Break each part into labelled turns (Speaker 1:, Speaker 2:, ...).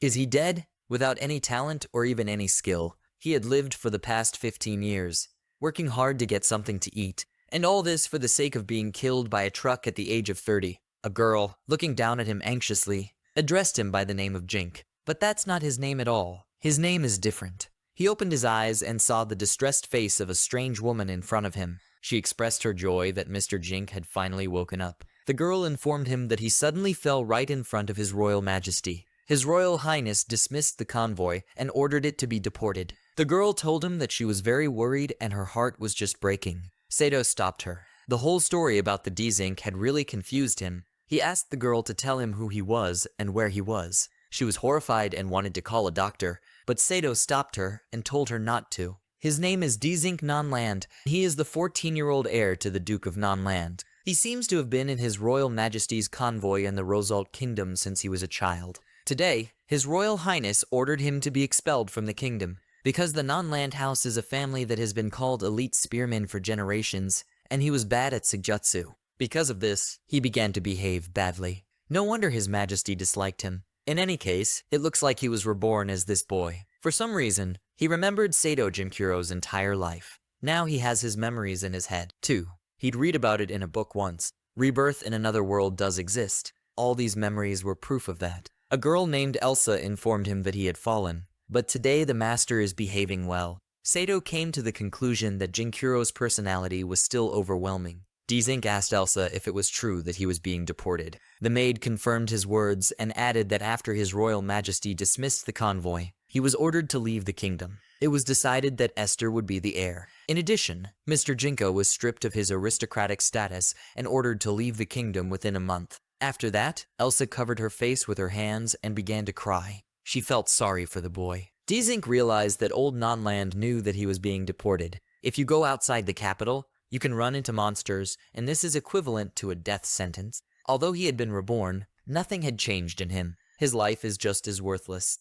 Speaker 1: Is he dead? Without any talent or even any skill, he had lived for the past 15 years, working hard to get something to eat, and all this for the sake of being killed by a truck at the age of 30. A girl, looking down at him anxiously, addressed him by the name of Jink. But that's not his name at all. His name is different. He opened his eyes and saw the distressed face of a strange woman in front of him. She expressed her joy that Mr. Jink had finally woken up. The girl informed him that he suddenly fell right in front of His Royal Majesty. His Royal Highness dismissed the convoy and ordered it to be deported. The girl told him that she was very worried and her heart was just breaking. Sato stopped her. The whole story about the D-Zinc had really confused him. He asked the girl to tell him who he was and where he was. She was horrified and wanted to call a doctor, but Sato stopped her and told her not to. His name is D-Zinc Nonland. He is the 14-year-old heir to the Duke of Nonland. He seems to have been in His Royal Majesty's convoy in the Rosalt Kingdom since he was a child. Today, His Royal Highness ordered him to be expelled from the kingdom, because the Nonland House is a family that has been called elite spearmen for generations, and he was bad at Sujutsu. Because of this, he began to behave badly. No wonder His Majesty disliked him. In any case, it looks like he was reborn as this boy. For some reason, he remembered Sato Jinkuro's entire life. Now he has his memories in his head, too. He'd read about it in a book once. Rebirth in another world does exist. All these memories were proof of that. A girl named Elsa informed him that he had fallen, but today the master is behaving well. Sato came to the conclusion that Jinkuro's personality was still overwhelming. D-Zinc asked Elsa if it was true that he was being deported. The maid confirmed his words and added that after His Royal Majesty dismissed the convoy, he was ordered to leave the kingdom. It was decided that Esther would be the heir. In addition, Mr. Jinko was stripped of his aristocratic status and ordered to leave the kingdom within a month. After that, Elsa covered her face with her hands and began to cry. She felt sorry for the boy. D-Zinc realized that old Nonland knew that he was being deported. If you go outside the capital, you can run into monsters, and this is equivalent to a death sentence. Although he had been reborn, nothing had changed in him. His life is just as worthless.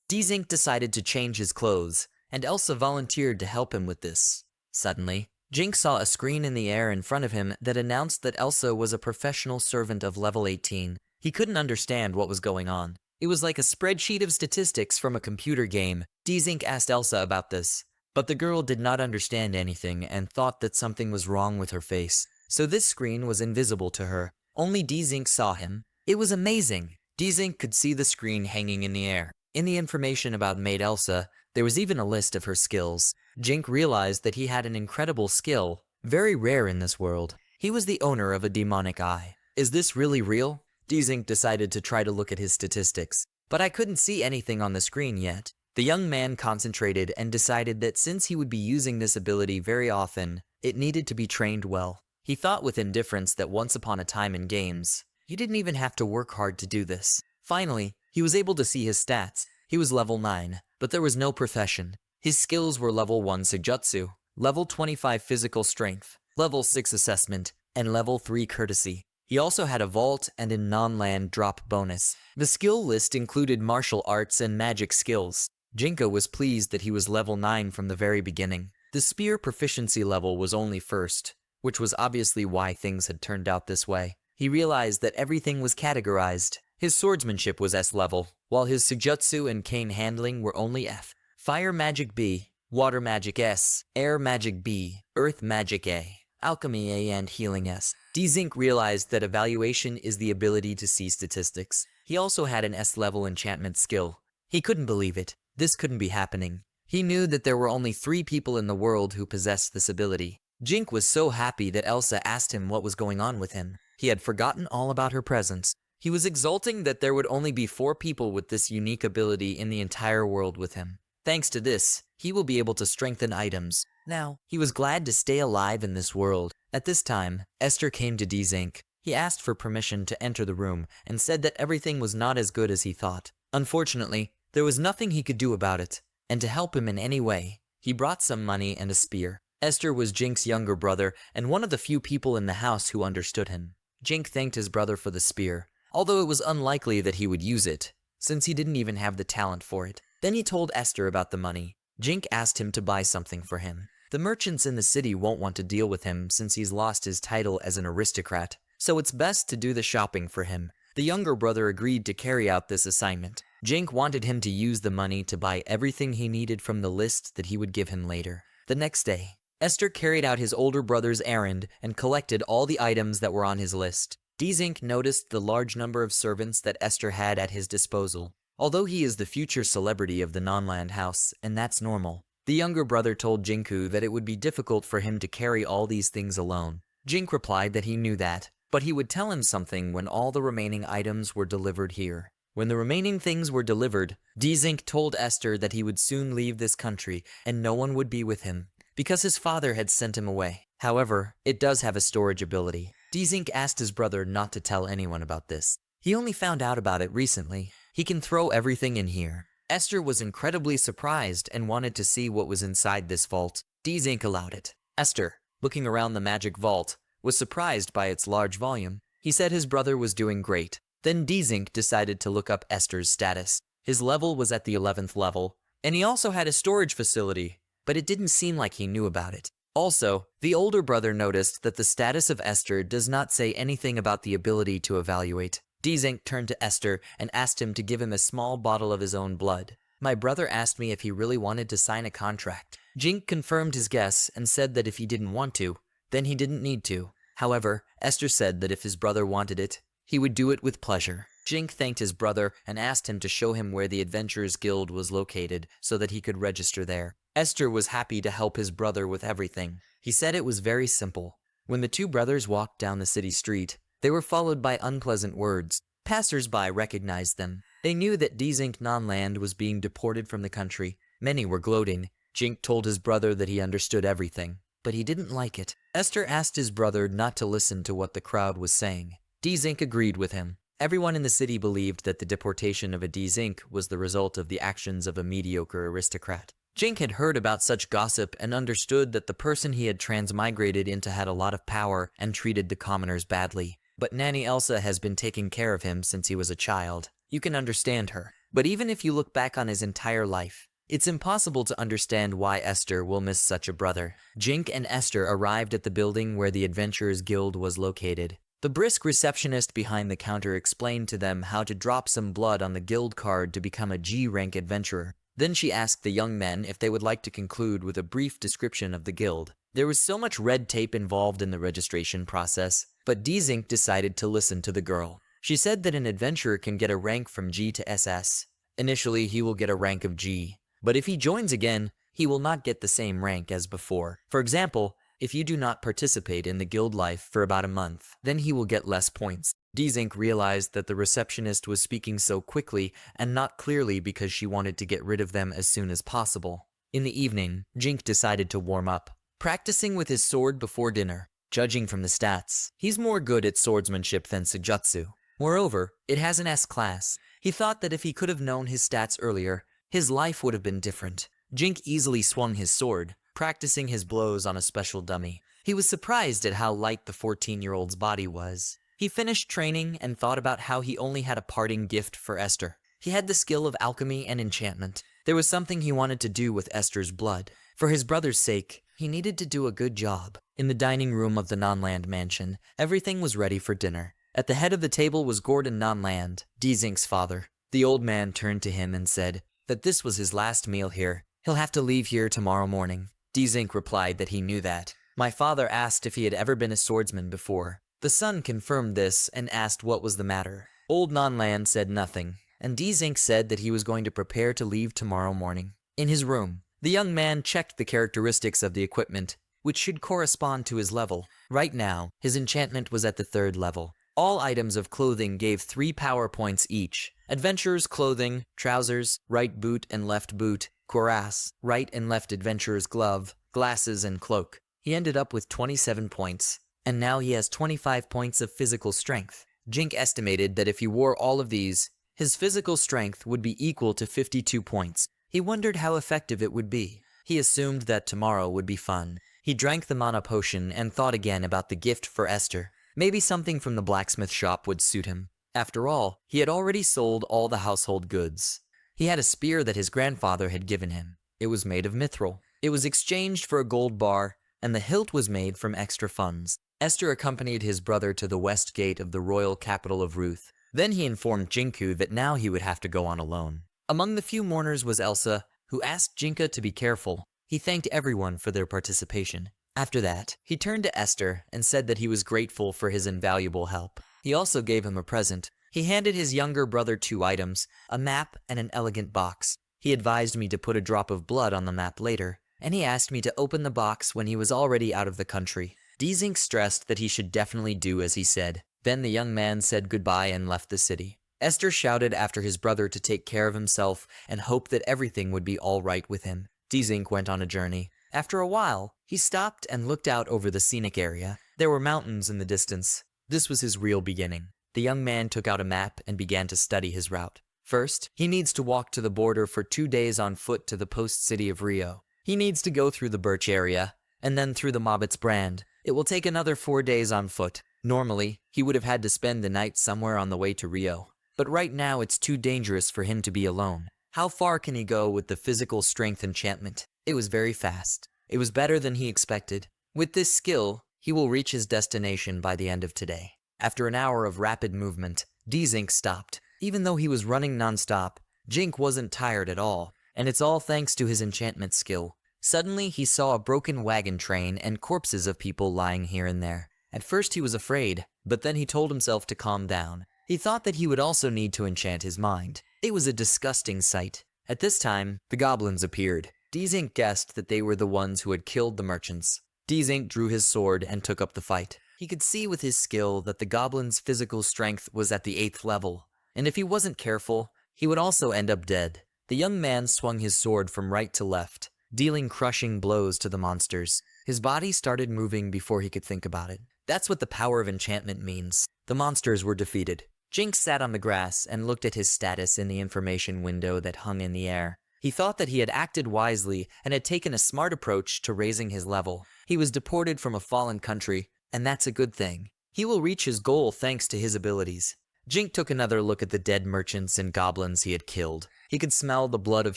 Speaker 1: D-Zinc decided to change his clothes, and Elsa volunteered to help him with this. Suddenly, Jink saw a screen in the air in front of him that announced that Elsa was a professional servant of level 18. He couldn't understand what was going on. It was like a spreadsheet of statistics from a computer game. D-Zinc asked Elsa about this, but the girl did not understand anything and thought that something was wrong with her face. So this screen was invisible to her. Only D-Zinc saw him. It was amazing. D-Zinc could see the screen hanging in the air. In the information about Maid Elsa, there was even a list of her skills. Jink realized that he had an incredible skill, very rare in this world. He was the owner of a demonic eye. Is this really real? D-Zinc decided to try to look at his statistics, but I couldn't see anything on the screen yet. The young man concentrated and decided that since he would be using this ability very often, it needed to be trained well. He thought with indifference that once upon a time in games, you didn't even have to work hard to do this. Finally, he was able to see his stats. He was level 9, but there was no profession. His skills were level 1 Sujutsu, level 25 physical strength, level 6 assessment, and level 3 courtesy. He also had a vault and a non-land drop bonus. The skill list included martial arts and magic skills. Jinko was pleased that he was level 9 from the very beginning. The spear proficiency level was only first, which was obviously why things had turned out this way. He realized that everything was categorized. His swordsmanship was S level, while his Sujutsu and cane handling were only F. Fire magic B, water magic S, air magic B, earth magic A, alchemy A, and healing S. D-Zinc realized that evaluation is the ability to see statistics. He also had an S-level enchantment skill. He couldn't believe it. This couldn't be happening. He knew that there were only 3 people in the world who possessed this ability. Jink was so happy that Elsa asked him what was going on with him. He had forgotten all about her presence. He was exulting that there would only be 4 people with this unique ability in the entire world with him. Thanks to this, he will be able to strengthen items. Now, he was glad to stay alive in this world. At this time, Esther came to D-Zinc. He asked for permission to enter the room and said that everything was not as good as he thought. Unfortunately, there was nothing he could do about it, and to help him in any way, he brought some money and a spear. Esther was Jink's younger brother and one of the few people in the house who understood him. Jink thanked his brother for the spear, although it was unlikely that he would use it, since he didn't even have the talent for it. Then he told Esther about the money. Jink asked him to buy something for him. The merchants in the city won't want to deal with him since he's lost his title as an aristocrat, so it's best to do the shopping for him. The younger brother agreed to carry out this assignment. Jink wanted him to use the money to buy everything he needed from the list that he would give him later. The next day, Esther carried out his older brother's errand and collected all the items that were on his list. Dzink noticed the large number of servants that Esther had at his disposal. Although he is the future celebrity of the Nonland house, and that's normal, the younger brother told Jinku that it would be difficult for him to carry all these things alone. Jink replied that he knew that, but he would tell him something when all the remaining items were delivered here. When the remaining things were delivered, Dzink told Esther that he would soon leave this country and no one would be with him, because his father had sent him away. However, it does have a storage ability. Dzink asked his brother not to tell anyone about this. He only found out about it recently. He can throw everything in here. Esther was incredibly surprised and wanted to see what was inside this vault. Dzink allowed it. Esther, looking around the magic vault, was surprised by its large volume. He said his brother was doing great. Then Dzink decided to look up Esther's status. His level was at the 11th level, and he also had a storage facility, but it didn't seem like he knew about it. Also, the older brother noticed that the status of Esther does not say anything about the ability to evaluate. Dzink turned to Esther and asked him to give him a small bottle of his own blood. My brother asked me if he really wanted to sign a contract. Jink confirmed his guess and said that if he didn't want to, then he didn't need to. However, Esther said that if his brother wanted it, he would do it with pleasure. Jink thanked his brother and asked him to show him where the Adventurers Guild was located so that he could register there. Esther was happy to help his brother with everything. He said it was very simple. When the two brothers walked down the city street, they were followed by unpleasant words. Passers-by recognized them. They knew that Dzink Nonland was being deported from the country. Many were gloating. Jink told his brother that he understood everything, but he didn't like it. Esther asked his brother not to listen to what the crowd was saying. Dzink agreed with him. Everyone in the city believed that the deportation of a Dzink was the result of the actions of a mediocre aristocrat. Jink had heard about such gossip and understood that the person he had transmigrated into had a lot of power and treated the commoners badly. But Nanny Elsa has been taking care of him since he was a child. You can understand her. But even if you look back on his entire life, it's impossible to understand why Esther will miss such a brother. Jink and Esther arrived at the building where the Adventurers Guild was located. The brisk receptionist behind the counter explained to them how to drop some blood on the guild card to become a G-rank adventurer. Then she asked the young men if they would like to conclude with a brief description of the guild. There was so much red tape involved in the registration process, but Dzink decided to listen to the girl. She said that an adventurer can get a rank from G to SS. Initially, he will get a rank of G, but if he joins again, he will not get the same rank as before. For example, if you do not participate in the guild life for about a month, then he will get less points. Dzink realized that the receptionist was speaking so quickly and not clearly because she wanted to get rid of them as soon as possible. In the evening, Jink decided to warm up, practicing with his sword before dinner. Judging from the stats, he's more good at swordsmanship than Sujutsu. Moreover, it has an S class. He thought that if he could have known his stats earlier, his life would have been different. Jink easily swung his sword, practicing his blows on a special dummy. He was surprised at how light the 14-year-old's body was. He finished training and thought about how he only had a parting gift for Esther. He had the skill of alchemy and enchantment. There was something he wanted to do with Esther's blood. For his brother's sake, he needed to do a good job. In the dining room of the Nonland mansion, everything was ready for dinner. At the head of the table was Gordon Nonland, Dzink's father. The old man turned to him and said that this was his last meal here. He'll have to leave here tomorrow morning. Dzink replied that he knew that. My father asked if he had ever been a swordsman before. The son confirmed this and asked what was the matter. Old Nonland said nothing, and Dzink said that he was going to prepare to leave tomorrow morning. In his room, the young man checked the characteristics of the equipment, which should correspond to his level. Right now, his enchantment was at the 3rd level. All items of clothing gave 3 power points each. Adventurer's clothing, trousers, right boot and left boot, cuirass, right and left adventurer's glove, glasses and cloak. He ended up with 27 points, and now he has 25 points of physical strength. Jink estimated that if he wore all of these, his physical strength would be equal to 52 points. He wondered how effective it would be. He assumed that tomorrow would be fun. He drank the mana potion and thought again about the gift for Esther. Maybe something from the blacksmith shop would suit him. After all, he had already sold all the household goods. He had a spear that his grandfather had given him. It was made of mithril. It was exchanged for a gold bar, and the hilt was made from extra funds. Esther accompanied his brother to the west gate of the royal capital of Ruth. Then he informed Jinku that now he would have to go on alone. Among the few mourners was Elsa, who asked Jinka to be careful. He thanked everyone for their participation. After that, he turned to Esther and said that he was grateful for his invaluable help. He also gave him a present. He handed his younger brother 2 items, a map and an elegant box. He advised me to put a drop of blood on the map later, and he asked me to open the box when he was already out of the country. Dzink stressed that he should definitely do as he said. Then the young man said goodbye and left the city. Esther shouted after his brother to take care of himself and hoped that everything would be all right with him. Dzink went on a journey. After a while, he stopped and looked out over the scenic area. There were mountains in the distance. This was his real beginning. The young man took out a map and began to study his route. First, he needs to walk to the border for 2 days on foot to the post city of Rio. He needs to go through the birch area, and then through the Mobbit's brand. It will take another 4 days on foot. Normally, he would have had to spend the night somewhere on the way to Rio. But right now it's too dangerous for him to be alone. How far can he go with the physical strength enchantment? It was very fast. It was better than he expected. With this skill, he will reach his destination by the end of today. After an hour of rapid movement, Dzink stopped. Even though he was running non-stop, Jink wasn't tired at all, and it's all thanks to his enchantment skill. Suddenly, he saw a broken wagon train and corpses of people lying here and there. At first he was afraid, but then he told himself to calm down. He thought that he would also need to enchant his mind. It was a disgusting sight. At this time, the goblins appeared. Dzink guessed that they were the ones who had killed the merchants. Dzink drew his sword and took up the fight. He could see with his skill that the goblin's physical strength was at the 8th level, and if he wasn't careful, he would also end up dead. The young man swung his sword from right to left, dealing crushing blows to the monsters. His body started moving before he could think about it. That's what the power of enchantment means. The monsters were defeated. Jink sat on the grass and looked at his status in the information window that hung in the air. He thought that he had acted wisely and had taken a smart approach to raising his level. He was deported from a fallen country, and that's a good thing. He will reach his goal thanks to his abilities. Jink took another look at the dead merchants and goblins he had killed. He could smell the blood of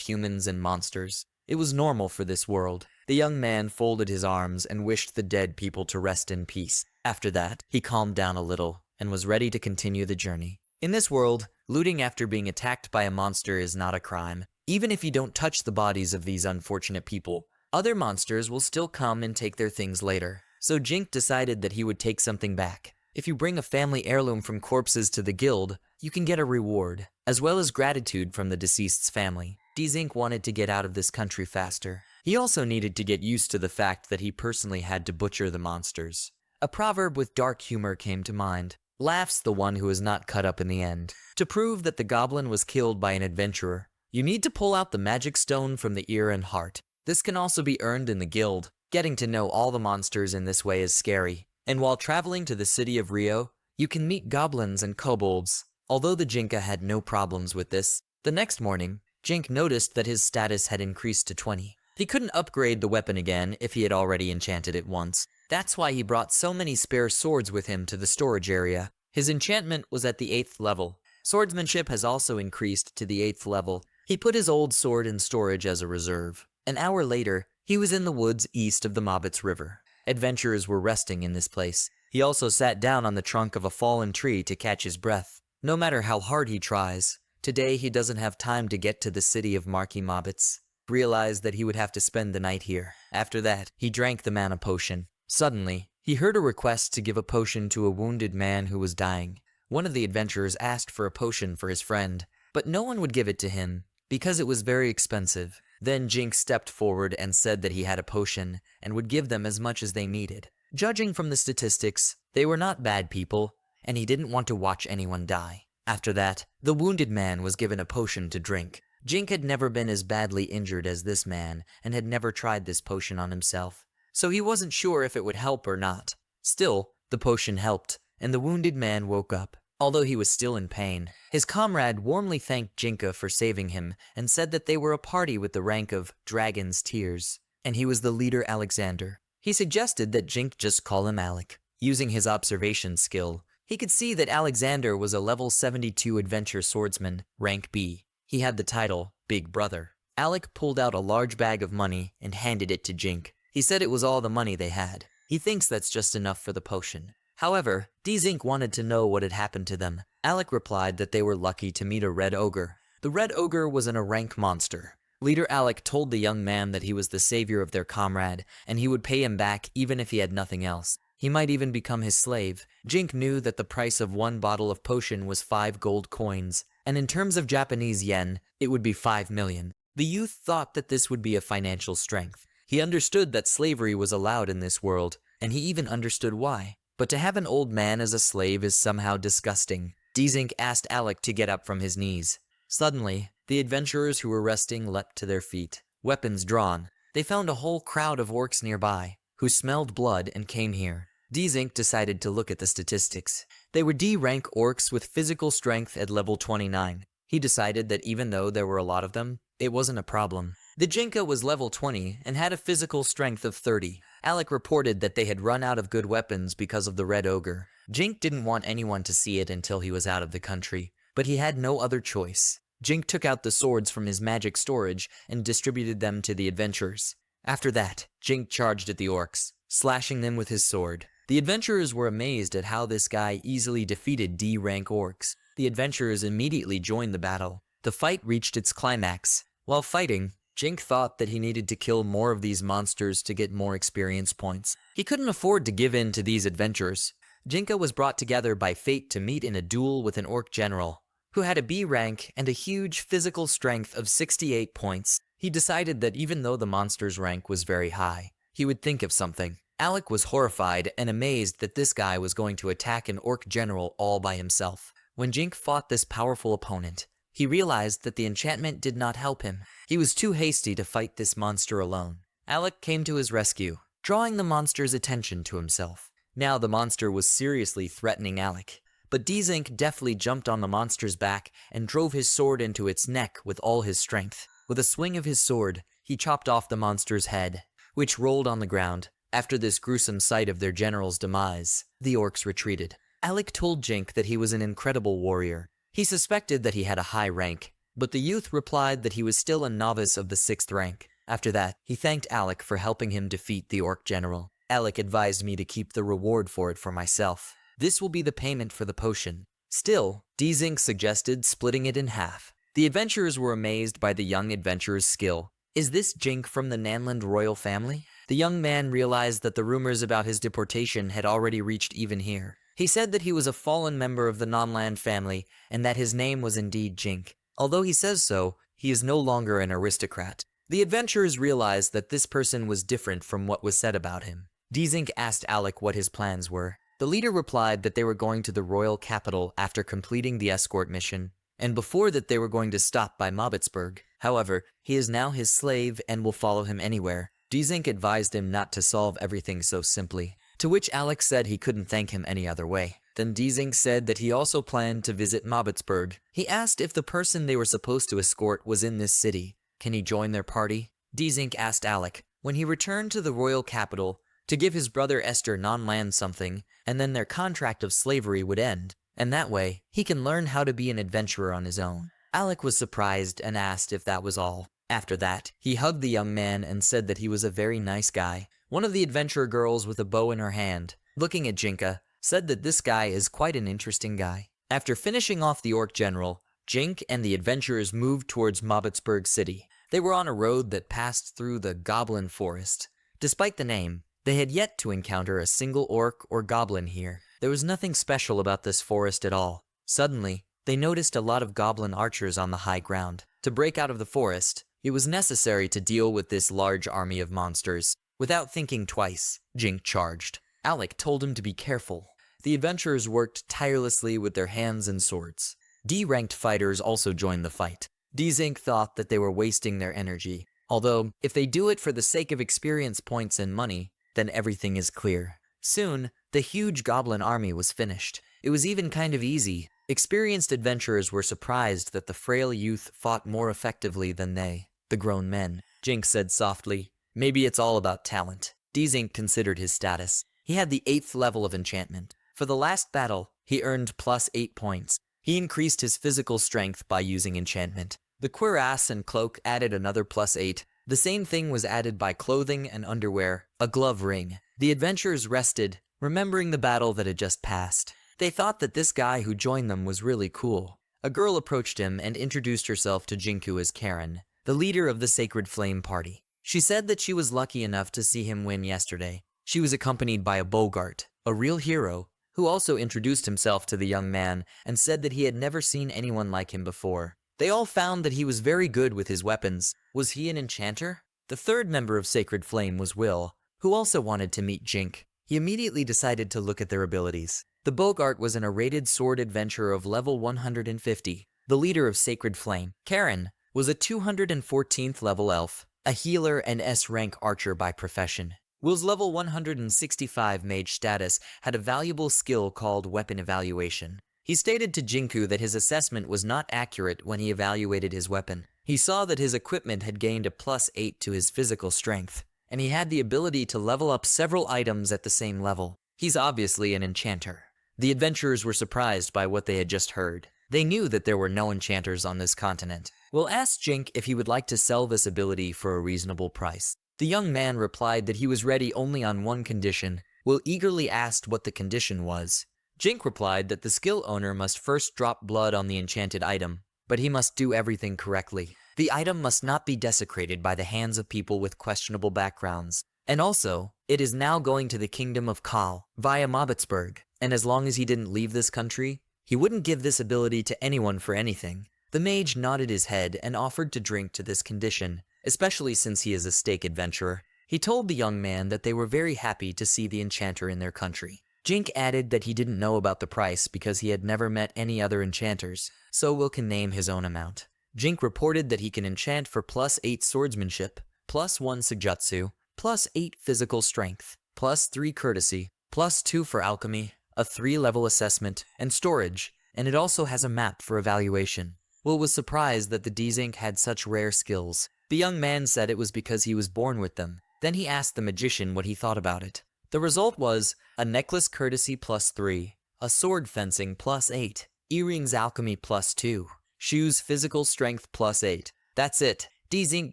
Speaker 1: humans and monsters. It was normal for this world. The young man folded his arms and wished the dead people to rest in peace. After that, he calmed down a little and was ready to continue the journey. In this world, looting after being attacked by a monster is not a crime. Even if you don't touch the bodies of these unfortunate people, other monsters will still come and take their things later. So Jink decided that he would take something back. If you bring a family heirloom from corpses to the guild, you can get a reward, as well as gratitude from the deceased's family. Dzink wanted to get out of this country faster. He also needed to get used to the fact that he personally had to butcher the monsters. A proverb with dark humor came to mind. Laughs the one who is not cut up in the end. To prove that the goblin was killed by an adventurer, you need to pull out the magic stone from the ear and heart. This can also be earned in the guild. Getting to know all the monsters in this way is scary. And while traveling to the city of Rio, you can meet goblins and kobolds. Although the Jinka had no problems with this, the next morning, Jink noticed that his status had increased to 20. He couldn't upgrade the weapon again if he had already enchanted it once. That's why he brought so many spare swords with him to the storage area. His enchantment was at the 8th level. Swordsmanship has also increased to the 8th level. He put his old sword in storage as a reserve. An hour later, he was in the woods east of the Mobbit's River. Adventurers were resting in this place. He also sat down on the trunk of a fallen tree to catch his breath. No matter how hard he tries, today he doesn't have time to get to the city of Marky Mobbits. Realized that he would have to spend the night here. After that, he drank the mana potion. Suddenly, he heard a request to give a potion to a wounded man who was dying. One of the adventurers asked for a potion for his friend, but no one would give it to him because it was very expensive. Then Jink stepped forward and said that he had a potion and would give them as much as they needed. Judging from the statistics, they were not bad people, and he didn't want to watch anyone die. After that, the wounded man was given a potion to drink. Jink had never been as badly injured as this man and had never tried this potion on himself, so he wasn't sure if it would help or not. Still, the potion helped, and the wounded man woke up. Although he was still in pain, his comrade warmly thanked Jinka for saving him and said that they were a party with the rank of Dragon's Tears, and he was the leader Alexander. He suggested that Jink just call him Alec. Using his observation skill, he could see that Alexander was a level 72 adventure swordsman, rank B. He had the title Big Brother. Alec pulled out a large bag of money and handed it to Jink. He said it was all the money they had. He thinks that's just enough for the potion. However, D-Zink wanted to know what had happened to them. Alec replied that they were lucky to meet a red ogre. The red ogre was a rank monster. Leader Alec told the young man that he was the savior of their comrade, and he would pay him back even if he had nothing else. He might even become his slave. Jink knew that the price of one bottle of potion was 5 gold coins, and in terms of Japanese yen, it would be 5 million. The youth thought that this would be a financial strength. He understood that slavery was allowed in this world, and he even understood why. But to have an old man as a slave is somehow disgusting. D-Zink asked Alec to get up from his knees. Suddenly, the adventurers who were resting leapt to their feet, weapons drawn. They found a whole crowd of orcs nearby, who smelled blood and came here. D-Zink decided to look at the statistics. They were D-rank orcs with physical strength at level 29. He decided that even though there were a lot of them, it wasn't a problem. The Jinka was level 20 and had a physical strength of 30. Alec reported that they had run out of good weapons because of the red ogre. Jink didn't want anyone to see it until he was out of the country, but he had no other choice. Jink took out the swords from his magic storage and distributed them to the adventurers. After that, Jink charged at the orcs, slashing them with his sword. The adventurers were amazed at how this guy easily defeated D-rank orcs. The adventurers immediately joined the battle. The fight reached its climax. While fighting, Jink thought that he needed to kill more of these monsters to get more experience points. He couldn't afford to give in to these adventurers. Jinka was brought together by fate to meet in a duel with an orc general, who had a B rank and a huge physical strength of 68 points. He decided that even though the monster's rank was very high, he would think of something. Alec was horrified and amazed that this guy was going to attack an orc general all by himself. When Jink fought this powerful opponent, he realized that the enchantment did not help him. He was too hasty to fight this monster alone. Alec came to his rescue, drawing the monster's attention to himself. Now the monster was seriously threatening Alec, but D-Zink deftly jumped on the monster's back and drove his sword into its neck with all his strength. With a swing of his sword, he chopped off the monster's head, which rolled on the ground. After this gruesome sight of their general's demise, the orcs retreated. Alec told Jink that he was an incredible warrior. He suspected that he had a high rank, but the youth replied that he was still a novice of the 6th rank. After that, he thanked Alec for helping him defeat the orc general. Alec advised me to keep the reward for it for myself. This will be the payment for the potion. Still, D-Zink suggested splitting it in half. The adventurers were amazed by the young adventurer's skill. Is this Jink from the Nanland royal family? The young man realized that the rumors about his deportation had already reached even here. He said that he was a fallen member of the Nanland family and that his name was indeed Jink. Although he says so, he is no longer an aristocrat. The adventurers realized that this person was different from what was said about him. D-Zink asked Alec what his plans were. The leader replied that they were going to the royal capital after completing the escort mission, and before that they were going to stop by Mobitsburg. However, he is now his slave and will follow him anywhere. D-Zink advised him not to solve everything so simply, to which Alec said he couldn't thank him any other way. Then D-Zink said that he also planned to visit Mobitsburg. He asked if the person they were supposed to escort was in this city. Can he join their party? D-Zink asked Alec. When he returned to the royal capital, to give his brother Esther Nanland something, and then their contract of slavery would end, and that way, he can learn how to be an adventurer on his own. Alec was surprised and asked if that was all. After that, he hugged the young man and said that he was a very nice guy. One of the adventurer girls with a bow in her hand, looking at Jinka, said that this guy is quite an interesting guy. After finishing off the orc general, Jink and the adventurers moved towards Mobitsburg city. They were on a road that passed through the Goblin Forest. Despite the name, they had yet to encounter a single orc or goblin here. There was nothing special about this forest at all. Suddenly, they noticed a lot of goblin archers on the high ground. To break out of the forest, it was necessary to deal with this large army of monsters. Without thinking twice, Jink charged. Alec told him to be careful. The adventurers worked tirelessly with their hands and swords. D-ranked fighters also joined the fight. D-Zink thought that they were wasting their energy. Although, if they do it for the sake of experience points and money, then everything is clear. Soon, the huge goblin army was finished. It was even kind of easy. Experienced adventurers were surprised that the frail youth fought more effectively than they, the grown men. Jink said softly, "Maybe it's all about talent." D-Zink considered his status. He had the 8th level of enchantment. For the last battle, he earned plus 8 points. He increased his physical strength by using enchantment. The cuirass and cloak added another plus 8. The same thing was added by clothing and underwear, a glove ring. The adventurers rested remembering the battle that had just passed. They thought that this guy who joined them was really cool. A girl approached him and introduced herself to Jinku as Karen, the leader of the Sacred Flame Party. She said that she was lucky enough to see him win yesterday. She was accompanied by a Bogart, a real hero, who also introduced himself to the young man and said that he had never seen anyone like him before. They all found that he was very good with his weapons. Was he an enchanter? The third member of Sacred Flame was Will, who also wanted to meet Jink. He immediately decided to look at their abilities. The Bogart was an rated sword adventurer of level 150, the leader of Sacred Flame. Karen was a 214th level elf, a healer and S-rank archer by profession. Will's level 165 mage status had a valuable skill called weapon evaluation. He stated to Jinku that his assessment was not accurate when he evaluated his weapon. He saw that his equipment had gained a +8 to his physical strength, and he had the ability to level up several items at the same level. He's obviously an enchanter. The adventurers were surprised by what they had just heard. They knew that there were no enchanters on this continent. Will asked Jink if he would like to sell this ability for a reasonable price. The young man replied that he was ready only on one condition. Will eagerly asked what the condition was. Jink replied that the skill owner must first drop blood on the enchanted item, but he must do everything correctly. The item must not be desecrated by the hands of people with questionable backgrounds. And also, it is now going to the kingdom of Kal via Mobitsburg, and as long as he didn't leave this country, he wouldn't give this ability to anyone for anything. The mage nodded his head and offered to drink to this condition, especially since he is a stake adventurer. He told the young man that they were very happy to see the enchanter in their country. Jink added that he didn't know about the price because he had never met any other enchanters, so Will can name his own amount. Jink reported that he can enchant for +8 swordsmanship, +1 sujutsu, +8 physical strength, +3 courtesy, +2 for alchemy, a 3-level assessment, and storage, and it also has a map for evaluation. Will was surprised that the D-Zink had such rare skills. The young man said it was because he was born with them. Then he asked the magician what he thought about it. The result was a necklace courtesy +3, a sword fencing +8, earrings alchemy +2, shoes physical strength +8. That's it. D-Zink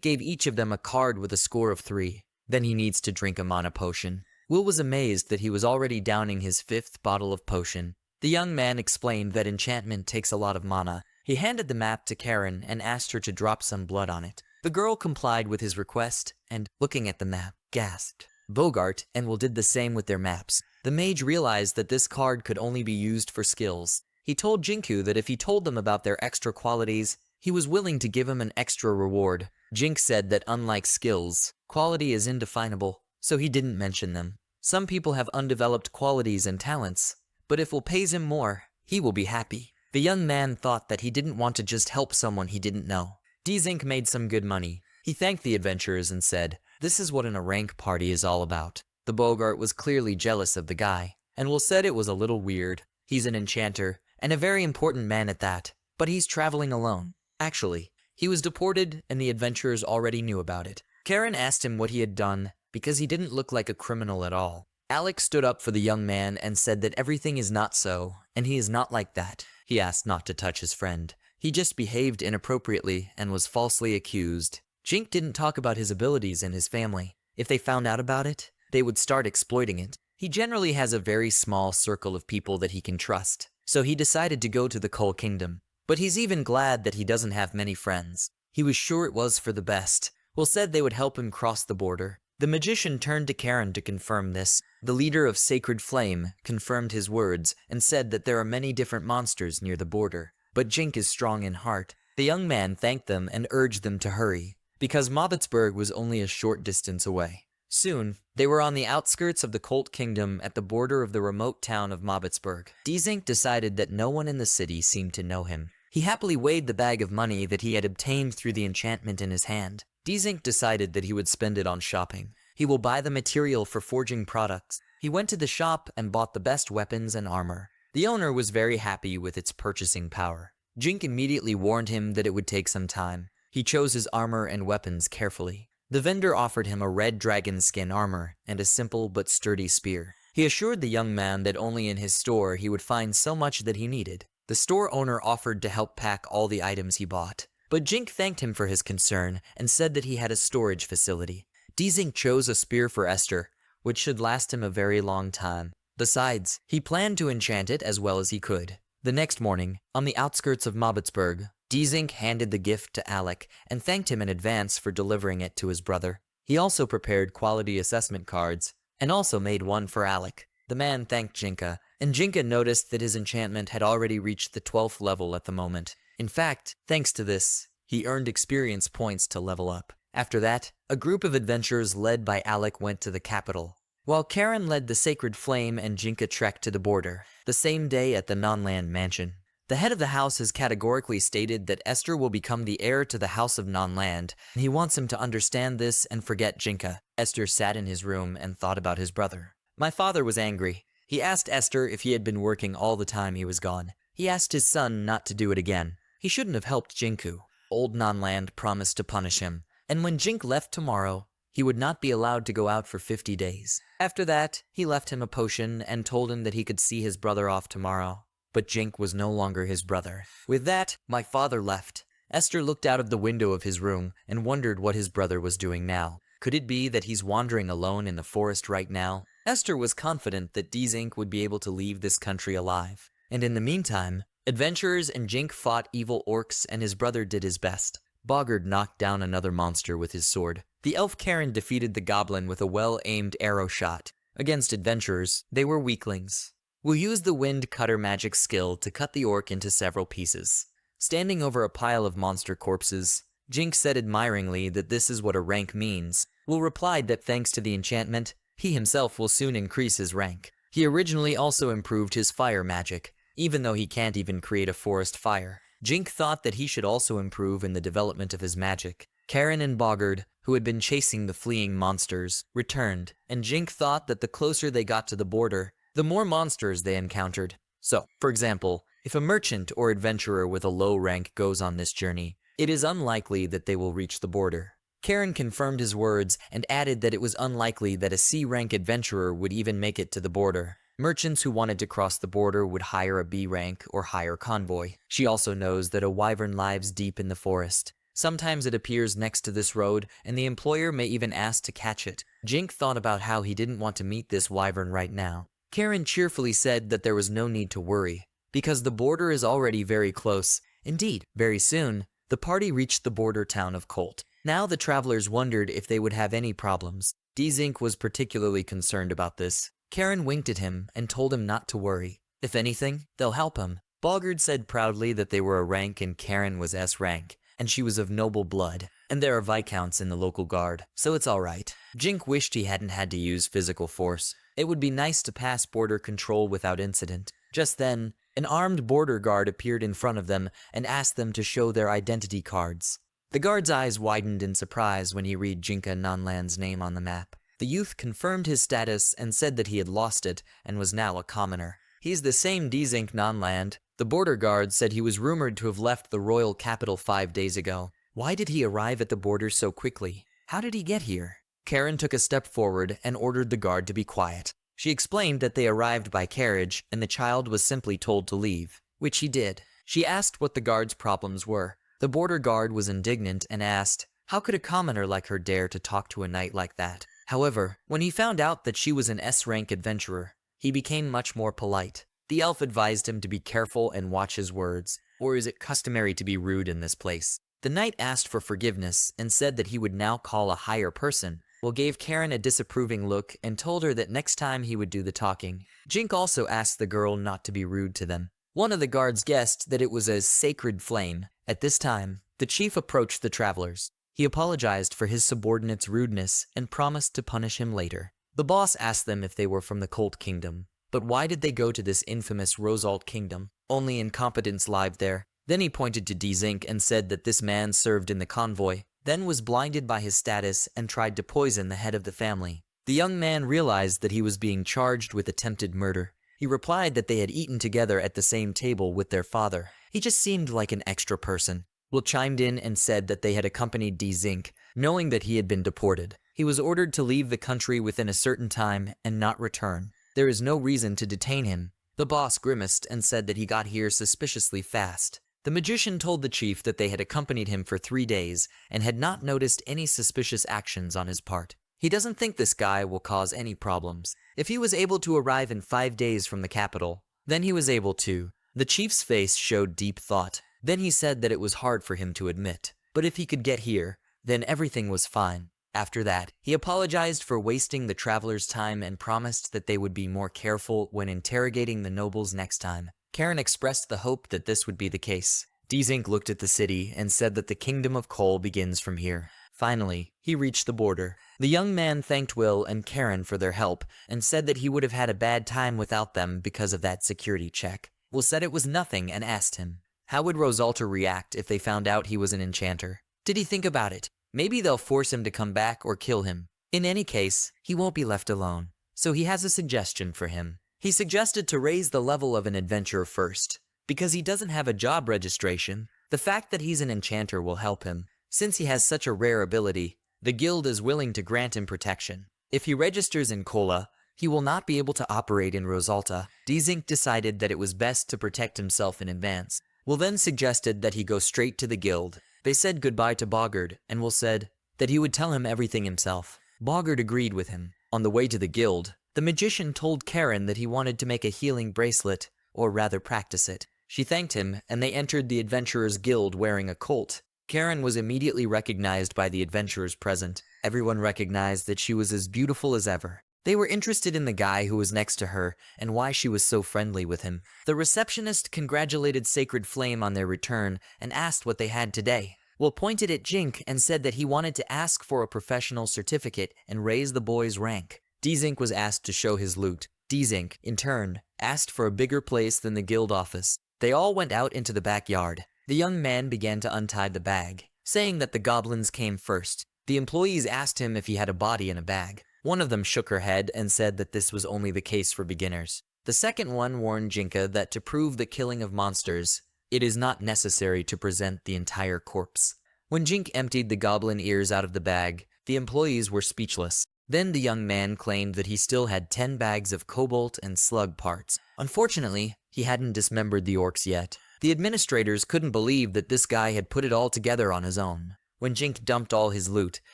Speaker 1: gave each of them a card with a score of 3. Then he needs to drink a mana potion. Will was amazed that he was already downing his 5th bottle of potion. The young man explained that enchantment takes a lot of mana. He handed the map to Karen and asked her to drop some blood on it. The girl complied with his request and, looking at the map, gasped. Bogart and Will did the same with their maps. The mage realized that this card could only be used for skills. He told Jinku that if he told them about their extra qualities, he was willing to give him an extra reward. Jink said that unlike skills, quality is indefinable, so he didn't mention them. Some people have undeveloped qualities and talents, but if Will pays him more, he will be happy. The young man thought that he didn't want to just help someone he didn't know. D-Zink made some good money. He thanked the adventurers and said, "This is what a rank party is all about." The Bogart was clearly jealous of the guy, and Will said it was a little weird. He's an enchanter, and a very important man at that, but he's traveling alone. Actually, he was deported and the adventurers already knew about it. Karen asked him what he had done because he didn't look like a criminal at all. Alex stood up for the young man and said that everything is not so, and he is not like that. He asked not to touch his friend. He just behaved inappropriately and was falsely accused. Jink didn't talk about his abilities and his family. If they found out about it, they would start exploiting it. He generally has a very small circle of people that he can trust, so he decided to go to the Coal Kingdom. But he's even glad that he doesn't have many friends. He was sure it was for the best. Will said they would help him cross the border. The magician turned to Karen to confirm this. The leader of Sacred Flame confirmed his words and said that there are many different monsters near the border, but Jink is strong in heart. The young man thanked them and urged them to hurry, because Mobitsburg was only a short distance away. Soon, they were on the outskirts of the Colt Kingdom at the border of the remote town of Mobitsburg. D-Zink decided that no one in the city seemed to know him. He happily weighed the bag of money that he had obtained through the enchantment in his hand. D-Zink decided that he would spend it on shopping. He will buy the material for forging products. He went to the shop and bought the best weapons and armor. The owner was very happy with its purchasing power. Jink immediately warned him that it would take some time. He chose his armor and weapons carefully. The vendor offered him a red dragon skin armor and a simple but sturdy spear. He assured the young man that only in his store he would find so much that he needed. The store owner offered to help pack all the items he bought, but Jink thanked him for his concern and said that he had a storage facility. D-Zink chose a spear for Esther, which should last him a very long time. Besides, he planned to enchant it as well as he could. The next morning, on the outskirts of Mobitsburg, Dzink handed the gift to Alec and thanked him in advance for delivering it to his brother. He also prepared quality assessment cards, and also made one for Alec. The man thanked Jinka, and Jinka noticed that his enchantment had already reached the 12th level at the moment. In fact, thanks to this, he earned experience points to level up. After that, a group of adventurers led by Alec went to the capital, while Karen led the Sacred Flame and Jinka trekked to the border, the same day at the Nonland Mansion. The head of the house has categorically stated that Esther will become the heir to the House of Nonland, and he wants him to understand this and forget Jinka. Esther sat in his room and thought about his brother. My father was angry. He asked Esther if he had been working all the time he was gone. He asked his son not to do it again. He shouldn't have helped Jinku. Old Nonland promised to punish him, and when Jink left tomorrow, he would not be allowed to go out for 50 days. After that, he left him a potion and told him that he could see his brother off tomorrow. But Jink was no longer his brother. With that, my father left. Esther looked out of the window of his room and wondered what his brother was doing now. Could it be that he's wandering alone in the forest right now? Esther was confident that Dzink would be able to leave this country alive. And in the meantime, adventurers and Jink fought evil orcs and his brother did his best. Boggart knocked down another monster with his sword. The elf Karen defeated the goblin with a well-aimed arrow shot. Against adventurers, they were weaklings. We'll use the wind cutter magic skill to cut the orc into several pieces. Standing over a pile of monster corpses, Jink said admiringly that this is what a rank means. Will replied that thanks to the enchantment, he himself will soon increase his rank. He originally also improved his fire magic, even though he can't even create a forest fire. Jink thought that he should also improve in the development of his magic. Karen and Boggart, who had been chasing the fleeing monsters, returned, and Jink thought that the closer they got to the border, the more monsters they encountered. So, for example, if a merchant or adventurer with a low rank goes on this journey, it is unlikely that they will reach the border. Karen confirmed his words and added that it was unlikely that a C-rank adventurer would even make it to the border. Merchants who wanted to cross the border would hire a B-rank or hire convoy. She also knows that a wyvern lives deep in the forest. Sometimes it appears next to this road, and the employer may even ask to catch it. Jink thought about how he didn't want to meet this wyvern right now. Karen cheerfully said that there was no need to worry, because the border is already very close. Indeed, very soon, the party reached the border town of Colt. Now the travelers wondered if they would have any problems. Dzink was particularly concerned about this. Karen winked at him and told him not to worry. If anything, they'll help him. Boggart said proudly that they were a rank and Karen was S rank, and she was of noble blood, and there are viscounts in the local guard, so it's alright. Jink wished he hadn't had to use physical force. It would be nice to pass border control without incident. Just then, an armed border guard appeared in front of them and asked them to show their identity cards. The guard's eyes widened in surprise when he read Jinka Nonland's name on the map. The youth confirmed his status and said that he had lost it and was now a commoner. He's the same Dzink Nonland. The border guard said he was rumored to have left the royal capital 5 days ago. Why did he arrive at the border so quickly? How did he get here? Karen took a step forward and ordered the guard to be quiet. She explained that they arrived by carriage and the child was simply told to leave, which he did. She asked what the guard's problems were. The border guard was indignant and asked, how could a commoner like her dare to talk to a knight like that? However, when he found out that she was an S-rank adventurer, he became much more polite. The elf advised him to be careful and watch his words, or is it customary to be rude in this place? The knight asked for forgiveness and said that he would now call a higher person. Will gave Karen a disapproving look and told her that next time he would do the talking. Jink also asked the girl not to be rude to them. One of the guards guessed that it was a sacred flame. At this time, the chief approached the travelers. He apologized for his subordinate's rudeness and promised to punish him later. The boss asked them if they were from the Colt Kingdom. But why did they go to this infamous Rosalt Kingdom? Only incompetents lived there. Then he pointed to Dzink and said that this man served in the convoy, then was blinded by his status and tried to poison the head of the family. The young man realized that he was being charged with attempted murder. He replied that they had eaten together at the same table with their father. He just seemed like an extra person. Will chimed in and said that they had accompanied Dzink, knowing that he had been deported. He was ordered to leave the country within a certain time and not return. There is no reason to detain him. The boss grimaced and said that he got here suspiciously fast. The magician told the chief that they had accompanied him for 3 days and had not noticed any suspicious actions on his part. He doesn't think this guy will cause any problems. If he was able to arrive in 5 days from the capital, then he was able to. The chief's face showed deep thought. Then he said that it was hard for him to admit, but if he could get here, then everything was fine. After that, he apologized for wasting the travelers' time and promised that they would be more careful when interrogating the nobles next time. Karen expressed the hope that this would be the case. Dzink looked at the city and said that the kingdom of Cole begins from here. Finally, he reached the border. The young man thanked Will and Karen for their help and said that he would have had a bad time without them because of that security check. Will said it was nothing and asked him, how would Rosalter react if they found out he was an enchanter? Did he think about it? Maybe they'll force him to come back or kill him. In any case, he won't be left alone. So he has a suggestion for him. He suggested to raise the level of an adventurer first. Because he doesn't have a job registration, the fact that he's an enchanter will help him. Since he has such a rare ability, the guild is willing to grant him protection. If he registers in Kola, he will not be able to operate in Rosalta. Dzink decided that it was best to protect himself in advance. Will then suggested that he go straight to the guild. They said goodbye to Bogard, and Will said that he would tell him everything himself. Bogard agreed with him. On the way to the guild, the magician told Karen that he wanted to make a healing bracelet, or rather practice it. She thanked him, and they entered the Adventurers Guild wearing a colt. Karen was immediately recognized by the adventurers present. Everyone recognized that she was as beautiful as ever. They were interested in the guy who was next to her and why she was so friendly with him. The receptionist congratulated Sacred Flame on their return and asked what they had today. Will pointed at Jink and said that he wanted to ask for a professional certificate and raise the boy's rank. Dzink was asked to show his loot. Dzink, in turn, asked for a bigger place than the guild office. They all went out into the backyard. The young man began to untie the bag, saying that the goblins came first. The employees asked him if he had a body in a bag. One of them shook her head and said that this was only the case for beginners. The second one warned Jinka that to prove the killing of monsters, it is not necessary to present the entire corpse. When Jink emptied the goblin ears out of the bag, the employees were speechless. Then the young man claimed that he still had 10 bags of cobalt and slug parts. Unfortunately, he hadn't dismembered the orcs yet. The administrators couldn't believe that this guy had put it all together on his own. When Jink dumped all his loot,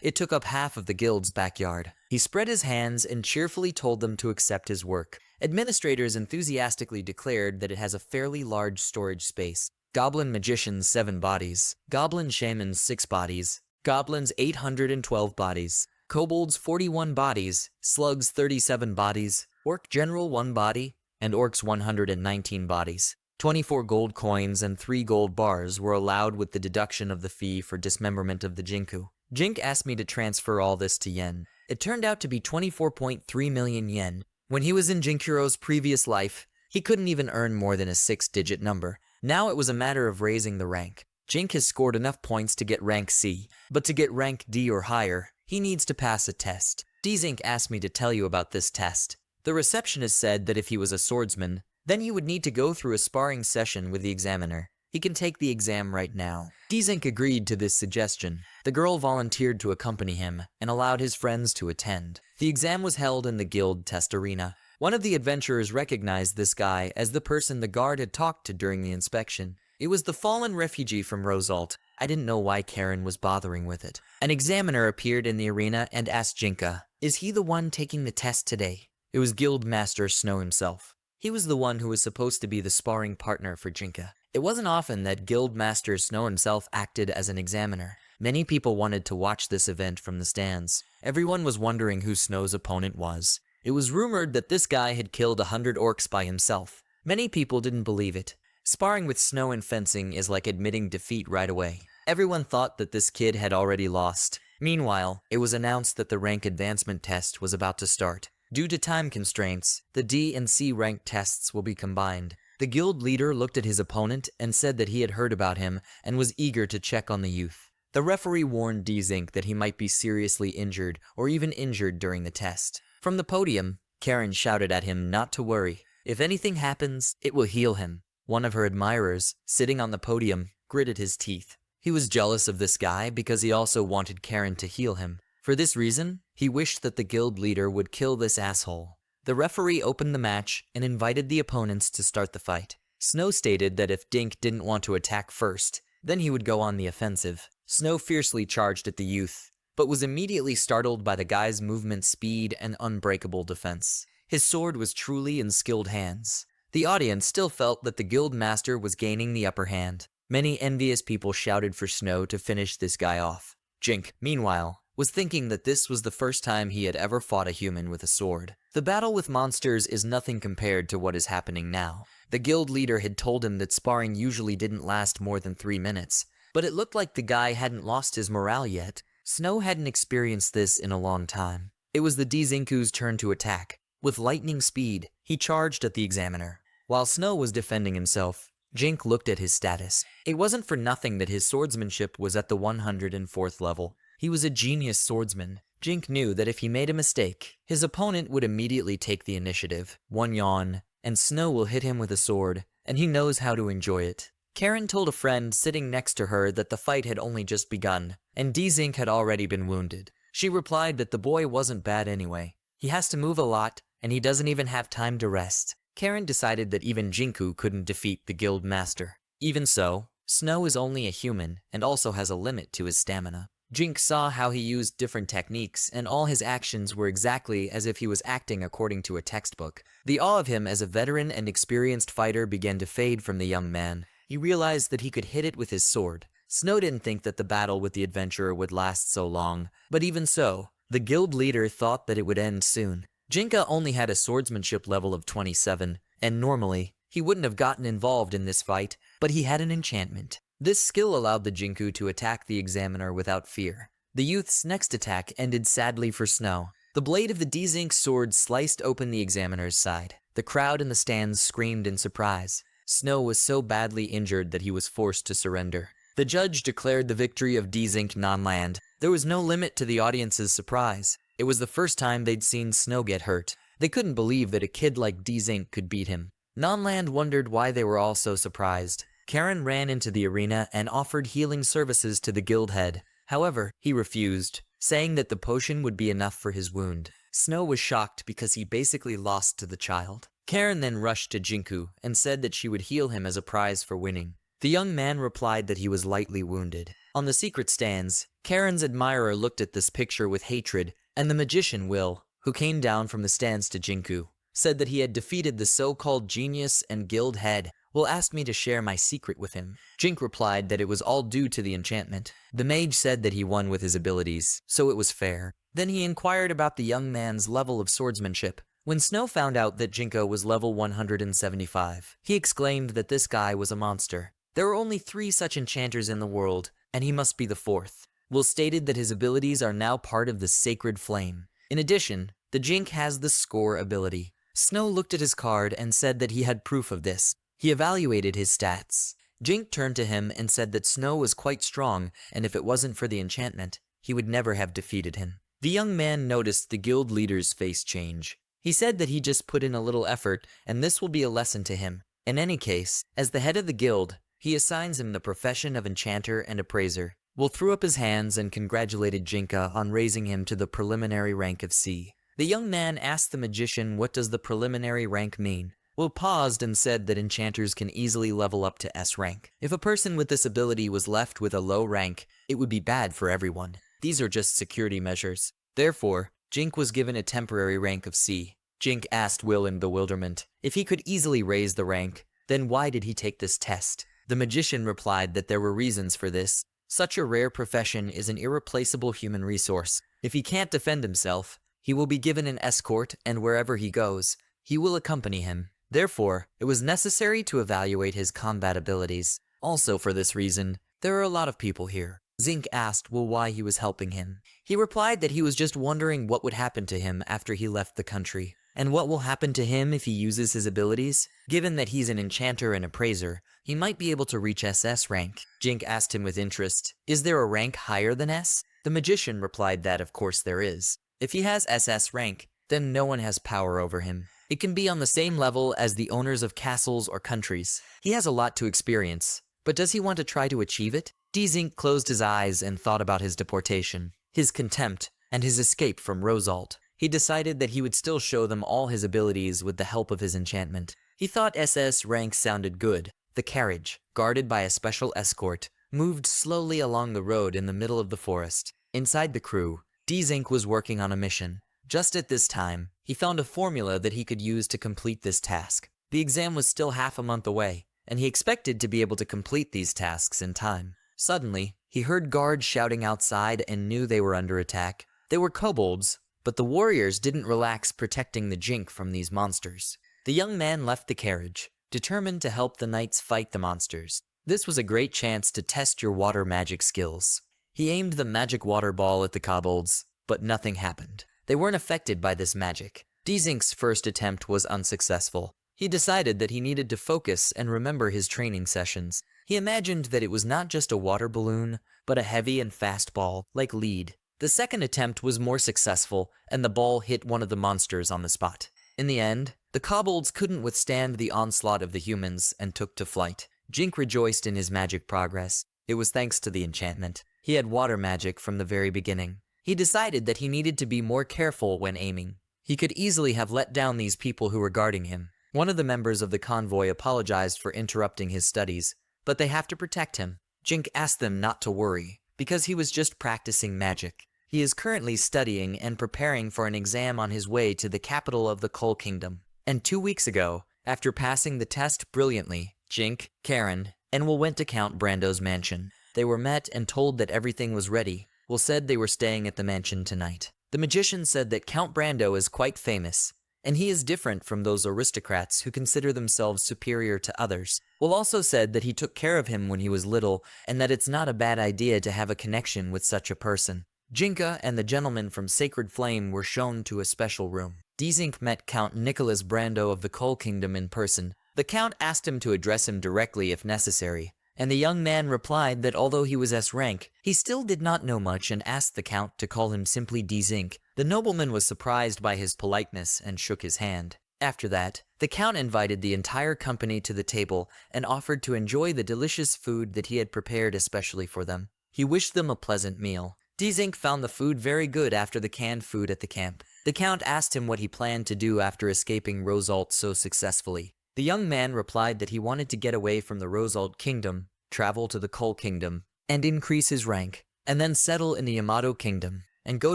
Speaker 1: it took up half of the guild's backyard. He spread his hands and cheerfully told them to accept his work. Administrators enthusiastically declared that it has a fairly large storage space. Goblin magicians 7 bodies, goblin shamans 6 bodies, goblins 812 bodies, kobolds 41 bodies, slugs 37 bodies, orc general 1 body, and orcs 119 bodies. 24 gold coins and 3 gold bars were allowed with the deduction of the fee for dismemberment of the Jinku. Jink asked me to transfer all this to yen. It turned out to be 24.3 million yen. When he was in Jinkuro's previous life, he couldn't even earn more than a 6-digit number. Now it was a matter of raising the rank. Jink has scored enough points to get rank C, but to get rank D or higher, he needs to pass a test. Dzink asked me to tell you about this test. The receptionist said that if he was a swordsman, then he would need to go through a sparring session with the examiner. He can take the exam right now. Dzink agreed to this suggestion. The girl volunteered to accompany him and allowed his friends to attend. The exam was held in the guild test arena. One of the adventurers recognized this guy as the person the guard had talked to during the inspection. It was the fallen refugee from Rosalt. I didn't know why Karen was bothering with it. An examiner appeared in the arena and asked Jinka, "Is he the one taking the test today?" It was Guild Master Snow himself. He was the one who was supposed to be the sparring partner for Jinka. It wasn't often that Guild Master Snow himself acted as an examiner. Many people wanted to watch this event from the stands. Everyone was wondering who Snow's opponent was. It was rumored that this guy had killed 100 orcs by himself. Many people didn't believe it. Sparring with Snow in fencing is like admitting defeat right away. Everyone thought that this kid had already lost. Meanwhile, it was announced that the rank advancement test was about to start. Due to time constraints, the D and C rank tests will be combined. The guild leader looked at his opponent and said that he had heard about him and was eager to check on the youth. The referee warned Dzink that he might be seriously injured or even injured during the test. From the podium, Karen shouted at him not to worry. If anything happens, it will heal him. One of her admirers, sitting on the podium, gritted his teeth. He was jealous of this guy because he also wanted Karen to heal him. For this reason, he wished that the guild leader would kill this asshole. The referee opened the match and invited the opponents to start the fight. Snow stated that if Dink didn't want to attack first, then he would go on the offensive. Snow fiercely charged at the youth, but was immediately startled by the guy's movement speed and unbreakable defense. His sword was truly in skilled hands. The audience still felt that the guild master was gaining the upper hand. Many envious people shouted for Snow to finish this guy off. Jink, meanwhile, was thinking that this was the first time he had ever fought a human with a sword. The battle with monsters is nothing compared to what is happening now. The guild leader had told him that sparring usually didn't last more than 3 minutes, but it looked like the guy hadn't lost his morale yet. Snow hadn't experienced this in a long time. It was the Dzinku's turn to attack. With lightning speed, he charged at the examiner. While Snow was defending himself, Jink looked at his status. It wasn't for nothing that his swordsmanship was at the 104th level. He was a genius swordsman. Jink knew that if he made a mistake, his opponent would immediately take the initiative. One yawn, and Snow will hit him with a sword, and he knows how to enjoy it. Karen told a friend sitting next to her that the fight had only just begun, and Dzink had already been wounded. She replied that the boy wasn't bad anyway. He has to move a lot, and he doesn't even have time to rest. Karen decided that even Jinku couldn't defeat the guild master. Even so, Snow is only a human and also has a limit to his stamina. Jink saw how he used different techniques, and all his actions were exactly as if he was acting according to a textbook. The awe of him as a veteran and experienced fighter began to fade from the young man. He realized that he could hit it with his sword. Snow didn't think that the battle with the adventurer would last so long, but even so, the guild leader thought that it would end soon. Jinka only had a swordsmanship level of 27, and normally, he wouldn't have gotten involved in this fight, but he had an enchantment. This skill allowed the Jinku to attack the examiner without fear. The youth's next attack ended sadly for Snow. The blade of the Dzink's sword sliced open the examiner's side. The crowd in the stands screamed in surprise. Snow was so badly injured that he was forced to surrender. The judge declared the victory of Dzink non-land. There was no limit to the audience's surprise. It was the first time they'd seen Snow get hurt. They couldn't believe that a kid like Dzink could beat him. Non-land wondered why they were all so surprised. Karen ran into the arena and offered healing services to the guild head. However, he refused, saying that the potion would be enough for his wound. Snow was shocked because he basically lost to the child. Karen then rushed to Jinku and said that she would heal him as a prize for winning. The young man replied that he was lightly wounded. On the secret stands, Karen's admirer looked at this picture with hatred, and the magician Will, who came down from the stands to Jinku, said that he had defeated the so-called genius and guild head. Will asked me to share my secret with him. Jink replied that it was all due to the enchantment. The mage said that he won with his abilities, so it was fair. Then he inquired about the young man's level of swordsmanship. When Snow found out that Jinko was level 175, he exclaimed that this guy was a monster. There are only 3 such enchanters in the world, and he must be the 4th. Will stated that his abilities are now part of the sacred flame. In addition, the Jink has the score ability. Snow looked at his card and said that he had proof of this. He evaluated his stats. Jink turned to him and said that Snow was quite strong, and if it wasn't for the enchantment, he would never have defeated him. The young man noticed the guild leader's face change. He said that he just put in a little effort, and this will be a lesson to him. In any case, as the head of the guild, he assigns him the profession of enchanter and appraiser. Will threw up his hands and congratulated Jinka on raising him to the preliminary rank of C. The young man asked the magician what does the preliminary rank mean. Will paused and said that enchanters can easily level up to S rank. If a person with this ability was left with a low rank, it would be bad for everyone. These are just security measures. Therefore, Jink was given a temporary rank of C. Jink asked Will in bewilderment if he could easily raise the rank, then why did he take this test? The magician replied that there were reasons for this. Such a rare profession is an irreplaceable human resource. If he can't defend himself, he will be given an escort, and wherever he goes, he will accompany him. Therefore, it was necessary to evaluate his combat abilities. Also for this reason, there are a lot of people here. Zink asked Will why he was helping him. He replied that he was just wondering what would happen to him after he left the country, and what will happen to him if he uses his abilities. Given that he's an enchanter and appraiser, he might be able to reach SS rank. Jink asked him with interest, is there a rank higher than S? The magician replied that of course there is. If he has SS rank, then no one has power over him. It can be on the same level as the owners of castles or countries. He has a lot to experience, but does he want to try to achieve it? Dzink closed his eyes and thought about his deportation, his contempt, and his escape from Rosalt. He decided that he would still show them all his abilities with the help of his enchantment. He thought SS rank sounded good. The carriage, guarded by a special escort, moved slowly along the road in the middle of the forest. Inside the crew, Dzink was working on a mission. Just at this time, he found a formula that he could use to complete this task. The exam was still half a month away, and he expected to be able to complete these tasks in time. Suddenly, he heard guards shouting outside and knew they were under attack. They were kobolds, but the warriors didn't relax protecting the Jink from these monsters. The young man left the carriage, determined to help the knights fight the monsters. This was a great chance to test your water magic skills. He aimed the magic water ball at the kobolds, but nothing happened. They weren't affected by this magic. Dzink's first attempt was unsuccessful. He decided that he needed to focus and remember his training sessions. He imagined that it was not just a water balloon, but a heavy and fast ball, like lead. The second attempt was more successful, and the ball hit one of the monsters on the spot. In the end, the kobolds couldn't withstand the onslaught of the humans and took to flight. Jink rejoiced in his magic progress. It was thanks to the enchantment. He had water magic from the very beginning. He decided that he needed to be more careful when aiming. He could easily have let down these people who were guarding him. One of the members of the convoy apologized for interrupting his studies, but they have to protect him. Jink asked them not to worry, because he was just practicing magic. He is currently studying and preparing for an exam on his way to the capital of the Coal Kingdom. And 2 weeks ago, after passing the test brilliantly, Jink, Karen, and Will went to Count Brando's mansion. They were met and told that everything was ready. Will said they were staying at the mansion tonight. The magician said that Count Brando is quite famous, and he is different from those aristocrats who consider themselves superior to others. Will also said that he took care of him when he was little, and that it's not a bad idea to have a connection with such a person. Jinka and the gentleman from Sacred Flame were shown to a special room. Dzink met Count Nicholas Brando of the Coal Kingdom in person. The Count asked him to address him directly if necessary, and the young man replied that although he was S-rank, he still did not know much and asked the Count to call him simply Dzink. The nobleman was surprised by his politeness and shook his hand. After that, the Count invited the entire company to the table and offered to enjoy the delicious food that he had prepared especially for them. He wished them a pleasant meal. Dzink found the food very good after the canned food at the camp. The Count asked him what he planned to do after escaping Rosalt so successfully. The young man replied that he wanted to get away from the Rosalt Kingdom, travel to the Coal Kingdom, and increase his rank, and then settle in the Yamato Kingdom, and go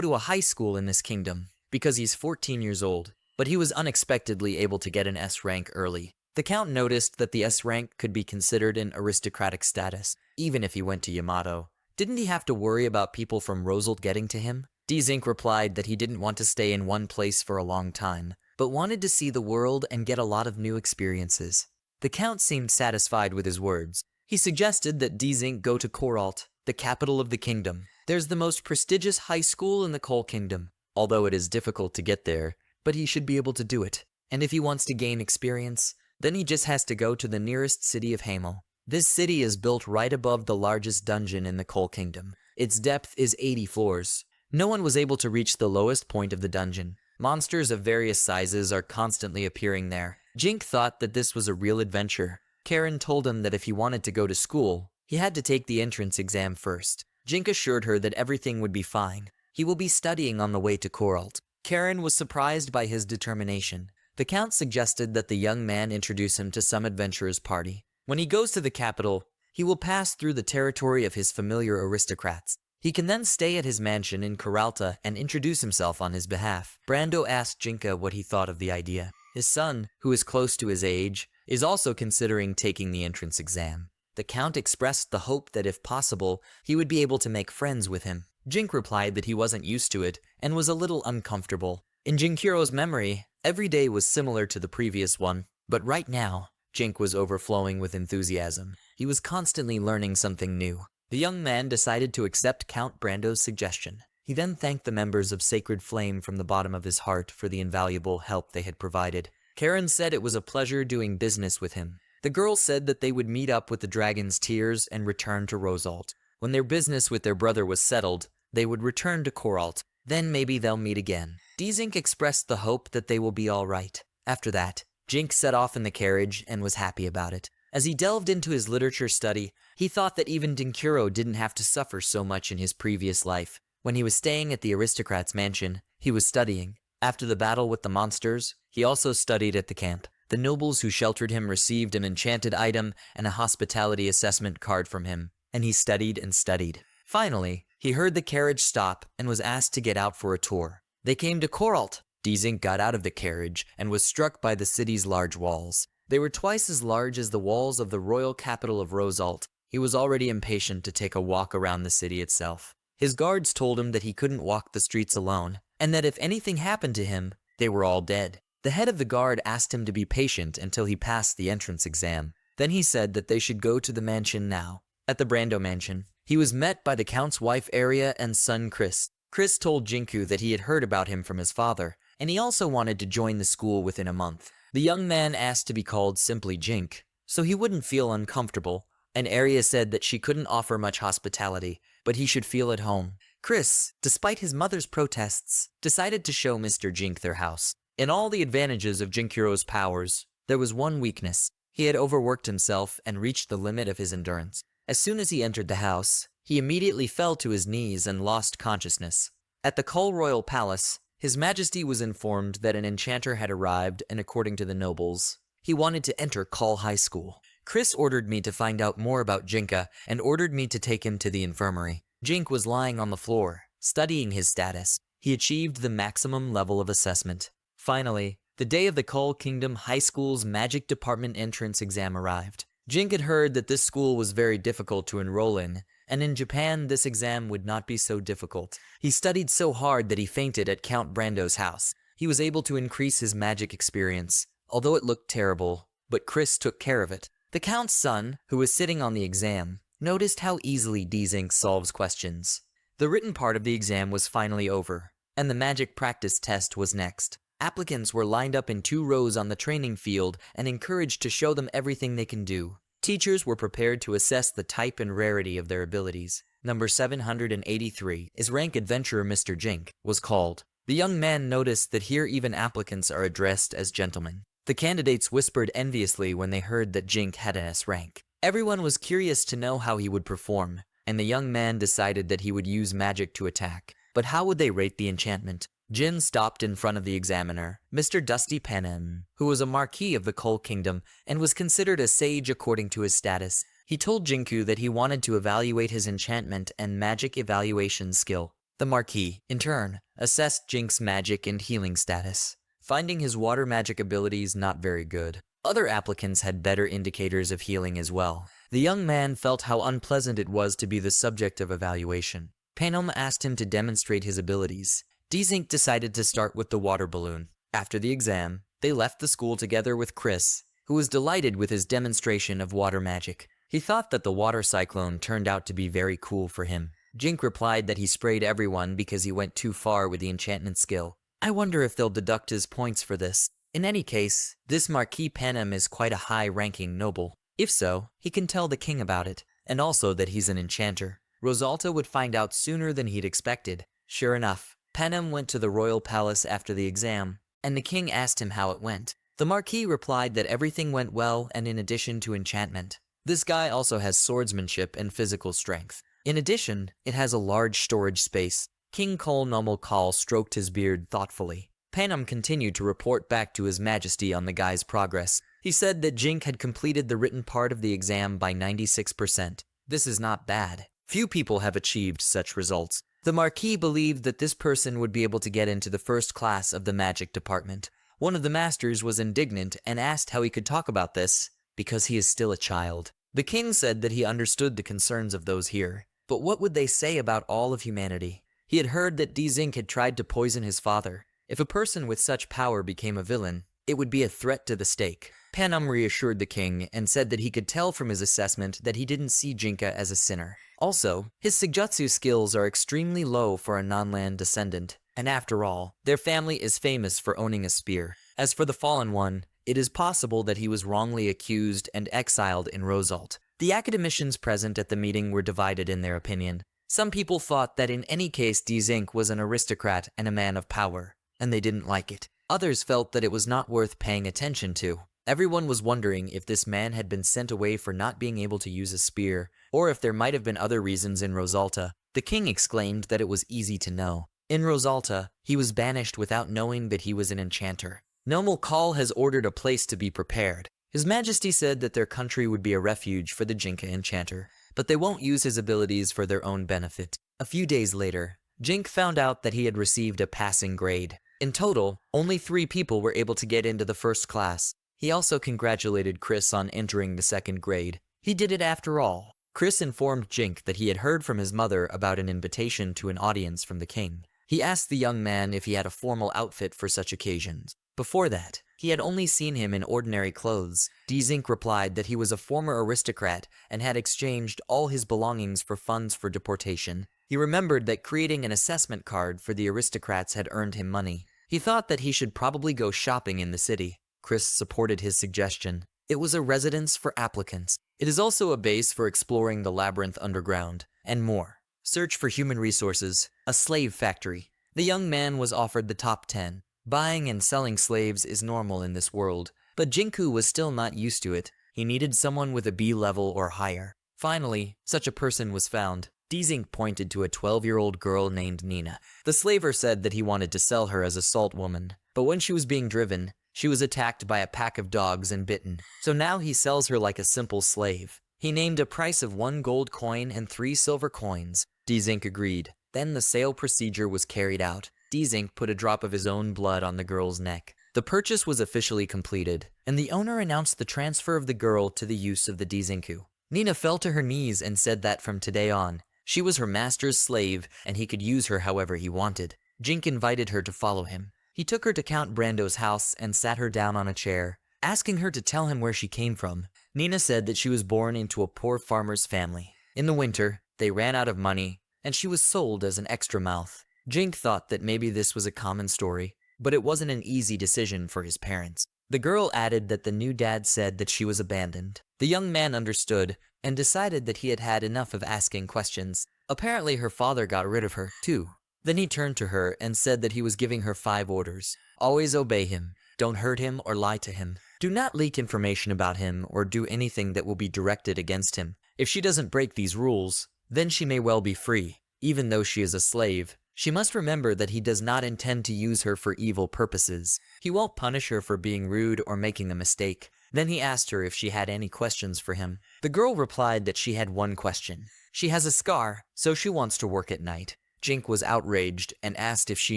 Speaker 1: to a high school in this kingdom, because he's 14 years old. But he was unexpectedly able to get an S rank early. The Count noticed that the S rank could be considered an aristocratic status, even if he went to Yamato. Didn't he have to worry about people from Rosalt getting to him? Dzink replied that he didn't want to stay in one place for a long time, but wanted to see the world and get a lot of new experiences. The Count seemed satisfied with his words. He suggested that Dzink go to Koralt, the capital of the kingdom. There's the most prestigious high school in the Coal Kingdom, although it is difficult to get there, but he should be able to do it. And if he wants to gain experience, then he just has to go to the nearest city of Hamel. This city is built right above the largest dungeon in the Coal Kingdom. Its depth is 80 floors. No one was able to reach the lowest point of the dungeon. Monsters of various sizes are constantly appearing there. Jink thought that this was a real adventure. Karen told him that if he wanted to go to school, he had to take the entrance exam first. Jink assured her that everything would be fine. He will be studying on the way to Koralt. Karen was surprised by his determination. The Count suggested that the young man introduce him to some adventurer's party. When he goes to the capital, he will pass through the territory of his familiar aristocrats. He can then stay at his mansion in Koralta and introduce himself on his behalf. Brando asked Jinka what he thought of the idea. His son, who is close to his age, is also considering taking the entrance exam. The Count expressed the hope that if possible, he would be able to make friends with him. Jink replied that he wasn't used to it and was a little uncomfortable. In Jinkiro's memory, every day was similar to the previous one, but right now, Jink was overflowing with enthusiasm. He was constantly learning something new. The young man decided to accept Count Brando's suggestion. He then thanked the members of Sacred Flame from the bottom of his heart for the invaluable help they had provided. Karen said it was a pleasure doing business with him. The girl said that they would meet up with the Dragon's Tears and return to Rosalt. When their business with their brother was settled, they would return to Koralt. Then maybe they'll meet again. Dzink expressed the hope that they will be all right. After that, Jink set off in the carriage and was happy about it. As he delved into his literature study, he thought that even Dinkiro didn't have to suffer so much in his previous life. When he was staying at the aristocrat's mansion, he was studying. After the battle with the monsters, he also studied at the camp. The nobles who sheltered him received an enchanted item and a hospitality assessment card from him, and he studied and studied. Finally, He heard the carriage stop and was asked to get out for a tour. They came to Koralt. Dzink got out of the carriage and was struck by the city's large walls. They were twice as large as the walls of the royal capital of Rosalt. He was already impatient to take a walk around the city itself. His guards told him that he couldn't walk the streets alone, and that if anything happened to him, they were all dead. The head of the guard asked him to be patient until he passed the entrance exam. Then he said that they should go to the mansion now. At the Brando mansion, he was met by the count's wife Arya and son Chris. Chris told Jinku that he had heard about him from his father, and he also wanted to join the school within a month. The young man asked to be called simply Jink, so he wouldn't feel uncomfortable, and Arya said that she couldn't offer much hospitality, but he should feel at home. Chris, despite his mother's protests, decided to show Mr. Jink their house. In all the advantages of Jinkuro's powers, there was one weakness. He had overworked himself and reached the limit of his endurance. As soon as he entered the house, he immediately fell to his knees and lost consciousness. At the Kull Royal Palace, His Majesty was informed that an enchanter had arrived, and according to the nobles, he wanted to enter Kull High School. Chris ordered me to find out more about Jinka and ordered me to take him to the infirmary. Jink was lying on the floor, studying his status. He achieved the maximum level of assessment. Finally, the day of the Kull Kingdom High School's Magic Department entrance exam arrived. Jink had heard that this school was very difficult to enroll in, and in Japan this exam would not be so difficult. He studied so hard that he fainted at Count Brando's house. He was able to increase his magic experience, although it looked terrible, but Chris took care of it. The Count's son, who was sitting on the exam, noticed how easily Dzink solves questions. The written part of the exam was finally over, and the magic practice test was next. Applicants were lined up in 2 rows on the training field and encouraged to show them everything they can do. Teachers were prepared to assess the type and rarity of their abilities. Number 783, is rank adventurer Mr. Jink, was called. The young man noticed that here even applicants are addressed as gentlemen. The candidates whispered enviously when they heard that Jink had an S rank. Everyone was curious to know how he would perform, and the young man decided that he would use magic to attack. But how would they rate the enchantment? Jin stopped in front of the examiner, Mr. Dusty Panem, who was a marquis of the Kull Kingdom and was considered a sage according to his status. He told Jinku that he wanted to evaluate his enchantment and magic evaluation skill. The marquis, in turn, assessed Jink's magic and healing status, finding his water magic abilities not very good. Other applicants had better indicators of healing as well. The young man felt how unpleasant it was to be the subject of evaluation. Panem asked him to demonstrate his abilities. Dzink decided to start with the water balloon. After the exam, they left the school together with Chris, who was delighted with his demonstration of water magic. He thought that the water cyclone turned out to be very cool for him. Jink replied that he sprayed everyone because he went too far with the enchantment skill. I wonder if they'll deduct his points for this. In any case, this Marquis Panem is quite a high-ranking noble. If so, he can tell the king about it, and also that he's an enchanter. Rosalta would find out sooner than he'd expected. Sure enough, Panem went to the royal palace after the exam, and the king asked him how it went. The Marquis replied that everything went well and in addition to enchantment. This guy also has swordsmanship and physical strength. In addition, it has a large storage space. King Kull Nomal Kal stroked his beard thoughtfully. Panem continued to report back to His Majesty on the guy's progress. He said that Jink had completed the written part of the exam by 96%. This is not bad. Few people have achieved such results. The Marquis believed that this person would be able to get into the first class of the magic department. One of the masters was indignant and asked how he could talk about this, because he is still a child. The king said that he understood the concerns of those here, but what would they say about all of humanity? He had heard that Dzink had tried to poison his father. If a person with such power became a villain, it would be a threat to the stake. Panem reassured the king and said that he could tell from his assessment that he didn't see Jinka as a sinner. Also, his Seigetsu skills are extremely low for a non-land descendant, and after all, their family is famous for owning a spear. As for the fallen one, it is possible that he was wrongly accused and exiled in Rosalt. The academicians present at the meeting were divided in their opinion. Some people thought that in any case Dzink was an aristocrat and a man of power, and they didn't like it. Others felt that it was not worth paying attention to. Everyone was wondering if this man had been sent away for not being able to use a spear, or if there might have been other reasons in Rosalta. The king exclaimed that it was easy to know. In Rosalta, he was banished without knowing that he was an enchanter. Nomal Kal has ordered a place to be prepared. His Majesty said that their country would be a refuge for the Jinka enchanter, but they won't use his abilities for their own benefit. A few days later, Jink found out that he had received a passing grade. In total, only 3 people were able to get into the first class. He also congratulated Chris on entering the second grade. He did it after all. Chris informed Jink that he had heard from his mother about an invitation to an audience from the king. He asked the young man if he had a formal outfit for such occasions. Before that, he had only seen him in ordinary clothes. Zink replied that he was a former aristocrat and had exchanged all his belongings for funds for deportation. He remembered that creating an assessment card for the aristocrats had earned him money. He thought that he should probably go shopping in the city. Chris supported his suggestion. It was a residence for applicants. It is also a base for exploring the labyrinth underground, and more. Search for human resources, a slave factory. The young man was offered the top 10. Buying and selling slaves is normal in this world, but Jinku was still not used to it. He needed someone with a B level or higher. Finally, such a person was found. Dzink pointed to a 12-year-old girl named Nina. The slaver said that he wanted to sell her as a salt woman, but when she was being driven, she was attacked by a pack of dogs and bitten. So now he sells her like a simple slave. He named a price of 1 gold coin and 3 silver coins. Dzink agreed. Then the sale procedure was carried out. Dzink put a drop of his own blood on the girl's neck. The purchase was officially completed, and the owner announced the transfer of the girl to the use of the Dzinku. Nina fell to her knees and said that from today on, she was her master's slave and he could use her however he wanted. Jink invited her to follow him. He took her to Count Brando's house and sat her down on a chair, asking her to tell him where she came from. Nina said that she was born into a poor farmer's family. In the winter, they ran out of money, and she was sold as an extra mouth. Jink thought that maybe this was a common story, but it wasn't an easy decision for his parents. The girl added that the new dad said that she was abandoned. The young man understood and decided that he had had enough of asking questions. Apparently her father got rid of her, too. Then he turned to her and said that he was giving her 5 orders. Always obey him. Don't hurt him or lie to him. Do not leak information about him or do anything that will be directed against him. If she doesn't break these rules, then she may well be free. Even though she is a slave, she must remember that he does not intend to use her for evil purposes. He won't punish her for being rude or making a mistake. Then he asked her if she had any questions for him. The girl replied that she had one question. She has a scar, so she wants to work at night. Jink was outraged and asked if she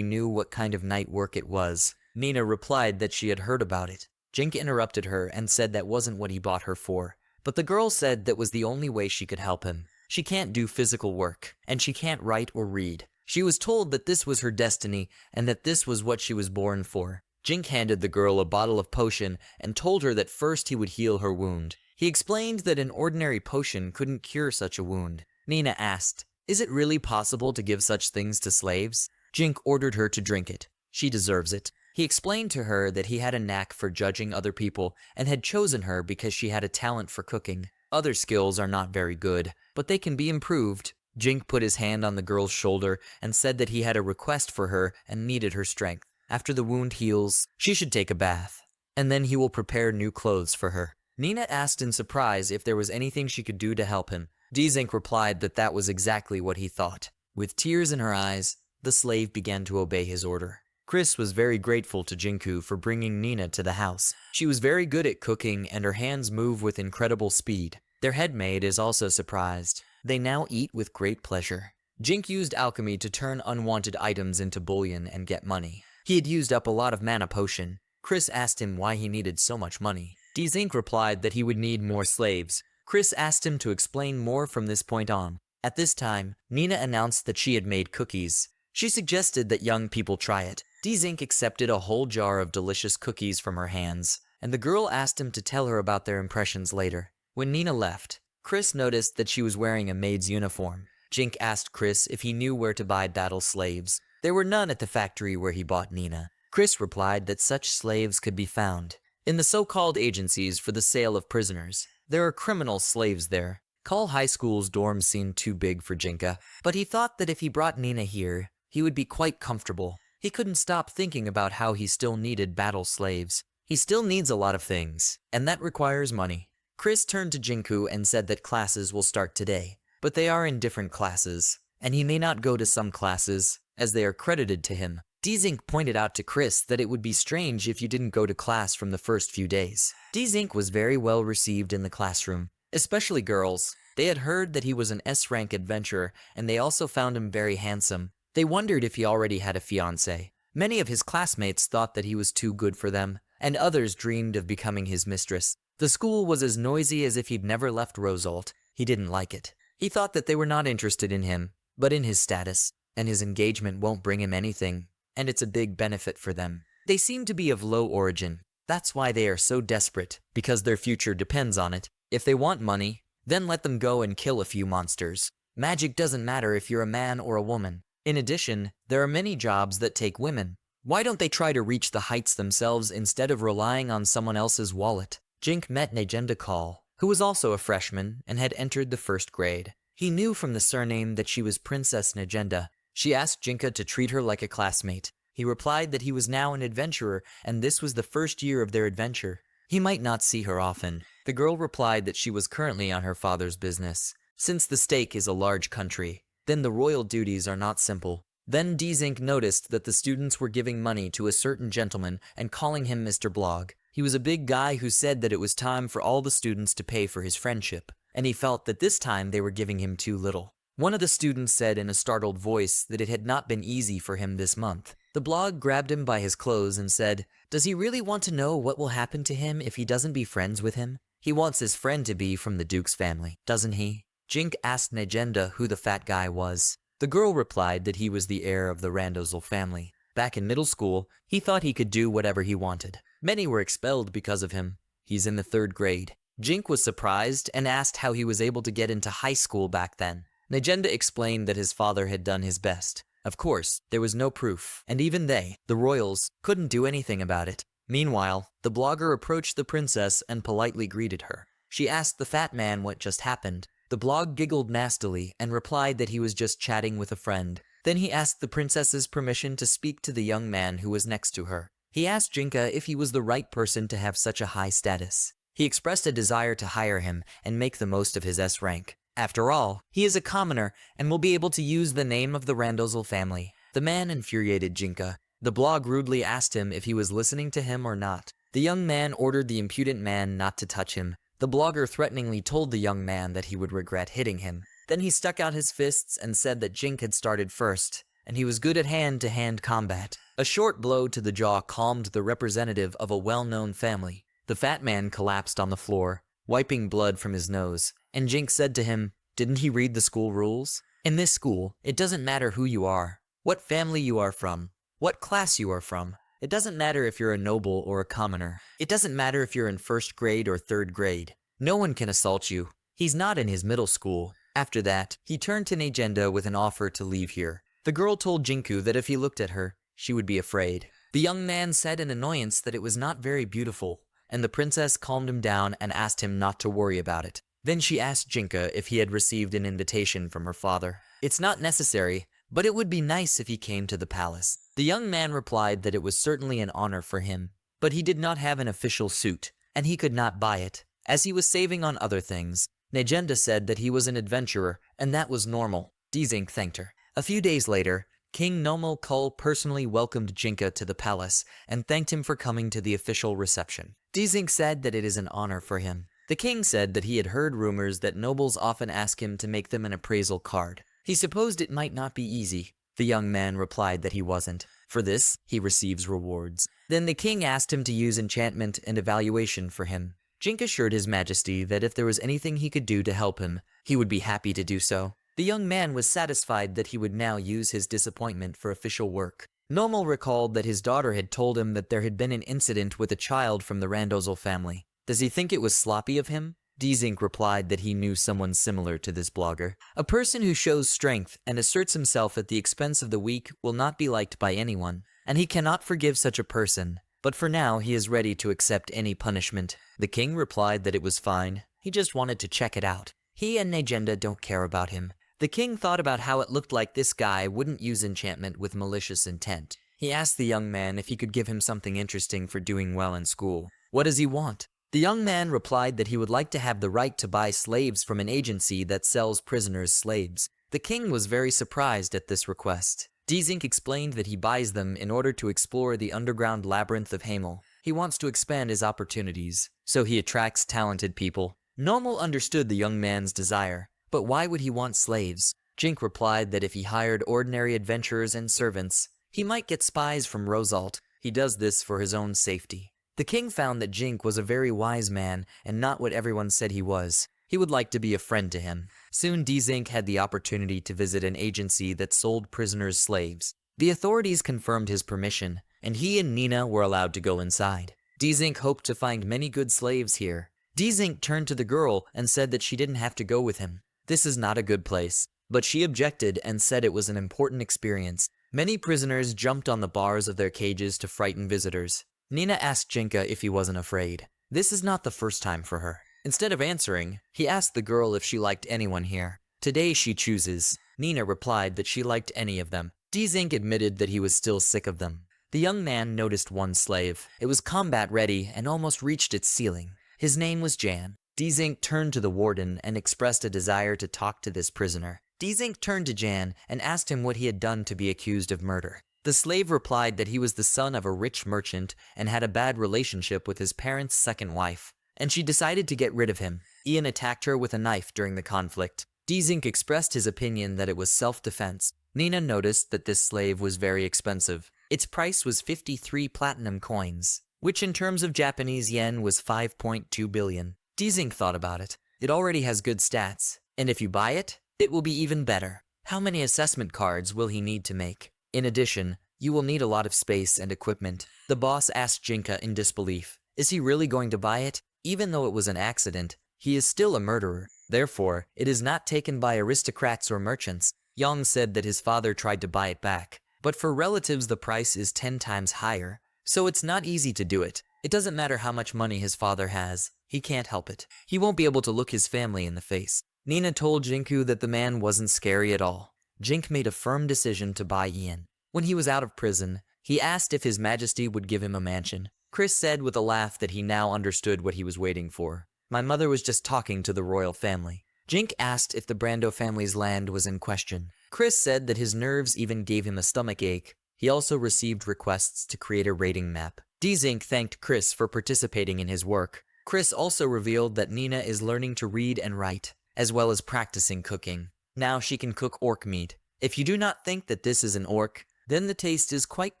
Speaker 1: knew what kind of night work it was. Nina replied that she had heard about it. Jink interrupted her and said that wasn't what he bought her for. But the girl said that was the only way she could help him. She can't do physical work, and she can't write or read. She was told that this was her destiny and that this was what she was born for. Jink handed the girl a bottle of potion and told her that first he would heal her wound. He explained that an ordinary potion couldn't cure such a wound. Nina asked, "Is it really possible to give such things to slaves?" Jink ordered her to drink it. She deserves it. He explained to her that he had a knack for judging other people and had chosen her because she had a talent for cooking. Other skills are not very good, but they can be improved. Jink put his hand on the girl's shoulder and said that he had a request for her and needed her strength. After the wound heals, she should take a bath, and then he will prepare new clothes for her. Nina asked in surprise if there was anything she could do to help him. Dzink replied that that was exactly what he thought. With tears in her eyes, the slave began to obey his order. Chris was very grateful to Jinku for bringing Nina to the house. She was very good at cooking and her hands move with incredible speed. Their head maid is also surprised. They now eat with great pleasure. Jink used alchemy to turn unwanted items into bullion and get money. He had used up a lot of mana potion. Chris asked him why he needed so much money. Dzink replied that he would need more slaves. Chris asked him to explain more from this point on. At this time, Nina announced that she had made cookies. She suggested that young people try it. Dzink accepted a whole jar of delicious cookies from her hands, and the girl asked him to tell her about their impressions later. When Nina left, Chris noticed that she was wearing a maid's uniform. Jink asked Chris if he knew where to buy battle slaves. There were none at the factory where he bought Nina. Chris replied that such slaves could be found in the so-called agencies for the sale of prisoners. There are criminal slaves there. Call High School's dorms seemed too big for Jinka, but he thought that if he brought Nina here, he would be quite comfortable. He couldn't stop thinking about how he still needed battle slaves. He still needs a lot of things, and that requires money. Chris turned to Jinku and said that classes will start today, but they are in different classes, and he may not go to some classes, as they are credited to him. Dzink pointed out to Chris that it would be strange if you didn't go to class from the first few days. Dzink was very well received in the classroom, especially girls. They had heard that he was an S-rank adventurer, and they also found him very handsome. They wondered if he already had a fiancée. Many of his classmates thought that he was too good for them, and others dreamed of becoming his mistress. The school was as noisy as if he'd never left Rosealt. He didn't like it. He thought that they were not interested in him, but in his status, and his engagement won't bring him anything, and it's a big benefit for them. They seem to be of low origin. That's why they are so desperate, because their future depends on it. If they want money, then let them go and kill a few monsters. Magic doesn't matter if you're a man or a woman. In addition, there are many jobs that take women. Why don't they try to reach the heights themselves instead of relying on someone else's wallet? Jink met Negenda Call, who was also a freshman and had entered the first grade. He knew from the surname that she was Princess Negenda. She asked Jinka to treat her like a classmate. He replied that he was now an adventurer and this was the first year of their adventure. He might not see her often. The girl replied that she was currently on her father's business. Since the stake is a large country, then the royal duties are not simple. Then Dzink noticed that the students were giving money to a certain gentleman and calling him Mr. Blog. He was a big guy who said that it was time for all the students to pay for his friendship, and he felt that this time they were giving him too little. One of the students said in a startled voice that it had not been easy for him this month. The Blog grabbed him by his clothes and said, "Does he really want to know what will happen to him if he doesn't be friends with him? He wants his friend to be from the Duke's family, doesn't he?" Jink asked Negenda who the fat guy was. The girl replied that he was the heir of the Randozl family. Back in middle school, he thought he could do whatever he wanted. Many were expelled because of him. He's in the 3rd grade. Jink was surprised and asked how he was able to get into high school back then. Negenda explained that his father had done his best. Of course, there was no proof, and even they, the royals, couldn't do anything about it. Meanwhile, the blogger approached the princess and politely greeted her. She asked the fat man what just happened. The blog giggled nastily and replied that he was just chatting with a friend. Then he asked the princess's permission to speak to the young man who was next to her. He asked Jinka if he was the right person to have such a high status. He expressed a desire to hire him and make the most of his S rank. After all, he is a commoner and will be able to use the name of the Randozl family. The man infuriated Jinka. The blog rudely asked him if he was listening to him or not. The young man ordered the impudent man not to touch him. The blogger threateningly told the young man that he would regret hitting him. Then he stuck out his fists and said that Jink had started first, and he was good at hand-to-hand combat. A short blow to the jaw calmed the representative of a well-known family. The fat man collapsed on the floor, wiping blood from his nose, and Jink said to him, "Didn't he read the school rules? In this school, it doesn't matter who you are, what family you are from, what class you are from. It doesn't matter if you're a noble or a commoner. It doesn't matter if you're in 1st grade or 3rd grade. No one can assault you." He's not in his middle school. After that, he turned to Negenda with an offer to leave here. The girl told Jinku that if he looked at her, she would be afraid. The young man said in annoyance that it was not very beautiful, and the princess calmed him down and asked him not to worry about it. Then she asked Jinka if he had received an invitation from her father. "It's not necessary, but it would be nice if he came to the palace." The young man replied that it was certainly an honor for him, but he did not have an official suit, and he could not buy it, as he was saving on other things. Negenda said that he was an adventurer, and that was normal. Dzink thanked her. A few days later, King Nomal Kull personally welcomed Jinka to the palace and thanked him for coming to the official reception. Dzink said that it is an honor for him. The king said that he had heard rumors that nobles often ask him to make them an appraisal card. He supposed it might not be easy. The young man replied that he wasn't. For this, he receives rewards. Then the king asked him to use enchantment and evaluation for him. Jink assured his majesty that if there was anything he could do to help him, he would be happy to do so. The young man was satisfied that he would now use his disappointment for official work. Nomal recalled that his daughter had told him that there had been an incident with a child from the Randozl family. Does he think it was sloppy of him? Dzink replied that he knew someone similar to this blogger. A person who shows strength and asserts himself at the expense of the weak will not be liked by anyone, and he cannot forgive such a person. But for now, he is ready to accept any punishment. The king replied that it was fine. He just wanted to check it out. He and Negenda don't care about him. The king thought about how it looked like this guy wouldn't use enchantment with malicious intent. He asked the young man if he could give him something interesting for doing well in school. What does he want? The young man replied that he would like to have the right to buy slaves from an agency that sells prisoners slaves. The king was very surprised at this request. Dzink explained that he buys them in order to explore the underground labyrinth of Hamel. He wants to expand his opportunities, so he attracts talented people. Normal understood the young man's desire, but why would he want slaves? Jink replied that if he hired ordinary adventurers and servants, he might get spies from Rosalt. He does this for his own safety. The king found that Jink was a very wise man and not what everyone said he was. He would like to be a friend to him. Soon Dzink had the opportunity to visit an agency that sold prisoners slaves. The authorities confirmed his permission, and he and Nina were allowed to go inside. Dzink hoped to find many good slaves here. Dzink turned to the girl and said that she didn't have to go with him. This is not a good place. But she objected and said it was an important experience. Many prisoners jumped on the bars of their cages to frighten visitors. Nina asked Jinka if he wasn't afraid. This is not the first time for her. Instead of answering, he asked the girl if she liked anyone here. Today she chooses. Nina replied that she liked any of them. Dzink admitted that he was still sick of them. The young man noticed one slave. It was combat ready and almost reached its ceiling. His name was Jan. Dzink turned to the warden and expressed a desire to talk to this prisoner. Dzink turned to Jan and asked him what he had done to be accused of murder. The slave replied that he was the son of a rich merchant and had a bad relationship with his parents' second wife, and she decided to get rid of him. Ian attacked her with a knife during the conflict. Dzink expressed his opinion that it was self-defense. Nina noticed that this slave was very expensive. Its price was 53 platinum coins, which in terms of Japanese yen was 5.2 billion. Dzink thought about it. It already has good stats, and if you buy it, it will be even better. How many assessment cards will he need to make? In addition, you will need a lot of space and equipment. The boss asked Jinka in disbelief. Is he really going to buy it? Even though it was an accident, he is still a murderer. Therefore, it is not taken by aristocrats or merchants. Yang said that his father tried to buy it back. But for relatives the price is 10 times higher. So it's not easy to do it. It doesn't matter how much money his father has. He can't help it. He won't be able to look his family in the face. Nina told Jinku that the man wasn't scary at all. Jink made a firm decision to buy Ian. When he was out of prison, he asked if His Majesty would give him a mansion. Chris said with a laugh that he now understood what he was waiting for. My mother was just talking to the royal family. Jink asked if the Brando family's land was in question. Chris said that his nerves even gave him a stomach ache. He also received requests to create a rating map. Dzink thanked Chris for participating in his work. Chris also revealed that Nina is learning to read and write, as well as practicing cooking. Now she can cook orc meat. If you do not think that this is an orc, then the taste is quite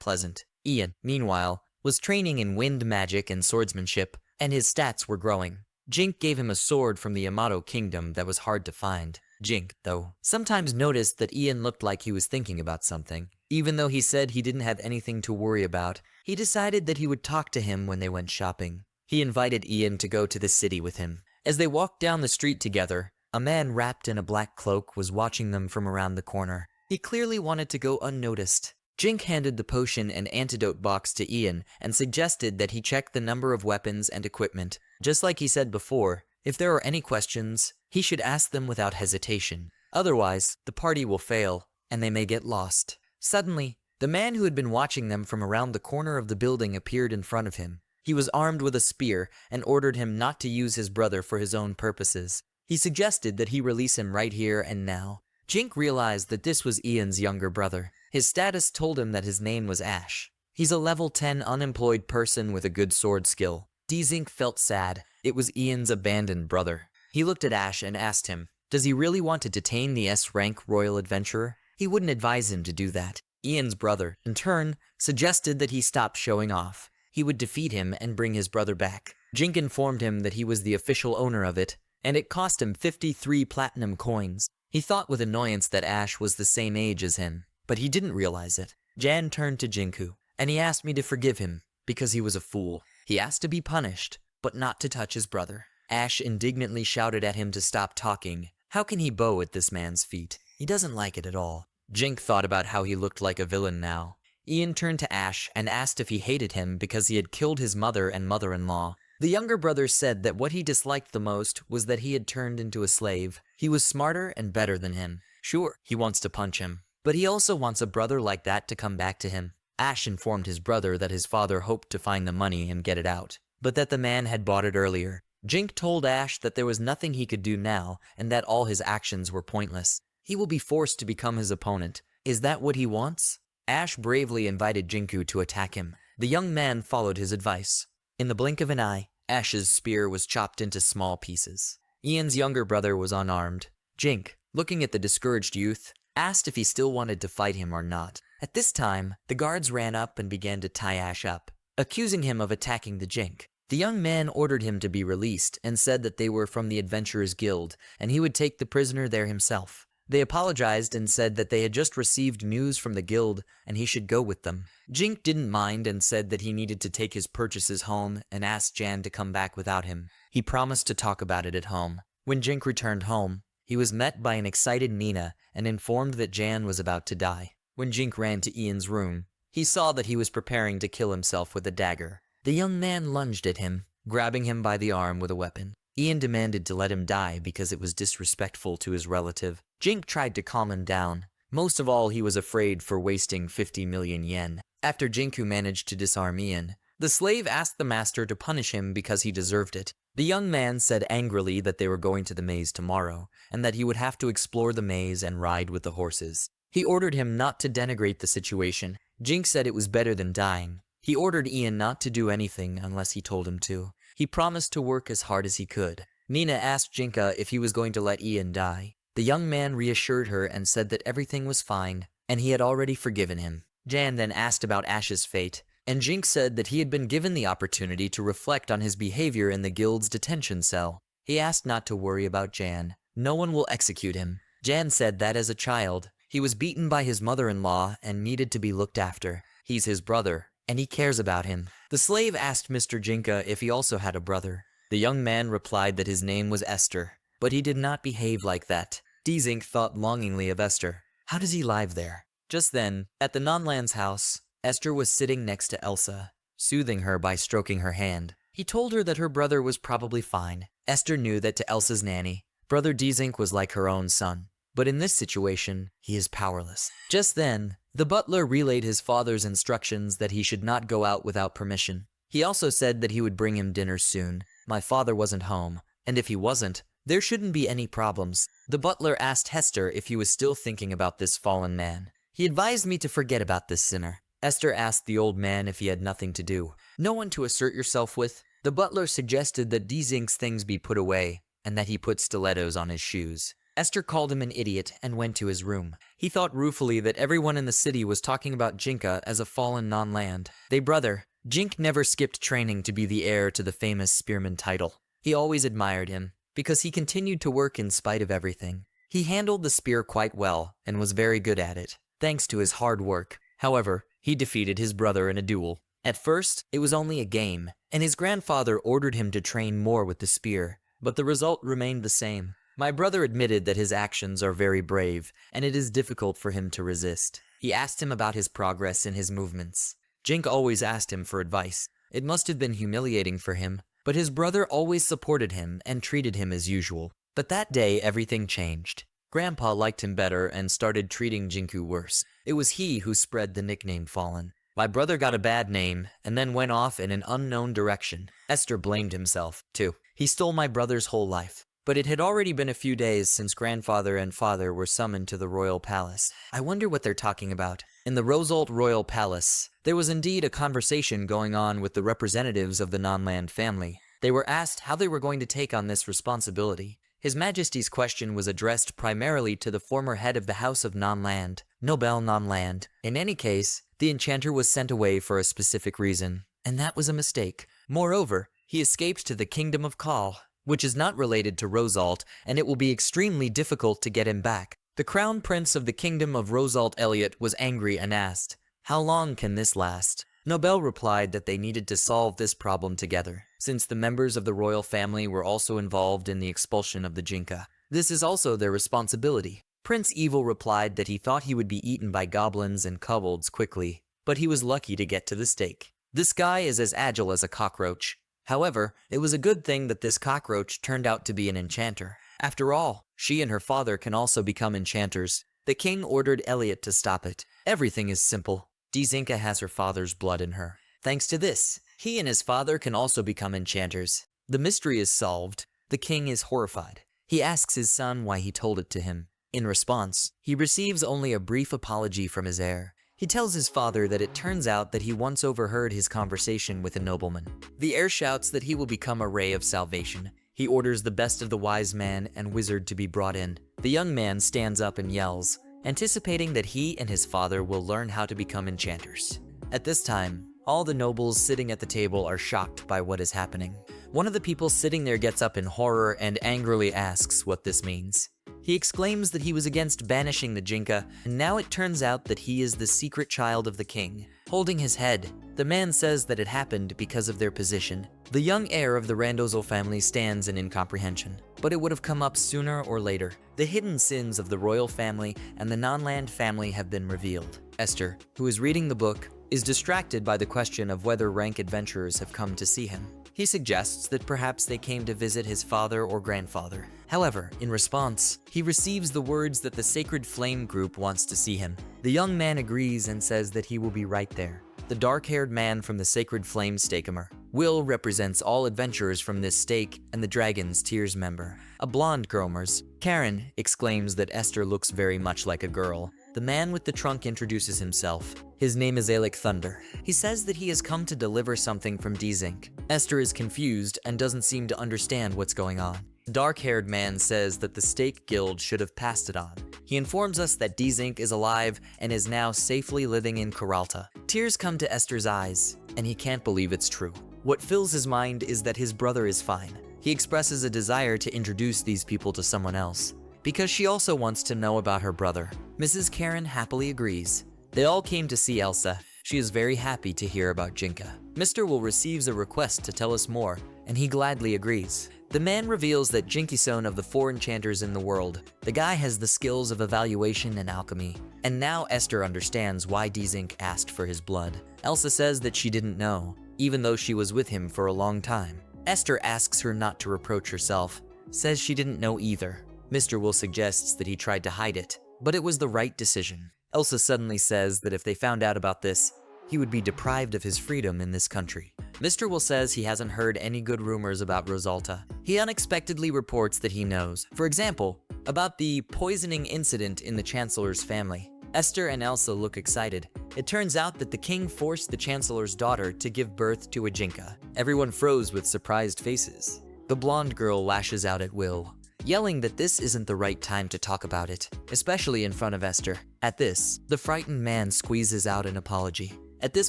Speaker 1: pleasant. Ian, meanwhile, was training in wind magic and swordsmanship, and his stats were growing. Jink gave him a sword from the Yamato kingdom that was hard to find. Jink, though, sometimes noticed that Ian looked like he was thinking about something. Even though he said he didn't have anything to worry about, he decided that he would talk to him when they went shopping. He invited Ian to go to the city with him. As they walked down the street together, a man wrapped in a black cloak was watching them from around the corner. He clearly wanted to go unnoticed. Jink handed the potion and antidote box to Ian and suggested that he check the number of weapons and equipment. Just like he said before, if there are any questions, he should ask them without hesitation. Otherwise, the party will fail, and they may get lost. Suddenly, the man who had been watching them from around the corner of the building appeared in front of him. He was armed with a spear and ordered him not to use his brother for his own purposes. He suggested that he release him right here and now. Jink realized that this was Ian's younger brother. His status told him that his name was Ash. He's a level 10 unemployed person with a good sword skill. Dzink felt sad. It was Ian's abandoned brother. He looked at Ash and asked him, does he really want to detain the S-rank royal adventurer? He wouldn't advise him to do that. Ian's brother, in turn, suggested that he stop showing off. He would defeat him and bring his brother back. Jink informed him that he was the official owner of it, and it cost him 53 platinum coins. He thought with annoyance that Ash was the same age as him, but he didn't realize it. Jan turned to Jinku, and he asked me to forgive him, because he was a fool. He asked to be punished, but not to touch his brother. Ash indignantly shouted at him to stop talking. How can he bow at this man's feet? He doesn't like it at all. Jink thought about how he looked like a villain now. Ian turned to Ash and asked if he hated him because he had killed his mother and mother-in-law. The younger brother said that what he disliked the most was that he had turned into a slave. He was smarter and better than him. Sure, he wants to punch him, but he also wants a brother like that to come back to him. Ash informed his brother that his father hoped to find the money and get it out, but that the man had bought it earlier. Jink told Ash that there was nothing he could do now and that all his actions were pointless. He will be forced to become his opponent. Is that what he wants? Ash bravely invited Jinku to attack him. The young man followed his advice. In the blink of an eye, Ash's spear was chopped into small pieces. Ian's younger brother was unarmed. Jink, looking at the discouraged youth, asked if he still wanted to fight him or not. At this time, the guards ran up and began to tie Ash up, accusing him of attacking the Jink. The young man ordered him to be released and said that they were from the Adventurers Guild and he would take the prisoner there himself. They apologized and said that they had just received news from the guild and he should go with them. Jink didn't mind and said that he needed to take his purchases home and asked Jan to come back without him. He promised to talk about it at home. When Jink returned home, he was met by an excited Nina and informed that Jan was about to die. When Jink ran to Ian's room, he saw that he was preparing to kill himself with a dagger. The young man lunged at him, grabbing him by the arm with a weapon. Ian demanded to let him die because it was disrespectful to his relative. Jink tried to calm him down. Most of all, he was afraid for wasting 50 million yen. After Jinku managed to disarm Ian, the slave asked the master to punish him because he deserved it. The young man said angrily that they were going to the maze tomorrow, and that he would have to explore the maze and ride with the horses. He ordered him not to denigrate the situation. Jink said it was better than dying. He ordered Ian not to do anything unless he told him to. He promised to work as hard as he could. Nina asked Jinka if he was going to let Ian die. The young man reassured her and said that everything was fine, and he had already forgiven him. Jan then asked about Ash's fate, and Jink said that he had been given the opportunity to reflect on his behavior in the guild's detention cell. He asked not to worry about Jan. No one will execute him. Jan said that as a child, he was beaten by his mother-in-law and needed to be looked after. He's his brother, and he cares about him. The slave asked Mr. Jinka if he also had a brother. The young man replied that his name was Esther, but he did not behave like that. Dzink thought longingly of Esther. How does he live there? Just then, at the Nonland's house, Esther was sitting next to Elsa, soothing her by stroking her hand. He told her that her brother was probably fine. Esther knew that to Elsa's nanny, Brother Dzink was like her own son. But in this situation, he is powerless. Just then, the butler relayed his father's instructions that he should not go out without permission. He also said that he would bring him dinner soon. My father wasn't home, and if he wasn't, there shouldn't be any problems. The butler asked Hester if he was still thinking about this fallen man. He advised me to forget about this sinner. Esther asked the old man if he had nothing to do. No one to assert yourself with? The butler suggested that Dzink's things be put away, and that he put stilettos on his shoes. Esther called him an idiot and went to his room. He thought ruefully that everyone in the city was talking about Jinka as a fallen non-land. They brother. Jink never skipped training to be the heir to the famous spearman title. He always admired him, because he continued to work in spite of everything. He handled the spear quite well, and was very good at it, thanks to his hard work. However, he defeated his brother in a duel. At first, it was only a game, and his grandfather ordered him to train more with the spear, but the result remained the same. My brother admitted that his actions are very brave, and it is difficult for him to resist. He asked him about his progress in his movements. Jink always asked him for advice. It must have been humiliating for him, but his brother always supported him and treated him as usual. But that day, everything changed. Grandpa liked him better and started treating Jinku worse. It was he who spread the nickname Fallen. My brother got a bad name, and then went off in an unknown direction. Esther blamed himself, too. He stole my brother's whole life. But it had already been a few days since grandfather and father were summoned to the royal palace. I wonder what they're talking about. In the Rosolt royal palace, there was indeed a conversation going on with the representatives of the Nonland family. They were asked how they were going to take on this responsibility. His Majesty's question was addressed primarily to the former head of the House of Nonland, Nobel Nonland. In any case, the enchanter was sent away for a specific reason, and that was a mistake. Moreover, he escaped to the Kingdom of Kal, which is not related to Rosolt, and it will be extremely difficult to get him back. The Crown Prince of the Kingdom of Rosolt Elliot was angry and asked, "How long can this last?" Nobel replied that they needed to solve this problem together, since the members of the royal family were also involved in the expulsion of the Jinka. This is also their responsibility. Prince Evil replied that he thought he would be eaten by goblins and kobolds quickly, but he was lucky to get to the stake. This guy is as agile as a cockroach. However, it was a good thing that this cockroach turned out to be an enchanter. After all, she and her father can also become enchanters. The king ordered Elliot to stop it. Everything is simple. Dzinka has her father's blood in her. Thanks to this, he and his father can also become enchanters. The mystery is solved. The king is horrified. He asks his son why he told it to him. In response, he receives only a brief apology from his heir. He tells his father that it turns out that he once overheard his conversation with a nobleman. The heir shouts that he will become a ray of salvation. He orders the best of the wise man and wizard to be brought in. The young man stands up and yells, anticipating that he and his father will learn how to become enchanters. At this time, all the nobles sitting at the table are shocked by what is happening. One of the people sitting there gets up in horror and angrily asks what this means. He exclaims that he was against banishing the Jinka, and now it turns out that he is the secret child of the king. Holding his head, the man says that it happened because of their position. The young heir of the Randozzo family stands in incomprehension, but it would have come up sooner or later. The hidden sins of the royal family and the non-land family have been revealed. Esther, who is reading the book, is distracted by the question of whether rank adventurers have come to see him. He suggests that perhaps they came to visit his father or grandfather. However, in response, he receives the words that the Sacred Flame group wants to see him. The young man agrees and says that he will be right there. The dark-haired man from the Sacred Flame stakeomer. Will represents all adventurers from this stake and the Dragon's Tears member. A blonde gromers. Karen exclaims that Esther looks very much like a girl. The man with the trunk introduces himself. His name is Alec Thunder. He says that he has come to deliver something from D-Zinc. Esther is confused and doesn't seem to understand what's going on. The dark-haired man says that the Stake Guild should have passed it on. He informs us that D-Zinc is alive and is now safely living in Coralta. Tears come to Esther's eyes, and he can't believe it's true. What fills his mind is that his brother is fine. He expresses a desire to introduce these people to someone else, because she also wants to know about her brother. Mrs. Karen happily agrees. They all came to see Elsa. She is very happy to hear about Jinka. Mr. Will receives a request to tell us more, and he gladly agrees. The man reveals that Jinkisohn of the 4 enchanters in the world. The guy has the skills of evaluation and alchemy. And now Esther understands why D-Zinc asked for his blood. Elsa says that she didn't know, even though she was with him for a long time. Esther asks her not to reproach herself, says she didn't know either. Mr. Will suggests that he tried to hide it, but it was the right decision. Elsa suddenly says that if they found out about this, he would be deprived of his freedom in this country. Mr. Will says he hasn't heard any good rumors about Rosalta. He unexpectedly reports that he knows. For example, about the poisoning incident in the Chancellor's family. Esther and Elsa look excited. It turns out that the king forced the Chancellor's daughter to give birth to a Jinka. Everyone froze with surprised faces. The blonde girl lashes out at Will, yelling that this isn't the right time to talk about it, especially in front of Esther. At this, the frightened man squeezes out an apology. At this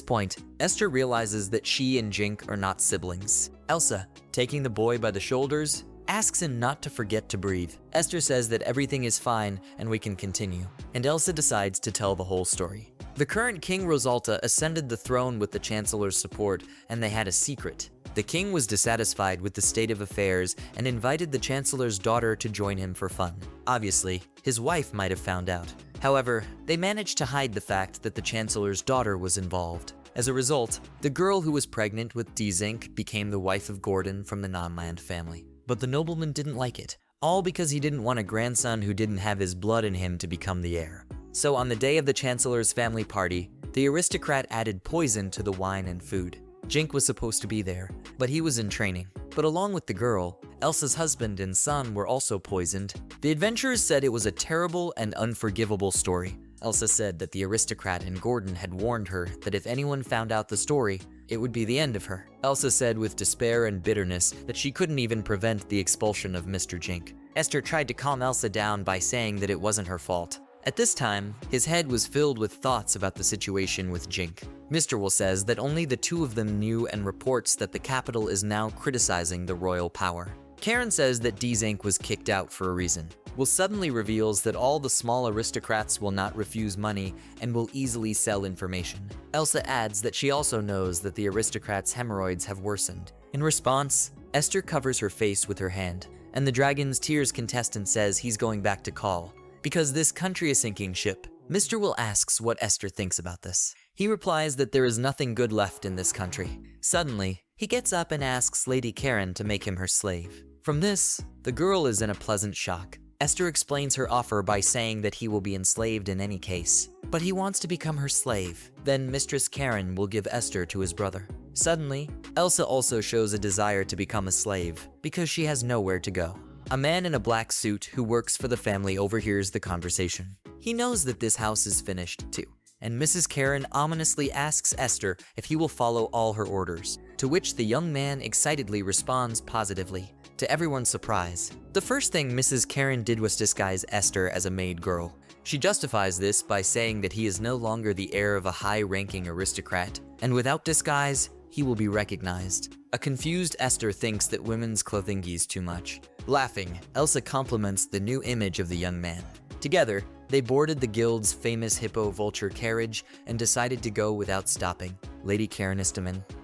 Speaker 1: point, Esther realizes that she and Jink are not siblings. Elsa, taking the boy by the shoulders, asks him not to forget to breathe. Esther says that everything is fine and we can continue, and Elsa decides to tell the whole story. The current King Rosalta ascended the throne with the Chancellor's support, and they had a secret. The king was dissatisfied with the state of affairs and invited the Chancellor's daughter to join him for fun. Obviously, his wife might have found out. However, they managed to hide the fact that the Chancellor's daughter was involved. As a result, the girl who was pregnant with D-Zinc became the wife of Gordon from the non-land family. But the nobleman didn't like it, all because he didn't want a grandson who didn't have his blood in him to become the heir. So on the day of the Chancellor's family party, the aristocrat added poison to the wine and food. Jink was supposed to be there, but he was in training. But along with the girl, Elsa's husband and son were also poisoned. The adventurers said it was a terrible and unforgivable story. Elsa said that the aristocrat and Gordon had warned her that if anyone found out the story, it would be the end of her. Elsa said with despair and bitterness that she couldn't even prevent the expulsion of Mr. Jink. Esther tried to calm Elsa down by saying that it wasn't her fault. At this time, his head was filled with thoughts about the situation with Jink. Mr. Will says that only the two of them knew and reports that the capital is now criticizing the royal power. Karen says that D-Zinc was kicked out for a reason. Will suddenly reveals that all the small aristocrats will not refuse money and will easily sell information. Elsa adds that she also knows that the aristocrats' hemorrhoids have worsened. In response, Esther covers her face with her hand, and the Dragon's Tears contestant says he's going back to call. Because this country is sinking ship, Mr. Will asks what Esther thinks about this. He replies that there is nothing good left in this country. Suddenly, he gets up and asks Lady Karen to make him her slave. From this, the girl is in a pleasant shock. Esther explains her offer by saying that he will be enslaved in any case, but he wants to become her slave. Then Mistress Karen will give Esther to his brother. Suddenly, Elsa also shows a desire to become a slave because she has nowhere to go. A man in a black suit who works for the family overhears the conversation. He knows that this house is finished too, and Mrs. Karen ominously asks Esther if he will follow all her orders, to which the young man excitedly responds positively. to everyone's surprise. The first thing Mrs. Karen did was disguise Esther as a maid girl. She justifies this by saying that he is no longer the heir of a high-ranking aristocrat, and without disguise, he will be recognized. A confused Esther thinks that women's clothing is too much. Laughing, Elsa compliments the new image of the young man. Together, they boarded the guild's famous hippo vulture carriage and decided to go without stopping. Lady Karen is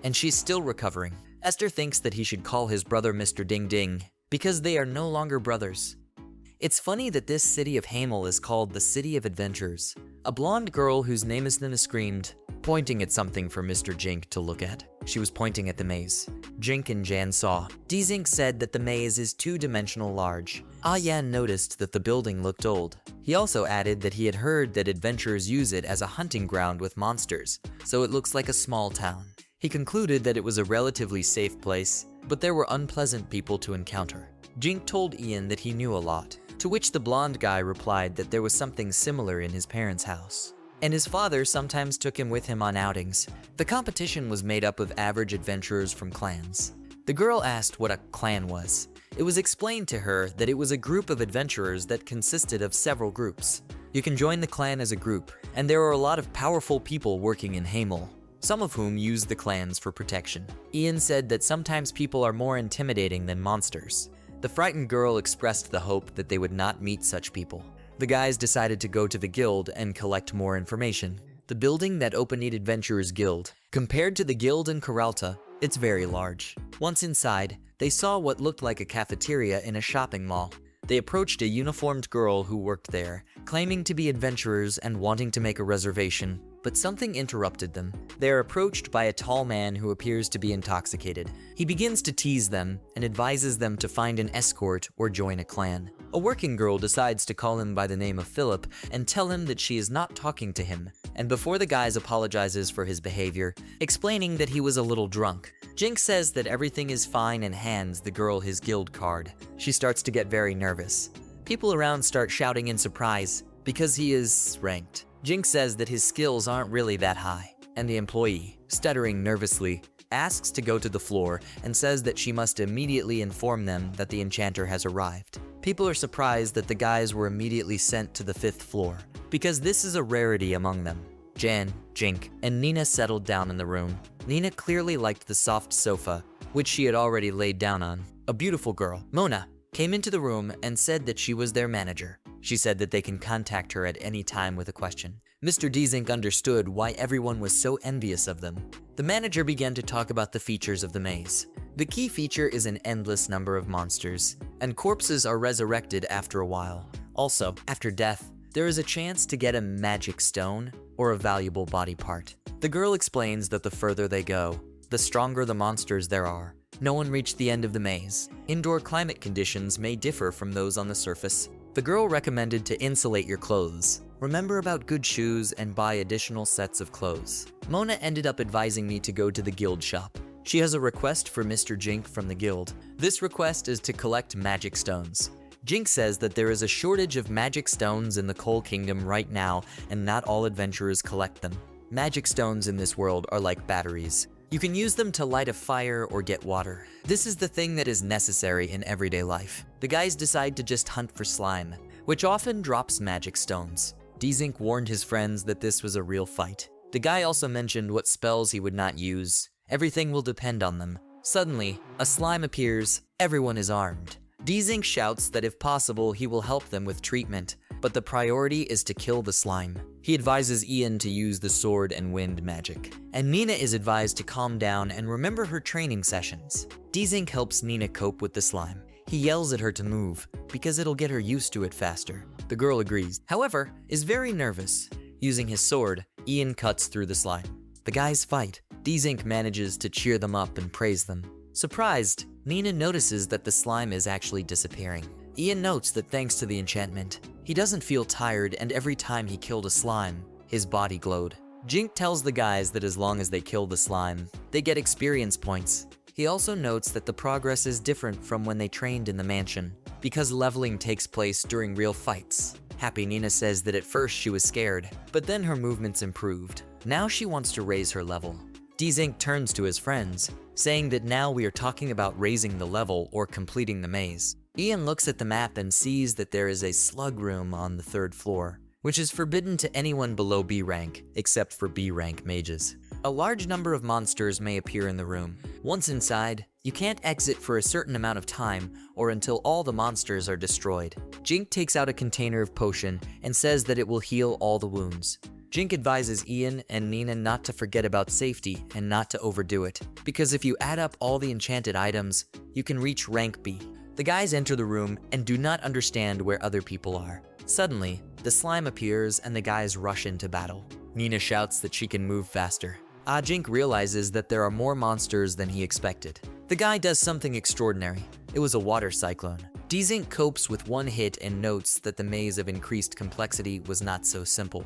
Speaker 1: and she's still recovering. Esther thinks that he should call his brother Mr. Ding Ding, because they are no longer brothers. It's funny that this city of Hamel is called the City of Adventures. A blonde girl whose name is Nina screamed, pointing at something for Mr. Jink to look at. She was pointing at the maze. Jink and Jan saw. Dzink said that the maze is two-dimensional large. Yan noticed that the building looked old. He also added that he had heard that adventurers use it as a hunting ground with monsters, so it looks like a small town. He concluded that it was a relatively safe place, but there were unpleasant people to encounter. Jink told Ian that he knew a lot, to which the blonde guy replied that there was something similar in his parents' house, and his father sometimes took him with him on outings. The competition was made up of average adventurers from clans. The girl asked what a clan was. It was explained to her that it was a group of adventurers that consisted of several groups. You can join the clan as a group, and there are a lot of powerful people working in Hamel, some of whom use the clans for protection. Ian said that sometimes people are more intimidating than monsters. The frightened girl expressed the hope that they would not meet such people. The guys decided to go to the guild and collect more information. The building that Opened Adventurers Guild. Compared to the guild in Coralta, it's very large. Once inside, they saw what looked like a cafeteria in a shopping mall. They approached a uniformed girl who worked there, claiming to be adventurers and wanting to make a reservation, but something interrupted them. They are approached by a tall man who appears to be intoxicated. He begins to tease them and advises them to find an escort or join a clan. A working girl decides to call him by the name of Philip and tell him that she is not talking to him, and before the guys apologizes for his behavior, explaining that he was a little drunk. Jink says that everything is fine and hands the girl his guild card. She starts to get very nervous. People around start shouting in surprise because he is ranked. Jink says that his skills aren't really that high, and the employee, stuttering nervously, asks to go to the floor and says that she must immediately inform them that the enchanter has arrived. People are surprised that the guys were immediately sent to the 5th floor, because this is a rarity among them. Jan, Jink, and Nina settled down in the room. Nina clearly liked the soft sofa, which she had already laid down on. A beautiful girl, Mona, came into the room and said that she was their manager. She said that they can contact her at any time with a question. Mr. Dzink understood why everyone was so envious of them. The manager began to talk about the features of the maze. The key feature is an endless number of monsters, and corpses are resurrected after a while. Also, after death, there is a chance to get a magic stone or a valuable body part. The girl explains that the further they go, the stronger the monsters there are. No one reached the end of the maze. Indoor climate conditions may differ from those on the surface. The girl recommended to insulate your clothes. Remember about good shoes and buy additional sets of clothes. Mona ended up advising me to go to the guild shop. She has a request for Mr. Jink from the guild. This request is to collect magic stones. Jink says that there is a shortage of magic stones in the Coal Kingdom right now, and not all adventurers collect them. Magic stones in this world are like batteries. You can use them to light a fire or get water. This is the thing that is necessary in everyday life. The guys decide to just hunt for slime, which often drops magic stones. Dzink warned his friends that this was a real fight. The guy also mentioned what spells he would not use. Everything will depend on them. Suddenly, a slime appears. Everyone is armed. Dzink shouts that if possible, he will help them with treatment, but the priority is to kill the slime. He advises Ian to use the sword and wind magic, and Nina is advised to calm down and remember her training sessions. Dzink helps Nina cope with the slime. He yells at her to move, because it'll get her used to it faster. The girl agrees, however, is very nervous. Using his sword, Ian cuts through the slime. The guys fight. Dzink manages to cheer them up and praise them. Surprised, Nina notices that the slime is actually disappearing. Ian notes that thanks to the enchantment, he doesn't feel tired, and every time he killed a slime, his body glowed. Jink tells the guys that as long as they kill the slime, they get experience points. He also notes that the progress is different from when they trained in the mansion, because leveling takes place during real fights. Happy Nina says that at first she was scared, but then her movements improved. Now she wants to raise her level. Dzink turns to his friends, saying that now we are talking about raising the level or completing the maze. Ian looks at the map and sees that there is a slug room on the 3rd floor, which is forbidden to anyone below B rank, except for B rank mages. A large number of monsters may appear in the room. Once inside, you can't exit for a certain amount of time or until all the monsters are destroyed. Jink takes out a container of potion and says that it will heal all the wounds. Jink advises Ian and Nina not to forget about safety and not to overdo it, because if you add up all the enchanted items, you can reach rank B. The guys enter the room and do not understand where other people are. Suddenly, the slime appears and the guys rush into battle. Nina shouts that she can move faster. Jink realizes that there are more monsters than he expected. The guy does something extraordinary. It was a water cyclone. Dzink copes with one hit and notes that the maze of increased complexity was not so simple.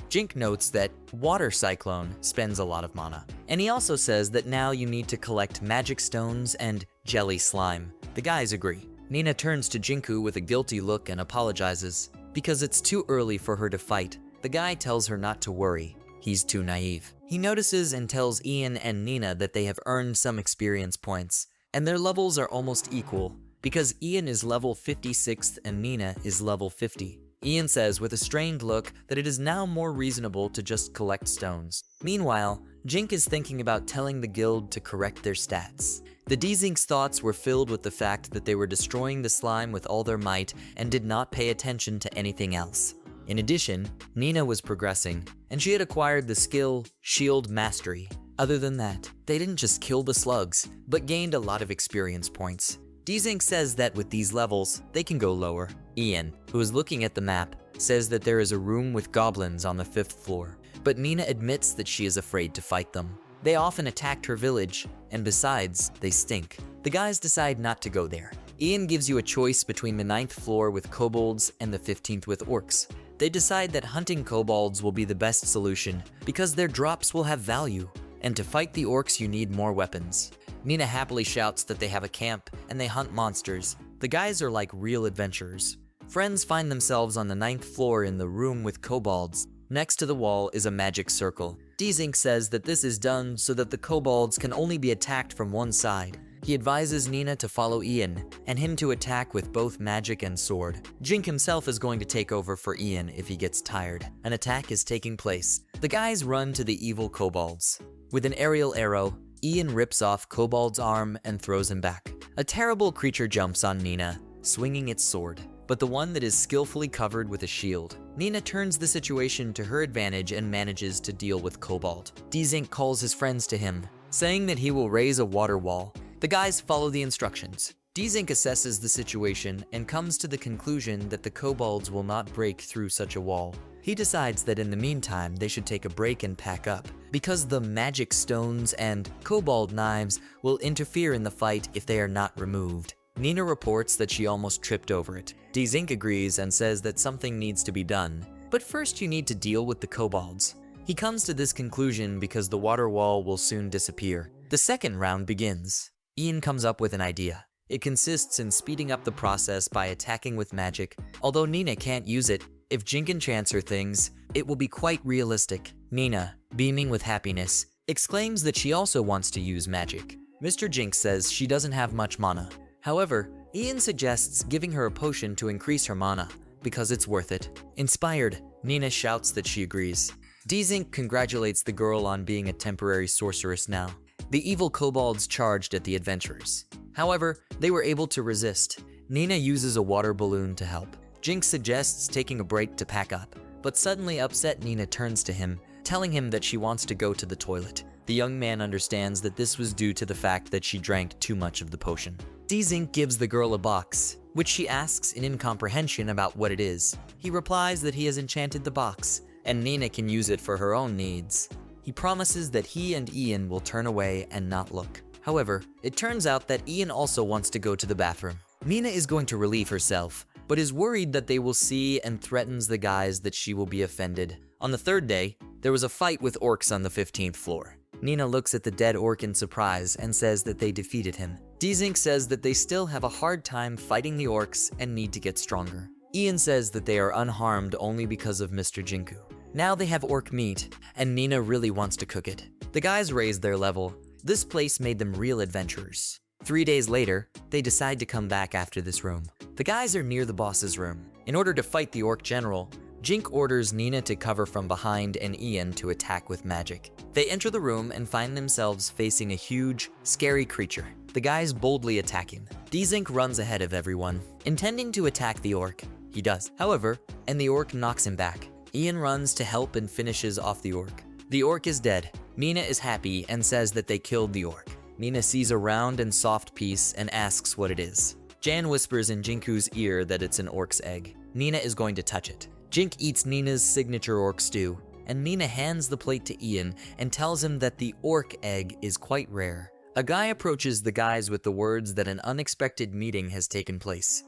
Speaker 1: Jink notes that water cyclone spends a lot of mana. And he also says that now you need to collect magic stones and jelly slime. The guys agree. Nina turns to Jinku with a guilty look and apologizes. Because it's too early for her to fight, the guy tells her not to worry. He's too naive. He notices and tells Ian and Nina that they have earned some experience points, and their levels are almost equal, because Ian is level 56th and Nina is level 50. Ian says with a strained look that it is now more reasonable to just collect stones. Meanwhile, Jink is thinking about telling the guild to correct their stats. The Dzink's thoughts were filled with the fact that they were destroying the slime with all their might and did not pay attention to anything else. In addition, Nina was progressing, and she had acquired the skill Shield Mastery. Other than that, they didn't just kill the slugs, but gained a lot of experience points. Dzink says that with these levels, they can go lower. Ian, who is looking at the map, says that there is a room with goblins on the 5th floor, but Nina admits that she is afraid to fight them. They often attacked her village, and besides, they stink. The guys decide not to go there. Ian gives you a choice between the 9th floor with kobolds and the 15th with orcs. They decide that hunting kobolds will be the best solution because their drops will have value, and to fight the orcs you need more weapons. Nina happily shouts that they have a camp and they hunt monsters. The guys are like real adventurers. Friends find themselves on the 9th floor in the room with kobolds. Next to the wall is a magic circle. Dzink says that this is done so that the kobolds can only be attacked from one side. He advises Nina to follow Ian, and him to attack with both magic and sword. Jink himself is going to take over for Ian if he gets tired. An attack is taking place. The guys run to the evil kobolds. With an aerial arrow, Ian rips off Kobold's arm and throws him back. A terrible creature jumps on Nina, swinging its sword, but the one that is skillfully covered with a shield. Nina turns the situation to her advantage and manages to deal with Kobold. Dzink calls his friends to him, saying that he will raise a water wall. The guys follow the instructions. Dzink assesses the situation and comes to the conclusion that the kobolds will not break through such a wall. He decides that in the meantime they should take a break and pack up, because the magic stones and kobold knives will interfere in the fight if they are not removed. Nina reports that she almost tripped over it. Dzink agrees and says that something needs to be done, but first you need to deal with the kobolds. He comes to this conclusion because the water wall will soon disappear. The second round begins. Ian comes up with an idea. It consists in speeding up the process by attacking with magic. Although Nina can't use it, if Jink enchants her things, it will be quite realistic. Nina, beaming with happiness, exclaims that she also wants to use magic. Mr. Jink says she doesn't have much mana. However, Ian suggests giving her a potion to increase her mana, because it's worth it. Inspired, Nina shouts that she agrees. Dzink congratulates the girl on being a temporary sorceress now. The evil kobolds charged at the adventurers. However, they were able to resist. Nina uses a water balloon to help. Jink suggests taking a break to pack up, but suddenly upset Nina turns to him, telling him that she wants to go to the toilet. The young man understands that this was due to the fact that she drank too much of the potion. Dzink gives the girl a box, which she asks in incomprehension about what it is. He replies that he has enchanted the box, and Nina can use it for her own needs. He promises that he and Ian will turn away and not look. However, it turns out that Ian also wants to go to the bathroom. Nina is going to relieve herself, but is worried that they will see and threatens the guys that she will be offended. On the 3rd day, there was a fight with orcs on the 15th floor. Nina looks at the dead orc in surprise and says that they defeated him. Dzink says that they still have a hard time fighting the orcs and need to get stronger. Ian says that they are unharmed only because of Mr. Jinku. Now they have orc meat, and Nina really wants to cook it. The guys raised their level. This place made them real adventurers. 3 days later, they decide to come back after this room. The guys are near the boss's room. In order to fight the orc general, Jink orders Nina to cover from behind and Ian to attack with magic. They enter the room and find themselves facing a huge, scary creature. The guys boldly attack him. Dzink runs ahead of everyone, intending to attack the orc. He does, however, and the orc knocks him back. Ian runs to help and finishes off the orc. The orc is dead. Nina is happy and says that they killed the orc. Nina sees a round and soft piece and asks what it is. Jan whispers in Jinku's ear that it's an orc's egg. Nina is going to touch it. Jink eats Nina's signature orc stew, and Nina hands the plate to Ian and tells him that the orc egg is quite rare. A guy approaches the guys with the words that an unexpected meeting has taken place.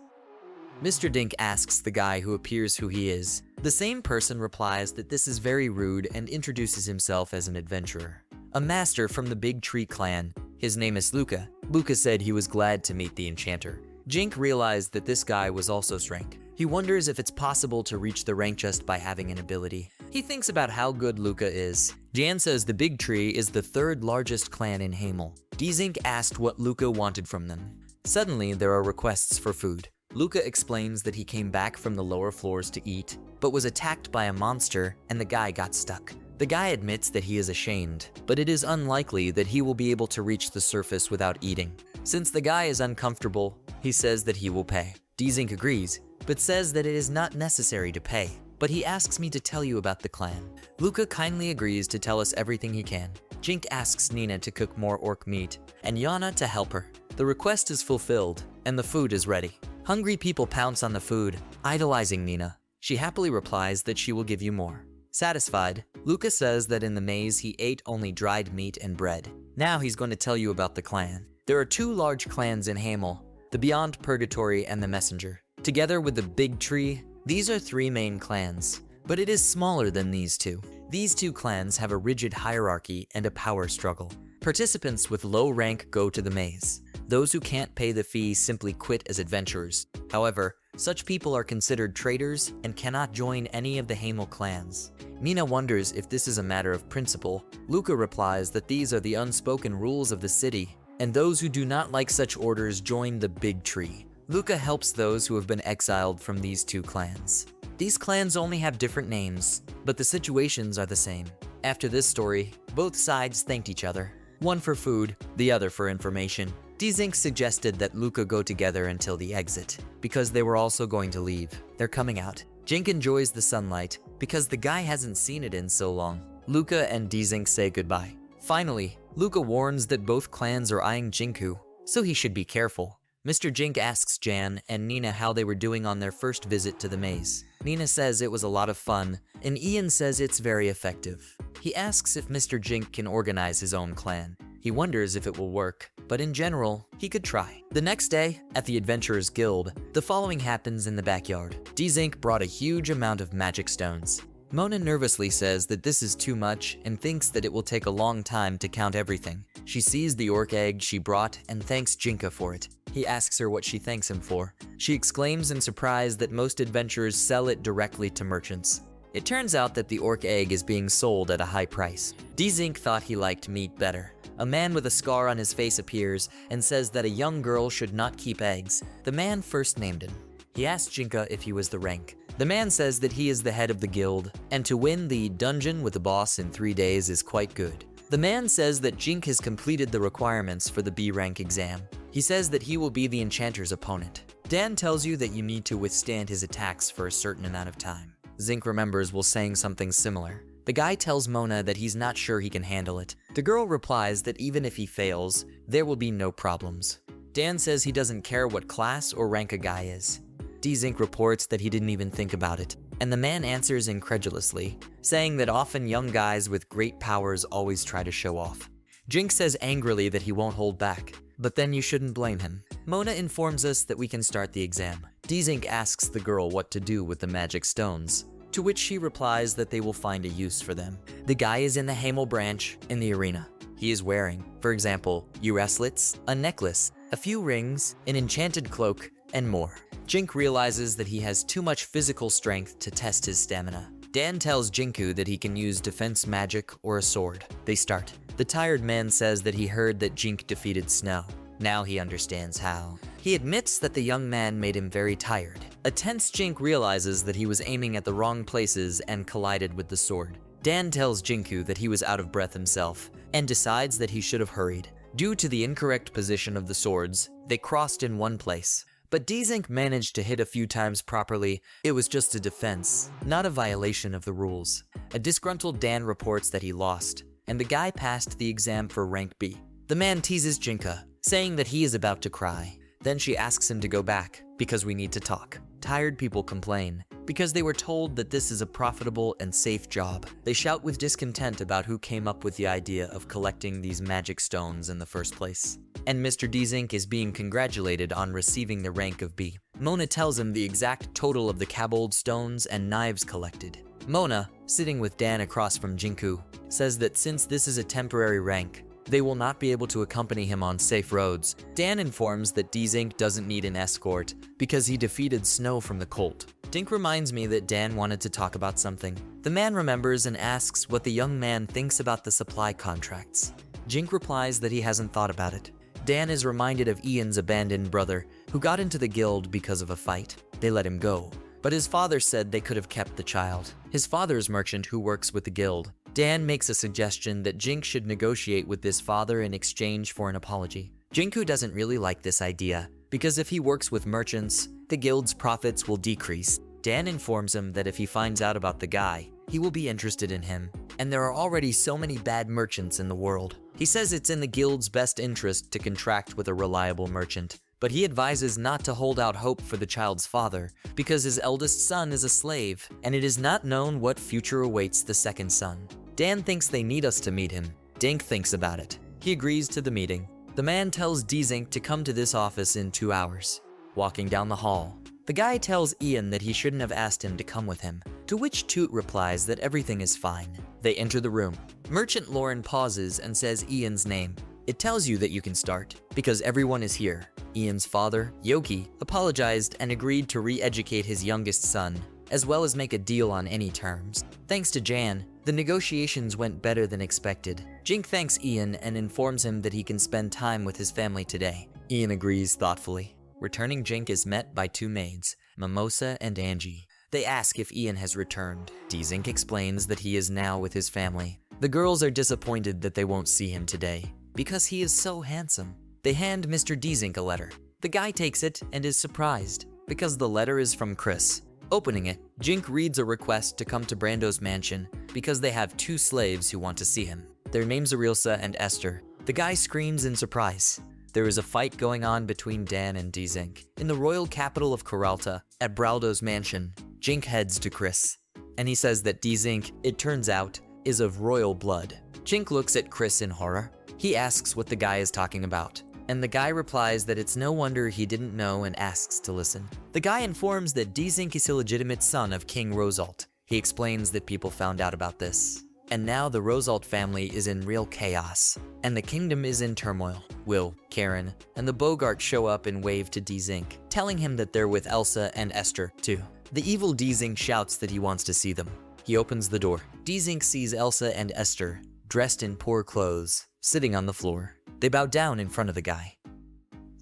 Speaker 1: Mr. Dink asks the guy who appears who he is. The same person replies that this is very rude and introduces himself as an adventurer. A master from the Big Tree clan. His name is Luca. Luca said he was glad to meet the enchanter. Jink realized that this guy was also rank. He wonders if it's possible to reach the rank just by having an ability. He thinks about how good Luca is. Jan says the Big Tree is the third largest clan in Hamel. Dzink asked what Luca wanted from them. Suddenly, there are requests for food. Luca explains that he came back from the lower floors to eat, but was attacked by a monster and the guy got stuck. The guy admits that he is ashamed, but it is unlikely that he will be able to reach the surface without eating. Since the guy is uncomfortable, he says that he will pay. Dzink agrees, but says that it is not necessary to pay. But he asks me to tell you about the clan. Luca kindly agrees to tell us everything he can. Jink asks Nina to cook more orc meat, and Yana to help her. The request is fulfilled, and the food is ready. Hungry people pounce on the food, idolizing Nina. She happily replies that she will give you more. Satisfied, Luca says that in the maze he ate only dried meat and bread. Now he's going to tell you about the clan. There are 2 large clans in Hamel, the Beyond Purgatory and the Messenger. Together with the Big Tree, these are 3 main clans, but it is smaller than these 2. These 2 clans have a rigid hierarchy and a power struggle. Participants with low rank go to the maze. Those who can't pay the fee simply quit as adventurers. However, such people are considered traitors and cannot join any of the Hamel clans. Nina wonders if this is a matter of principle. Luca replies that these are the unspoken rules of the city, and those who do not like such orders join the Big Tree. Luca helps those who have been exiled from these 2 clans. These clans only have different names, but the situations are the same. After this story, both sides thanked each other. One for food, the other for information. Dzink suggested that Luca go together until the exit, because they were also going to leave. They're coming out. Jink enjoys the sunlight, because the guy hasn't seen it in so long. Luca and Dzink say goodbye. Finally, Luca warns that both clans are eyeing Jinku, so he should be careful. Mr. Jink asks Jan and Nina how they were doing on their first visit to the maze. Nina says it was a lot of fun, and Ian says it's very effective. He asks if Mr. Jink can organize his own clan. He wonders if it will work, but in general, he could try. The next day, at the Adventurers Guild, the following happens in the backyard. Dzink brought a huge amount of magic stones. Mona nervously says that this is too much and thinks that it will take a long time to count everything. She sees the orc egg she brought and thanks Jinka for it. He asks her what she thanks him for. She exclaims in surprise that most adventurers sell it directly to merchants. It turns out that the orc egg is being sold at a high price. Dzink thought he liked meat better. A man with a scar on his face appears and says that a young girl should not keep eggs. The man first named him. He asked Jinka if he was the rank. The man says that he is the head of the guild, and to win the dungeon with the boss in 3 days is quite good. The man says that Jink has completed the requirements for the B rank exam. He says that he will be the enchanter's opponent. Dan tells you that you need to withstand his attacks for a certain amount of time. Zink remembers while saying something similar. The guy tells Mona that he's not sure he can handle it. The girl replies that even if he fails, there will be no problems. Dan says he doesn't care what class or rank a guy is. Dzink reports that he didn't even think about it, and the man answers incredulously, saying that often young guys with great powers always try to show off. Jink says angrily that he won't hold back, but then you shouldn't blame him. Mona informs us that we can start the exam. Dzink asks the girl what to do with the magic stones, to which she replies that they will find a use for them. The guy is in the Hamel branch in the arena. He is wearing, for example, bracelets, a necklace, a few rings, an enchanted cloak, and more. Jink realizes that he has too much physical strength to test his stamina. Dan tells Jinku that he can use defense magic or a sword. They start. The tired man says that he heard that Jink defeated Snow. Now he understands how. He admits that the young man made him very tired. A tense Jink realizes that he was aiming at the wrong places and collided with the sword. Dan tells Jinku that he was out of breath himself and decides that he should have hurried. Due to the incorrect position of the swords, they crossed in one place. But Dzink managed to hit a few times properly. It was just a defense, not a violation of the rules. A disgruntled Dan reports that he lost, and the guy passed the exam for rank B. The man teases Jinka, saying that he is about to cry. Then she asks him to go back, because we need to talk. Tired people complain, because they were told that this is a profitable and safe job. They shout with discontent about who came up with the idea of collecting these magic stones in the first place. And Mr. Dzink is being congratulated on receiving the rank of B. Mona tells him the exact total of the Kabold stones and knives collected. Mona, sitting with Dan across from Jinku, says that since this is a temporary rank, they will not be able to accompany him on safe roads. Dan informs that Dzink doesn't need an escort because he defeated Snow from the cult. Dink reminds me that Dan wanted to talk about something. The man remembers and asks what the young man thinks about the supply contracts. Jink replies that he hasn't thought about it. Dan is reminded of Ian's abandoned brother, who got into the guild because of a fight. They let him go, but his father said they could have kept the child. His father's merchant who works with the guild. Dan makes a suggestion that Jink should negotiate with this father in exchange for an apology. Jinku doesn't really like this idea, because if he works with merchants, the guild's profits will decrease. Dan informs him that if he finds out about the guy, he will be interested in him, and there are already so many bad merchants in the world. He says it's in the guild's best interest to contract with a reliable merchant, but he advises not to hold out hope for the child's father, because his eldest son is a slave, and it is not known what future awaits the second son. Dan thinks they need us to meet him. Dink thinks about it. He agrees to the meeting. The man tells Dzink to come to this office in 2 hours. Walking down the hall, the guy tells Ian that he shouldn't have asked him to come with him, to which Toot replies that everything is fine. They enter the room. Merchant Lauren pauses and says Ian's name. It tells you that you can start, because everyone is here. Ian's father, Yoki, apologized and agreed to re-educate his youngest son, as well as make a deal on any terms. Thanks to Jan, the negotiations went better than expected. Jink thanks Ian and informs him that he can spend time with his family today. Ian agrees thoughtfully. Returning Jink is met by 2 maids, Mimosa and Angie. They ask if Ian has returned. Dzink explains that he is now with his family. The girls are disappointed that they won't see him today, because he is so handsome. They hand Mr. Dzink a letter. The guy takes it and is surprised, because the letter is from Chris. Opening it, Jink reads a request to come to Brando's mansion because they have 2 slaves who want to see him. Their names are Ilsa and Esther. The guy screams in surprise. There is a fight going on between Dan and Dzink. In the royal capital of Coralta, at Braldo's mansion, Jink heads to Chris, and he says that Dzink, it turns out, is of royal blood. Jink looks at Chris in horror. He asks what the guy is talking about, and the guy replies that it's no wonder he didn't know and asks to listen. The guy informs that Dzink is a legitimate son of King Rosalt. He explains that people found out about this, and now the Rosalt family is in real chaos, and the kingdom is in turmoil. Will, Karen, and the Bogart show up and wave to Dzink, telling him that they're with Elsa and Esther, too. The evil Dzink shouts that he wants to see them. He opens the door. Dzink sees Elsa and Esther, dressed in poor clothes, sitting on the floor. They bow down in front of the guy.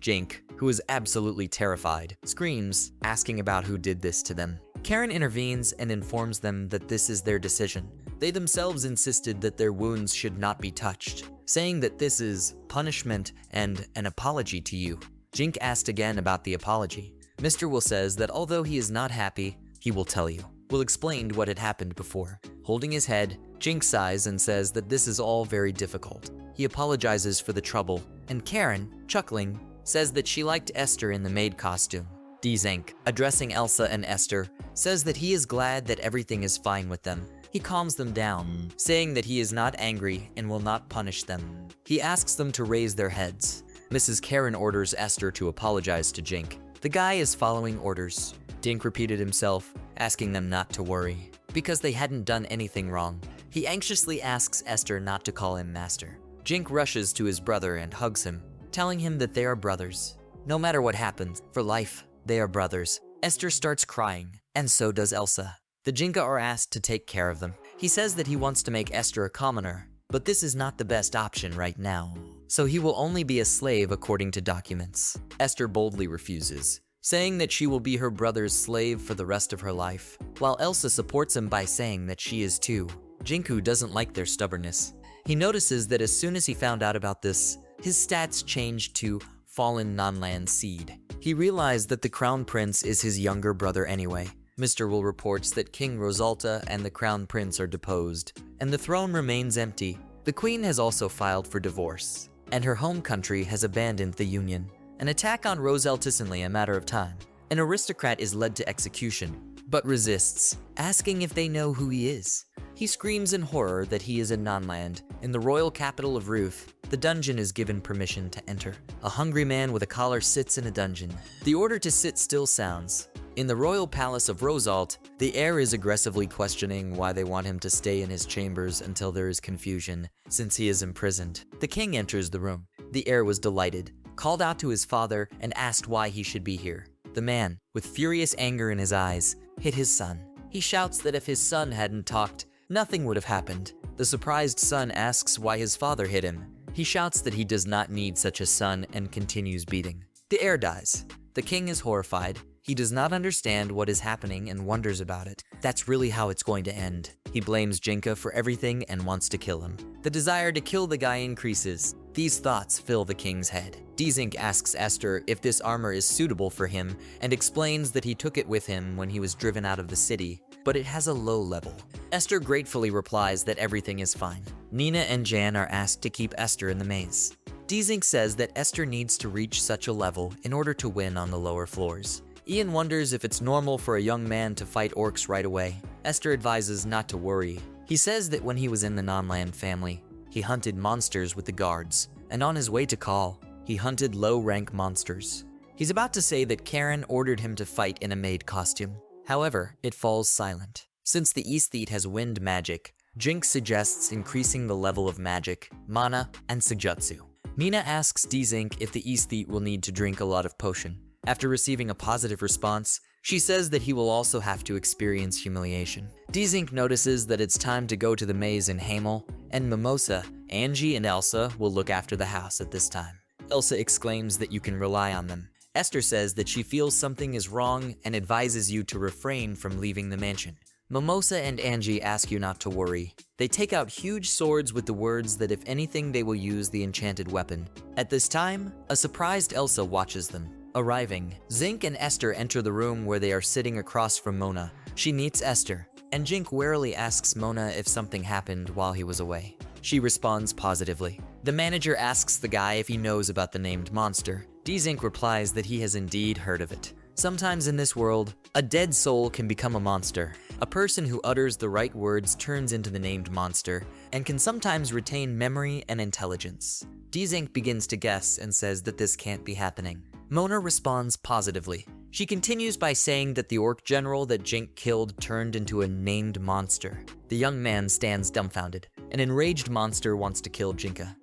Speaker 1: Jink, who is absolutely terrified, screams, asking about who did this to them. Karen intervenes and informs them that this is their decision. They themselves insisted that their wounds should not be touched, saying that this is punishment and an apology to you. Jink asked again about the apology. Mr. Will says that although he is not happy, he will tell you. Will explained what had happened before. Holding his head, Jink sighs and says that this is all very difficult. He apologizes for the trouble, and Karen, chuckling, says that she liked Esther in the maid costume. Dzink, addressing Elsa and Esther, says that he is glad that everything is fine with them. He calms them down, saying that he is not angry and will not punish them. He asks them to raise their heads. Mrs. Karen orders Esther to apologize to Jink. The guy is following orders. Jink repeated himself, asking them not to worry, because they hadn't done anything wrong. He anxiously asks Esther not to call him master. Jink rushes to his brother and hugs him, telling him that they are brothers. No matter what happens, for life, they are brothers. Esther starts crying, and so does Elsa. The Jinka are asked to take care of them. He says that he wants to make Esther a commoner, but this is not the best option right now, so he will only be a slave according to documents. Esther boldly refuses, saying that she will be her brother's slave for the rest of her life, while Elsa supports him by saying that she is too. Jinku doesn't like their stubbornness. He notices that as soon as he found out about this, his stats changed to Fallen Nanlan Seed. He realized that the Crown Prince is his younger brother anyway. Mr. Will reports that King Rosalta and the Crown Prince are deposed, and the throne remains empty. The Queen has also filed for divorce, and her home country has abandoned the Union. An attack on Rosalta is only a matter of time. An aristocrat is led to execution, but resists, asking if they know who he is. He screams in horror that he is in Nanland, in the royal capital of Ruth. The dungeon is given permission to enter. A hungry man with a collar sits in a dungeon. The order to sit still sounds. In the royal palace of Rosalt, the heir is aggressively questioning why they want him to stay in his chambers until there is confusion, since he is imprisoned. The king enters the room. The heir was delighted, called out to his father, and asked why he should be here. The man, with furious anger in his eyes, hit his son. He shouts that if his son hadn't talked, nothing would have happened. The surprised son asks why his father hit him. He shouts that he does not need such a son and continues beating. The heir dies. The king is horrified. He does not understand what is happening and wonders about it. That's really how it's going to end. He blames Jinka for everything and wants to kill him. The desire to kill the guy increases. These thoughts fill the king's head. Dzink asks Esther if this armor is suitable for him and explains that he took it with him when he was driven out of the city, but it has a low level. Esther gratefully replies that everything is fine. Nina and Jan are asked to keep Esther in the maze. Dzink says that Esther needs to reach such a level in order to win on the lower floors. Ian wonders if it's normal for a young man to fight orcs right away. Esther advises not to worry. He says that when he was in the Nanland family, he hunted monsters with the guards, and on his way to Call, he hunted low-rank monsters. He's about to say that Karen ordered him to fight in a maid costume. However, it falls silent. Since the aesthete has wind magic, Jinx suggests increasing the level of magic, mana, and Sujutsu. Nina asks Dzink if the aesthete will need to drink a lot of potion. After receiving a positive response, she says that he will also have to experience humiliation. Dzink notices that it's time to go to the maze in Hamel, and Mimosa, Angie, and Elsa will look after the house at this time. Elsa exclaims that you can rely on them. Esther says that she feels something is wrong and advises you to refrain from leaving the mansion. Mimosa and Angie ask you not to worry. They take out huge swords with the words that if anything they will use the enchanted weapon. At this time, a surprised Elsa watches them. Arriving, Dzink and Esther enter the room where they are sitting across from Mona. She meets Esther, and Jink warily asks Mona if something happened while he was away. She responds positively. The manager asks the guy if he knows about the named monster. Dzink replies that he has indeed heard of it. Sometimes in this world, a dead soul can become a monster. A person who utters the right words turns into the named monster, and can sometimes retain memory and intelligence. Dzink begins to guess and says that this can't be happening. Mona responds positively. She continues by saying that the orc general that Jink killed turned into a named monster. The young man stands dumbfounded. An enraged monster wants to kill Jinka.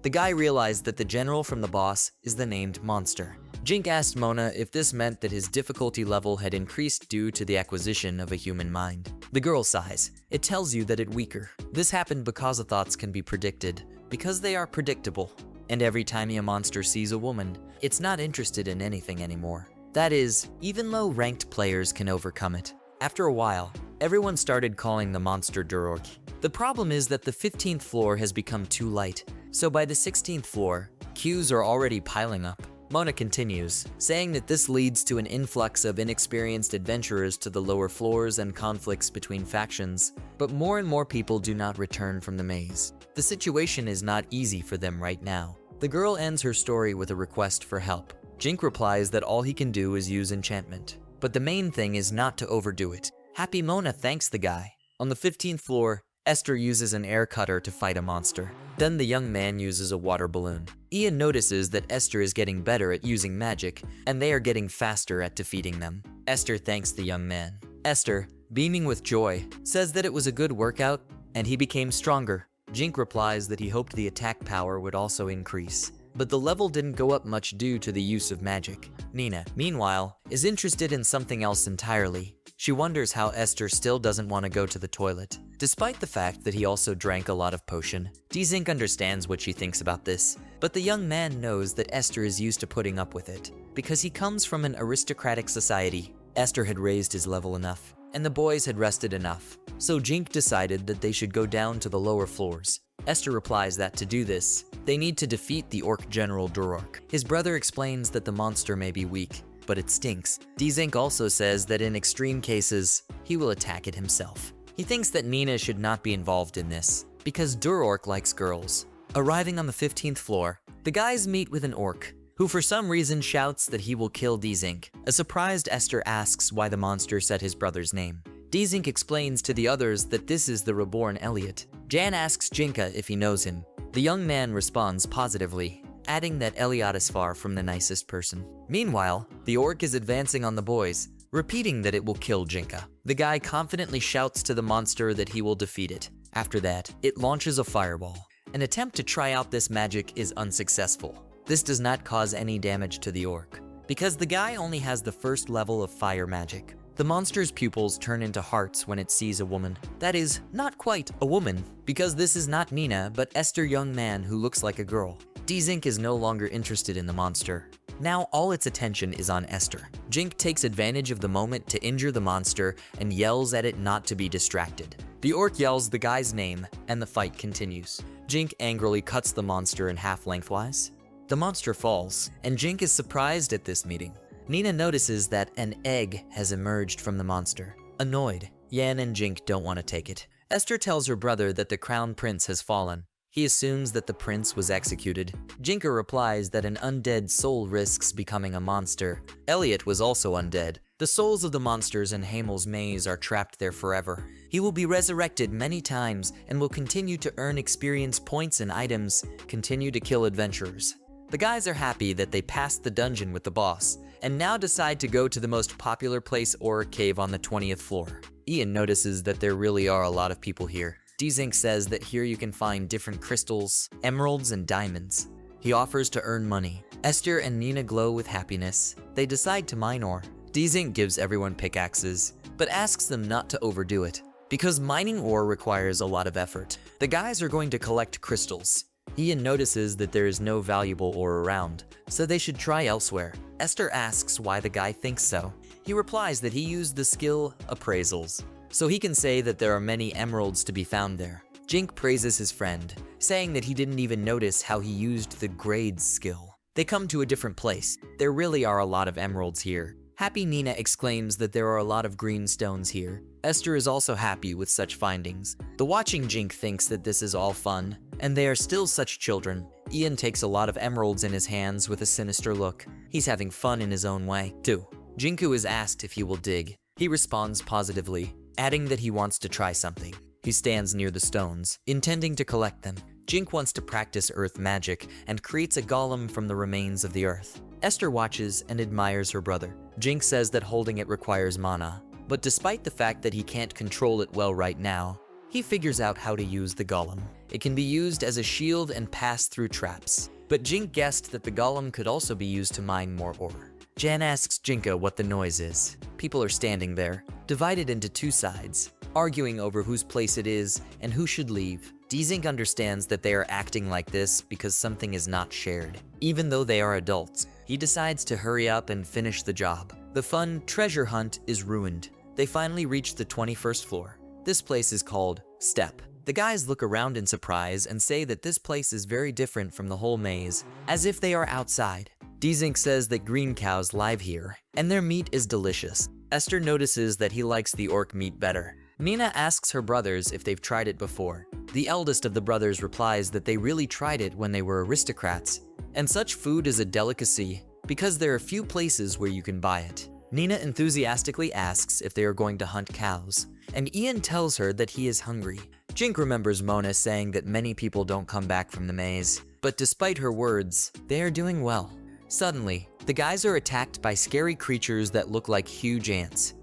Speaker 1: The guy realized that the general from the boss is the named monster. Jink asked Mona if this meant that his difficulty level had increased due to the acquisition of a human mind. The girl sighs. It tells you that it's weaker. This happened because the thoughts can be predicted, because they are predictable. And every time a monster sees a woman, it's not interested in anything anymore. That is, even low-ranked players can overcome it. After a while, everyone started calling the monster Durork. The problem is that the 15th floor has become too light, so by the 16th floor, queues are already piling up. Mona continues, saying that this leads to an influx of inexperienced adventurers to the lower floors and conflicts between factions, but more and more people do not return from the maze. The situation is not easy for them right now. The girl ends her story with a request for help. Jink replies that all he can do is use enchantment, but the main thing is not to overdo it. Happy Mona thanks the guy. On the 15th floor, Esther uses an air cutter to fight a monster. Then the young man uses a water balloon. Ian notices that Esther is getting better at using magic, and they are getting faster at defeating them. Esther thanks the young man. Esther, beaming with joy, says that it was a good workout, and he became stronger. Jink replies that he hoped the attack power would also increase, but the level didn't go up much due to the use of magic. Nina, meanwhile, is interested in something else entirely. She wonders how Esther still doesn't want to go to the toilet, despite the fact that he also drank a lot of potion. Dzink understands what she thinks about this, but the young man knows that Esther is used to putting up with it, because he comes from an aristocratic society. Esther had raised his level enough, and the boys had rested enough, so Dzink decided that they should go down to the lower floors. Esther replies that to do this, they need to defeat the orc general Durork. His brother explains that the monster may be weak, but it stinks. Dzink also says that in extreme cases, he will attack it himself. He thinks that Nina should not be involved in this, because Durork likes girls. Arriving on the 15th floor, the guys meet with an orc, who for some reason shouts that he will kill Dzink. A surprised Esther asks why the monster said his brother's name. Dzink explains to the others that this is the reborn Elliot. Jan asks Jinka if he knows him. The young man responds positively, adding that Elliot is far from the nicest person. Meanwhile, the orc is advancing on the boys, repeating that it will kill Jinka. The guy confidently shouts to the monster that he will defeat it. After that, it launches a fireball. An attempt to try out this magic is unsuccessful. This does not cause any damage to the orc, because the guy only has the first level of fire magic. The monster's pupils turn into hearts when it sees a woman. That is, not quite a woman, because this is not Nina, but Esther young man who looks like a girl. Dzink is no longer interested in the monster. Now all its attention is on Esther. Dzink takes advantage of the moment to injure the monster and yells at it not to be distracted. The orc yells the guy's name, and the fight continues. Dzink angrily cuts the monster in half lengthwise. The monster falls, and Dzink is surprised at this meeting. Nina notices that an egg has emerged from the monster. Annoyed, Yan and Dzink don't want to take it. Esther tells her brother that the crown prince has fallen. He assumes that the prince was executed. Jinka replies that an undead soul risks becoming a monster. Elliot was also undead. The souls of the monsters in Hamel's maze are trapped there forever. He will be resurrected many times and will continue to earn experience points and items, continue to kill adventurers. The guys are happy that they passed the dungeon with the boss, and now decide to go to the most popular place or cave on the 20th floor. Ian notices that there really are a lot of people here. Dzink says that here you can find different crystals, emeralds, and diamonds. He offers to earn money. Esther and Nina glow with happiness. They decide to mine ore. Dzink gives everyone pickaxes, but asks them not to overdo it, because mining ore requires a lot of effort. The guys are going to collect crystals. Ian notices that there is no valuable ore around, so they should try elsewhere. Esther asks why the guy thinks so. He replies that he used the skill appraisals, so he can say that there are many emeralds to be found there. Dzink praises his friend, saying that he didn't even notice how he used the grades skill. They come to a different place. There really are a lot of emeralds here. Happy Nina exclaims that there are a lot of green stones here. Esther is also happy with such findings. The watching Dzink thinks that this is all fun, and they are still such children. Ian takes a lot of emeralds in his hands with a sinister look. He's having fun in his own way, too. Jinku is asked if he will dig. He responds positively, adding that he wants to try something. He stands near the stones, intending to collect them. Dzink wants to practice earth magic and creates a golem from the remains of the earth. Esther watches and admires her brother. Dzink says that holding it requires mana, but despite the fact that he can't control it well right now, he figures out how to use the golem. It can be used as a shield and pass through traps, but Dzink guessed that the golem could also be used to mine more ore. Jan asks Jinka what the noise is. People are standing there, divided into two sides, arguing over whose place it is and who should leave. Dzink understands that they are acting like this because something is not shared. Even though they are adults, he decides to hurry up and finish the job. The fun treasure hunt is ruined. They finally reach the 21st floor. This place is called Step. The guys look around in surprise and say that this place is very different from the whole maze, as if they are outside. Dzink says that green cows live here, and their meat is delicious. Esther notices that he likes the orc meat better. Nina asks her brothers if they've tried it before. The eldest of the brothers replies that they really tried it when they were aristocrats, and such food is a delicacy because there are few places where you can buy it. Nina enthusiastically asks if they are going to hunt cows, and Ian tells her that he is hungry. Dzink remembers Mona saying that many people don't come back from the maze, but despite her words, they are doing well. Suddenly, the guys are attacked by scary creatures that look like huge ants.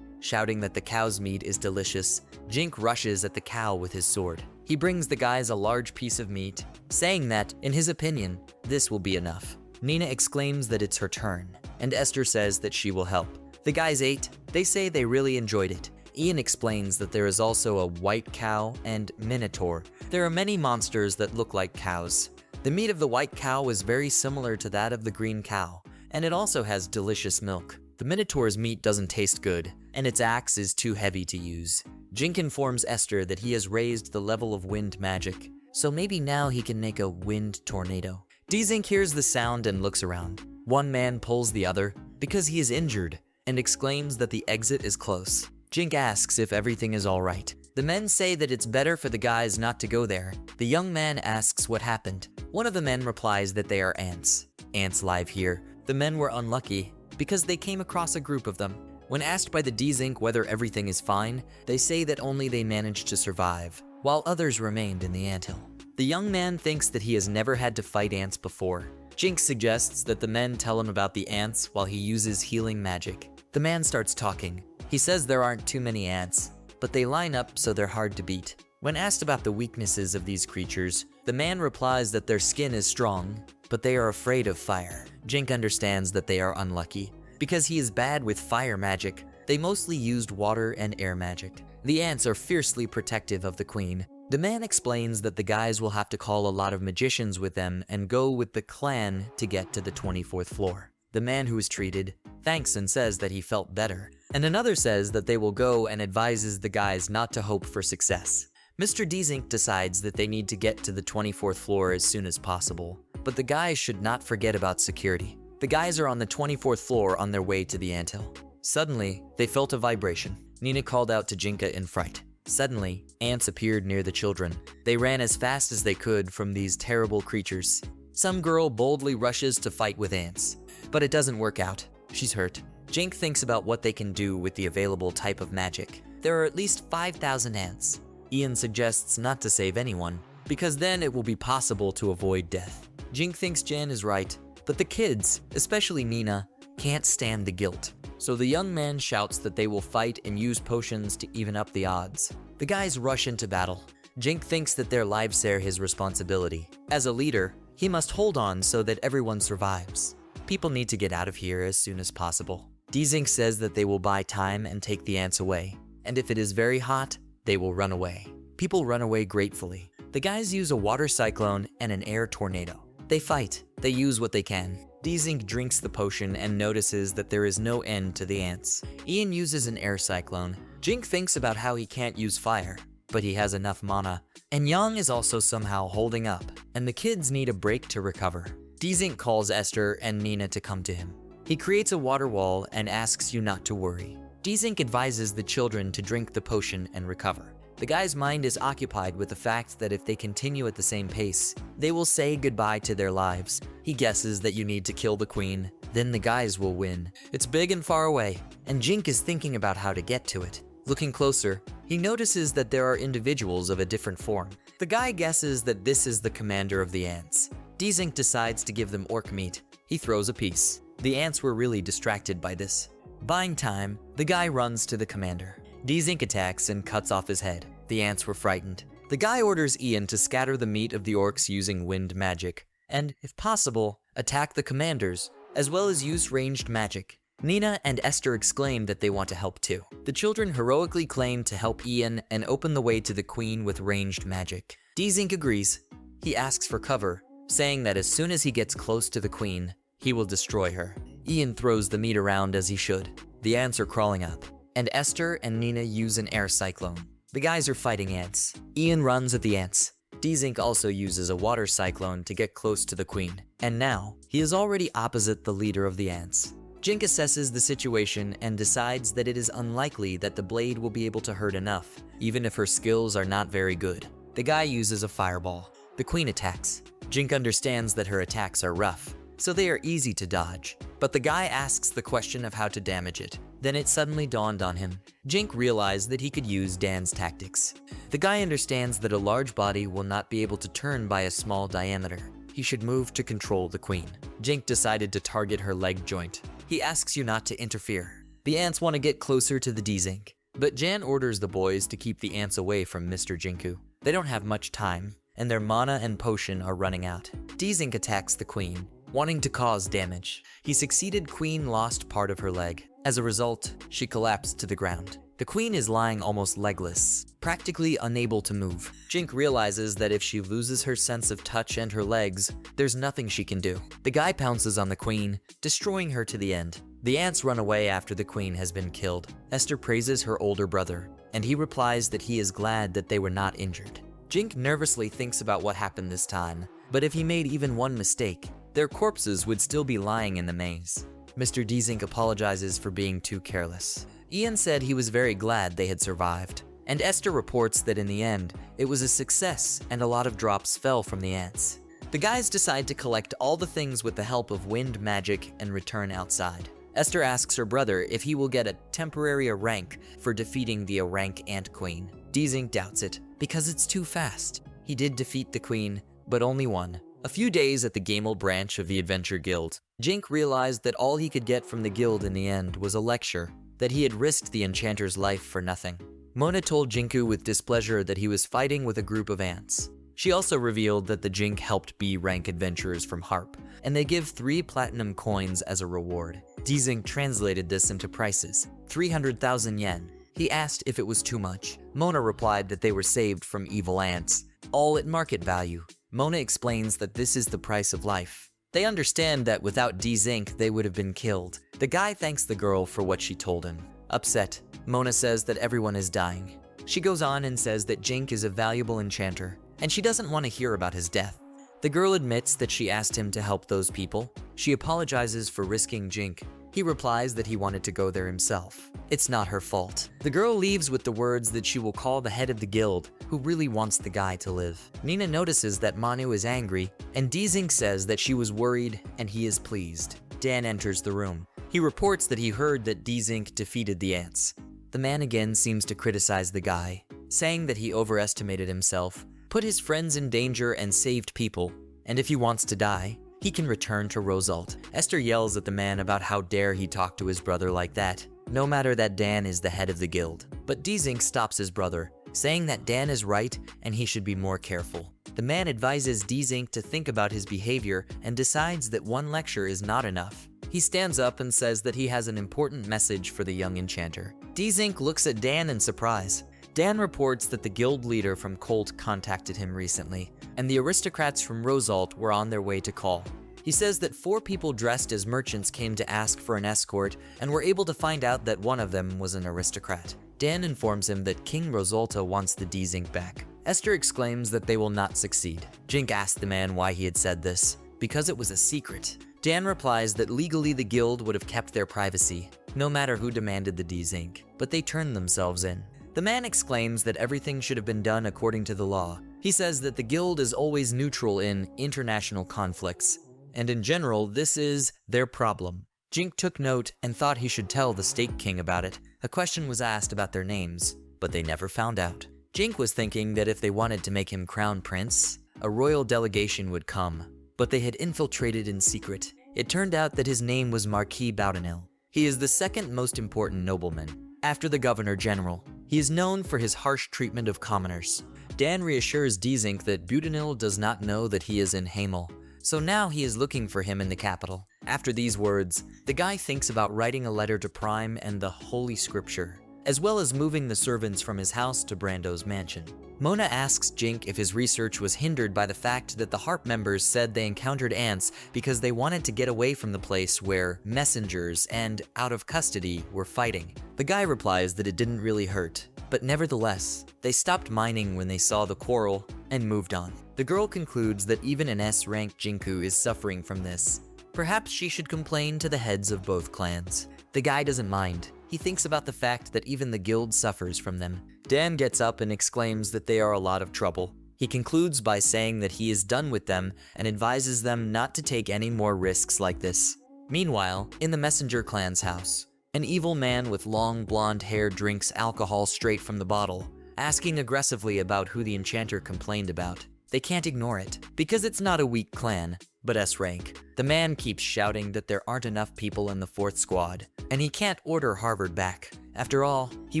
Speaker 1: Shouting that the cow's meat is delicious, Dzink rushes at the cow with his sword. He brings the guys a large piece of meat, saying that, in his opinion, this will be enough. Nina exclaims that it's her turn, and Esther says that she will help. The guys ate, They say they really enjoyed it. Ian explains that there is also a white cow and minotaur. There are many monsters that look like cows. The meat of the white cow is very similar to that of the green cow, and it also has delicious milk. The minotaur's meat doesn't taste good, and its axe is too heavy to use. Jink informs Esther that he has raised the level of wind magic, so maybe now he can make a wind tornado. Dzink hears the sound and looks around. One man pulls the other because he is injured and exclaims that the exit is close. Jink asks if everything is all right. The men say that it's better for the guys not to go there. The young man asks what happened. One of the men replies that they are ants. Ants live here. The men were unlucky because they came across a group of them. When asked by the Dzink whether everything is fine, they say that only they managed to survive, while others remained in the anthill. The young man thinks that he has never had to fight ants before. Jink suggests that the men tell him about the ants while he uses healing magic. The man starts talking. He says there aren't too many ants, but they line up so they're hard to beat. When asked about the weaknesses of these creatures, the man replies that their skin is strong, but they are afraid of fire. Jink understands that they are unlucky. Because he is bad with fire magic, they mostly used water and air magic. The ants are fiercely protective of the queen. The man explains that the guys will have to call a lot of magicians with them and go with the clan to get to the 24th floor. The man who is treated thanks and says that he felt better, and another says that they will go and advises the guys not to hope for success. Mr. Dzink decides that they need to get to the 24th floor as soon as possible, but the guys should not forget about security. The guys are on the 24th floor on their way to the anthill. Suddenly, they felt a vibration. Nina called out to Jinka in fright. Suddenly, ants appeared near the children. They ran as fast as they could from these terrible creatures. Some girl boldly rushes to fight with ants, but it doesn't work out. She's hurt. Jink thinks about what they can do with the available type of magic. There are at least 5,000 ants. Ian suggests not to save anyone, because then it will be possible to avoid death. Jink thinks Jan is right, but the kids, especially Nina, can't stand the guilt. So the young man shouts that they will fight and use potions to even up the odds. The guys rush into battle. Jink thinks that their lives are his responsibility. As a leader, he must hold on so that everyone survives. People need to get out of here as soon as possible. Dzink says that they will buy time and take the ants away. And if it is very hot, they will run away. People run away gratefully. The guys use a water cyclone and an air tornado. They fight. They use what they can. Dzink drinks the potion and notices that there is no end to the ants. Ian uses an air cyclone. Jink thinks about how he can't use fire, but he has enough mana. And Yang is also somehow holding up, and the kids need a break to recover. Dzink calls Esther and Nina to come to him. He creates a water wall and asks you not to worry. Dzink advises the children to drink the potion and recover. The guy's mind is occupied with the fact that if they continue at the same pace, they will say goodbye to their lives. He guesses that you need to kill the queen, then the guys will win. It's big and far away, and Jink is thinking about how to get to it. Looking closer, he notices that there are individuals of a different form. The guy guesses that this is the commander of the ants. Dzink decides to give them orc meat. He throws a piece. The ants were really distracted by this. Buying time, the guy runs to the commander. Dzink attacks and cuts off his head. The ants were frightened. The guy orders Ian to scatter the meat of the orcs using wind magic, and, if possible, attack the commanders, as well as use ranged magic. Nina and Esther exclaim that they want to help too. The children heroically claim to help Ian and open the way to the queen with ranged magic. Dzink agrees. He asks for cover, saying that as soon as he gets close to the queen, he will destroy her. Ian throws the meat around as he should. The ants are crawling up, and Esther and Nina use an air cyclone. The guys are fighting ants. Ian runs at the ants. Dzink also uses a water cyclone to get close to the queen, and now he is already opposite the leader of the ants. Jink assesses the situation and decides that it is unlikely that the blade will be able to hurt enough, even if her skills are not very good. The guy uses a fireball. The queen attacks. Jink understands that her attacks are rough, so they are easy to dodge, but the guy asks the question of how to damage it. Then it suddenly dawned on him. Jink realized that he could use Dan's tactics. The guy understands that a large body will not be able to turn by a small diameter. He should move to control the queen. Jink decided to target her leg joint. He asks you not to interfere. The ants want to get closer to the Dzink, but Jan orders the boys to keep the ants away from Mr. Jinku. They don't have much time, and their mana and potion are running out. Dzink attacks the queen. wanting to cause damage. He succeeded. Queen lost part of her leg. As a result, she collapsed to the ground. The queen is lying almost legless, practically unable to move. Jink realizes that if she loses her sense of touch and her legs, there's nothing she can do. The guy pounces on the queen, destroying her to the end. The ants run away after the queen has been killed. Esther praises her older brother, and he replies that he is glad that they were not injured. Jink nervously thinks about what happened this time, but if he made even one mistake, their corpses would still be lying in the maze. Mr. Dzink apologizes for being too careless. Ian said he was very glad they had survived, and Esther reports that in the end, it was a success and a lot of drops fell from the ants. The guys decide to collect all the things with the help of wind magic and return outside. Esther asks her brother if he will get a temporary rank for defeating the rank ant queen. Dzink doubts it, because it's too fast. He did defeat the queen, but only one. A few days at the Gamel branch of the Adventure Guild, Jink realized that all he could get from the guild in the end was a lecture, that he had risked the enchanter's life for nothing. Mona told Jinku with displeasure that he was fighting with a group of ants. She also revealed that the Jink helped B-rank adventurers from Harp, and they give 3 platinum coins as a reward. Dzink translated this into prices, 300,000 yen. He asked if it was too much. Mona replied that they were saved from evil ants, all at market value. Mona explains that this is the price of life. They understand that without Dzink, they would have been killed. The guy thanks the girl for what she told him. Upset, Mona says that everyone is dying. She goes on and says that Jink is a valuable enchanter, and she doesn't want to hear about his death. The girl admits that she asked him to help those people. She apologizes for risking Jink. He replies that he wanted to go there himself. It's not her fault. The girl leaves with the words that she will call the head of the guild, who really wants the guy to live. Nina notices that Manu is angry, and Dzink says that she was worried and he is pleased. Dan enters the room. He reports that he heard that Dzink defeated the ants. The man again seems to criticize the guy, saying that he overestimated himself, put his friends in danger and saved people, and if he wants to die, he can return to Rosalt. Esther yells at the man about how dare he talk to his brother like that, no matter that Dan is the head of the guild. But Dzink stops his brother, saying that Dan is right and he should be more careful. The man advises Dzink to think about his behavior and decides that one lecture is not enough. He stands up and says that he has an important message for the young enchanter. Dzink looks at Dan in surprise. Dan reports that the guild leader from Colt contacted him recently, and the aristocrats from Rosalt were on their way to call. He says that 4 people dressed as merchants came to ask for an escort and were able to find out that one of them was an aristocrat. Dan informs him that King Rosalta wants the Dzink back. Esther exclaims that they will not succeed. Jink asked the man why he had said this, because it was a secret. Dan replies that legally the guild would have kept their privacy, no matter who demanded the Dzink, but they turned themselves in. The man exclaims that everything should have been done according to the law. He says that the guild is always neutral in international conflicts, and in general, this is their problem. Jink took note and thought he should tell the State King about it. A question was asked about their names, but they never found out. Jink was thinking that if they wanted to make him crown prince, a royal delegation would come, but they had infiltrated in secret. It turned out that his name was Marquis Bowdenil. He is the second most important nobleman, after the Governor General. He is known for his harsh treatment of commoners. Dan reassures Dzink that Bowdenil does not know that he is in Hamel, so now he is looking for him in the capital. After these words, the guy thinks about writing a letter to Prime and the Holy Scripture, as well as moving the servants from his house to Brando's mansion. Mona asks Jink if his research was hindered by the fact that the Harp members said they encountered ants because they wanted to get away from the place where messengers and out of custody were fighting. The guy replies that it didn't really hurt, but nevertheless, they stopped mining when they saw the quarrel and moved on. The girl concludes that even an S-rank Jinku is suffering from this. Perhaps she should complain to the heads of both clans. The guy doesn't mind. He thinks about the fact that even the guild suffers from them. Dan gets up and exclaims that they are a lot of trouble. He concludes by saying that he is done with them and advises them not to take any more risks like this. Meanwhile, in the Messenger clan's house, an evil man with long blonde hair drinks alcohol straight from the bottle, asking aggressively about who the enchanter complained about. They can't ignore it, because it's not a weak clan, but S-rank. The man keeps shouting that there aren't enough people in the 4th squad, and he can't order Harvard back. After all, he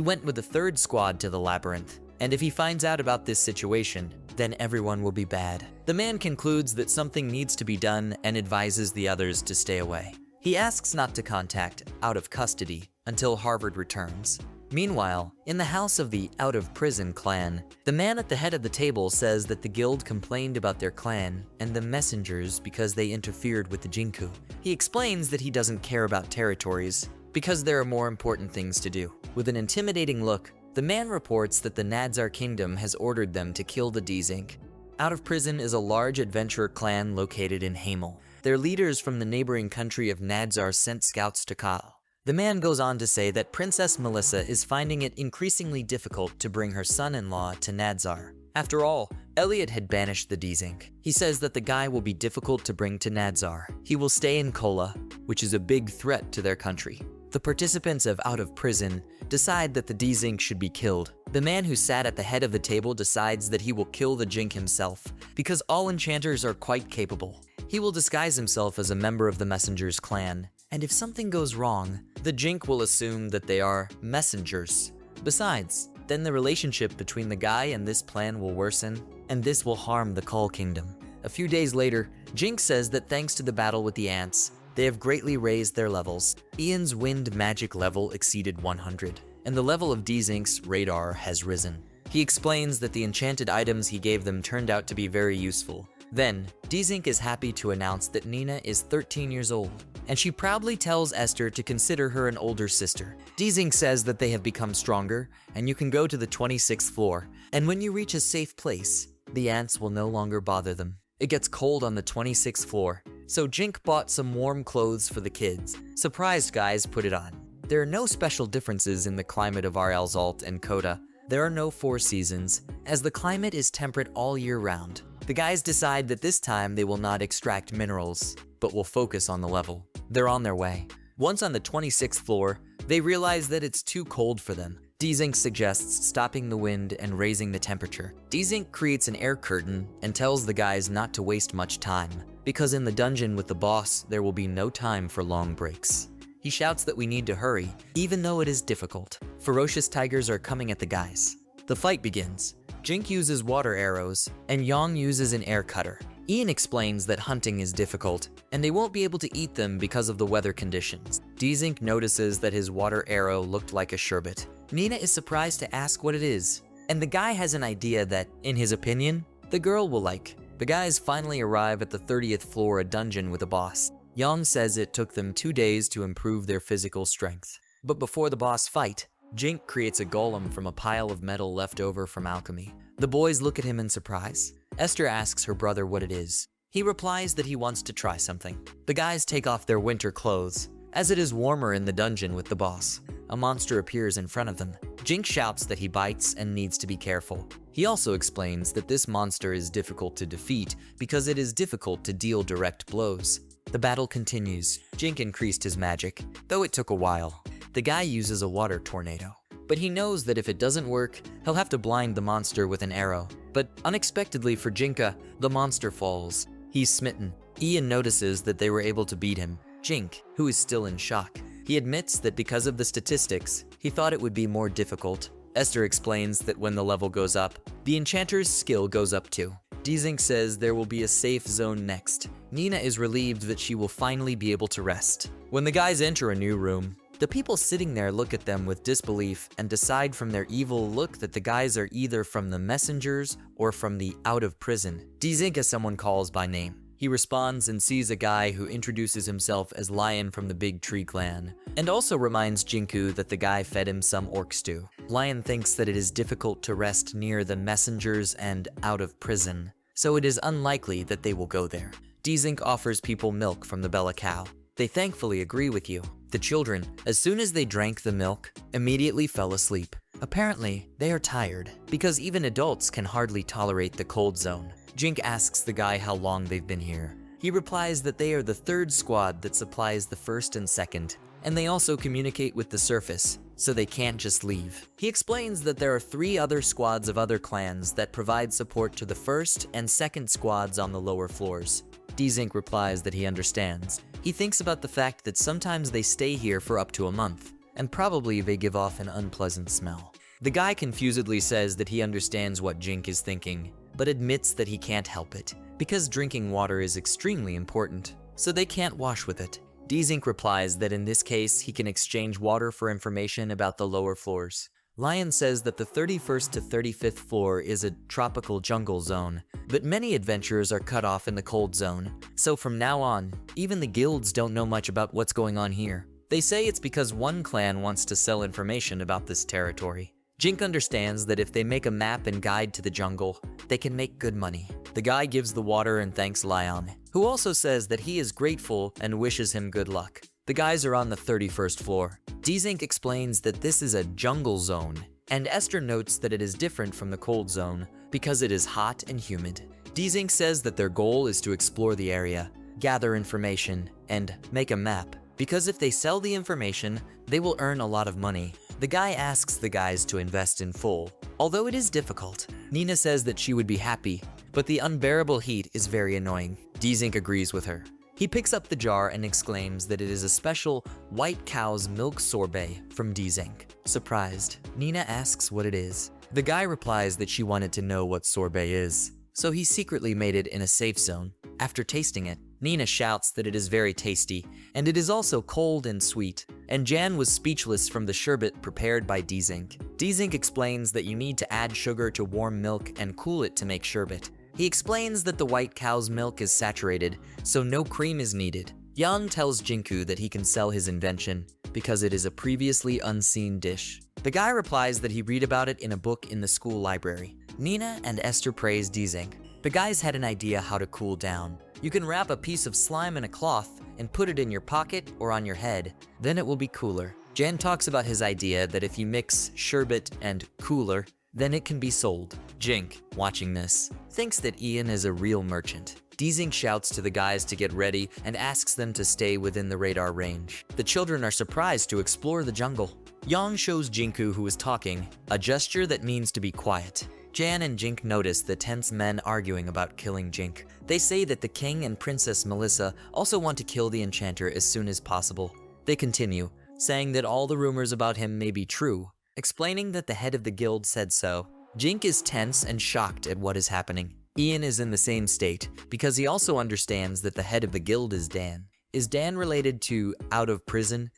Speaker 1: went with the 3rd squad to the labyrinth. and if he finds out about this situation, then everyone will be bad. The man concludes that something needs to be done and advises the others to stay away. He asks not to contact out of custody until Harvard returns. Meanwhile, in the house of the out-of-prison clan, the man at the head of the table says that the guild complained about their clan and the messengers because they interfered with the Jinku. He explains that he doesn't care about territories because there are more important things to do. With an intimidating look, the man reports that the Nadzar kingdom has ordered them to kill the Dzink. Out of Prison is a large adventurer clan located in Hamel. Their leaders from the neighboring country of Nadzar sent scouts to Kal. The man goes on to say that Princess Melissa is finding it increasingly difficult to bring her son-in-law to Nadzar. After all, Elliot had banished the Dzink. He says that the guy will be difficult to bring to Nadzar. He will stay in Kola, which is a big threat to their country. The participants of Out of Prison decide that the Dzink should be killed. The man who sat at the head of the table decides that he will kill the Jink himself, because all enchanters are quite capable. He will disguise himself as a member of the Messenger's clan, and if something goes wrong, the Jink will assume that they are messengers. Besides, then the relationship between the guy and this plan will worsen, and this will harm the Kul Kingdom. A few days later, Jink says that thanks to the battle with the ants, they have greatly raised their levels. Ian's wind magic level exceeded 100, and the level of Dzink's radar has risen. He explains that the enchanted items he gave them turned out to be very useful. Then, Dzink is happy to announce that Nina is 13 years old, and she proudly tells Esther to consider her an older sister. Dzink says that they have become stronger, and you can go to the 26th floor, and when you reach a safe place, the ants will no longer bother them. It gets cold on the 26th floor, so Jink bought some warm clothes for the kids. Surprised guys put it on. There are no special differences in the climate of Aralzalt and Kota. There are no 4 seasons, as the climate is temperate all year round. The guys decide that this time they will not extract minerals, but will focus on the level. They're on their way. Once on the 26th floor, they realize that it's too cold for them. Dzink suggests stopping the wind and raising the temperature. Dzink creates an air curtain and tells the guys not to waste much time, because in the dungeon with the boss, there will be no time for long breaks. He shouts that we need to hurry, even though it is difficult. Ferocious tigers are coming at the guys. The fight begins. Jink uses water arrows, and Yang uses an air cutter. Ian explains that hunting is difficult, and they won't be able to eat them because of the weather conditions. Dzink notices that his water arrow looked like a sherbet. Nina is surprised to ask what it is, and the guy has an idea that, in his opinion, the girl will like. The guys finally arrive at the 30th floor, a dungeon with a boss. Yang says it took them 2 days to improve their physical strength. But before the boss fight, Jink creates a golem from a pile of metal left over from alchemy. The boys look at him in surprise. Esther asks her brother what it is. He replies that he wants to try something. The guys take off their winter clothes, as it is warmer in the dungeon with the boss. A monster appears in front of them. Jink shouts that he bites and needs to be careful. He also explains that this monster is difficult to defeat because it is difficult to deal direct blows. The battle continues. Jink increased his magic, though it took a while. The guy uses a water tornado, but he knows that if it doesn't work, he'll have to blind the monster with an arrow. But unexpectedly for Jinka, the monster falls. He's smitten. Ian notices that they were able to beat him. Jink, who is still in shock. He admits that because of the statistics, he thought it would be more difficult. Esther explains that when the level goes up, the enchanter's skill goes up too. Dzink says there will be a safe zone next. Nina is relieved that she will finally be able to rest. When the guys enter a new room, the people sitting there look at them with disbelief and decide from their evil look that the guys are either from the messengers or from the out of prison. Dzink, as someone calls by name. He responds and sees a guy who introduces himself as Lion from the Big Tree Clan, and also reminds Jinku that the guy fed him some orc stew. Lion thinks that it is difficult to rest near the messengers and out of prison, so it is unlikely that they will go there. Dzink offers people milk from the Bella cow. They thankfully agree with you. The children, as soon as they drank the milk, immediately fell asleep. Apparently, they are tired, because even adults can hardly tolerate the cold zone. Jink asks the guy how long they've been here. He replies that they are the 3rd squad that supplies the 1st and 2nd, and they also communicate with the surface, so they can't just leave. He explains that there are 3 other squads of other clans that provide support to the 1st and 2nd squads on the lower floors. Dzink replies that he understands. He thinks about the fact that sometimes they stay here for up to a month, and probably they give off an unpleasant smell. The guy confusedly says that he understands what Jink is thinking, but admits that he can't help it, because drinking water is extremely important, so they can't wash with it. Dzink replies that in this case, he can exchange water for information about the lower floors. Lion says that the 31st to 35th floor is a tropical jungle zone, but many adventurers are cut off in the cold zone, so from now on, even the guilds don't know much about what's going on here. They say it's because one clan wants to sell information about this territory. Jink understands that if they make a map and guide to the jungle, they can make good money. The guy gives the water and thanks Lion, who also says that he is grateful and wishes him good luck. The guys are on the 31st floor. Dzink explains that this is a jungle zone, and Esther notes that it is different from the cold zone because it is hot and humid. Dzink says that their goal is to explore the area, gather information, and make a map, because if they sell the information, they will earn a lot of money. The guy asks the guys to invest in full, although it is difficult. Nina says that she would be happy, but the unbearable heat is very annoying. Dzink agrees with her. He picks up the jar and exclaims that it is a special white cow's milk sorbet from Dzink. Surprised, Nina asks what it is. The guy replies that she wanted to know what sorbet is, so he secretly made it in a safe zone. After tasting it, Nina shouts that it is very tasty, and it is also cold and sweet, and Jan was speechless from the sherbet prepared by Dzink. Dzink explains that you need to add sugar to warm milk and cool it to make sherbet. He explains that the white cow's milk is saturated, so no cream is needed. Yang tells Jinku that he can sell his invention because it is a previously unseen dish. The guy replies that he read about it in a book in the school library. Nina and Esther praise Dzink. The guys had an idea how to cool down. You can wrap a piece of slime in a cloth and put it in your pocket or on your head, then it will be cooler. Jan talks about his idea that if you mix sherbet and cooler, then it can be sold. Jink, watching this, thinks that Ian is a real merchant. Dzink shouts to the guys to get ready and asks them to stay within the radar range. The children are surprised to explore the jungle. Yang shows Jinku who is talking, a gesture that means to be quiet. Jan and Jink notice the tense men arguing about killing Jink. They say that the king and Princess Melissa also want to kill the enchanter as soon as possible. They continue, saying that all the rumors about him may be true, explaining that the head of the guild said so. Jink is tense and shocked at what is happening. Ian is in the same state, because he also understands that the head of the guild is Dan. Is Dan related to Out of Prison?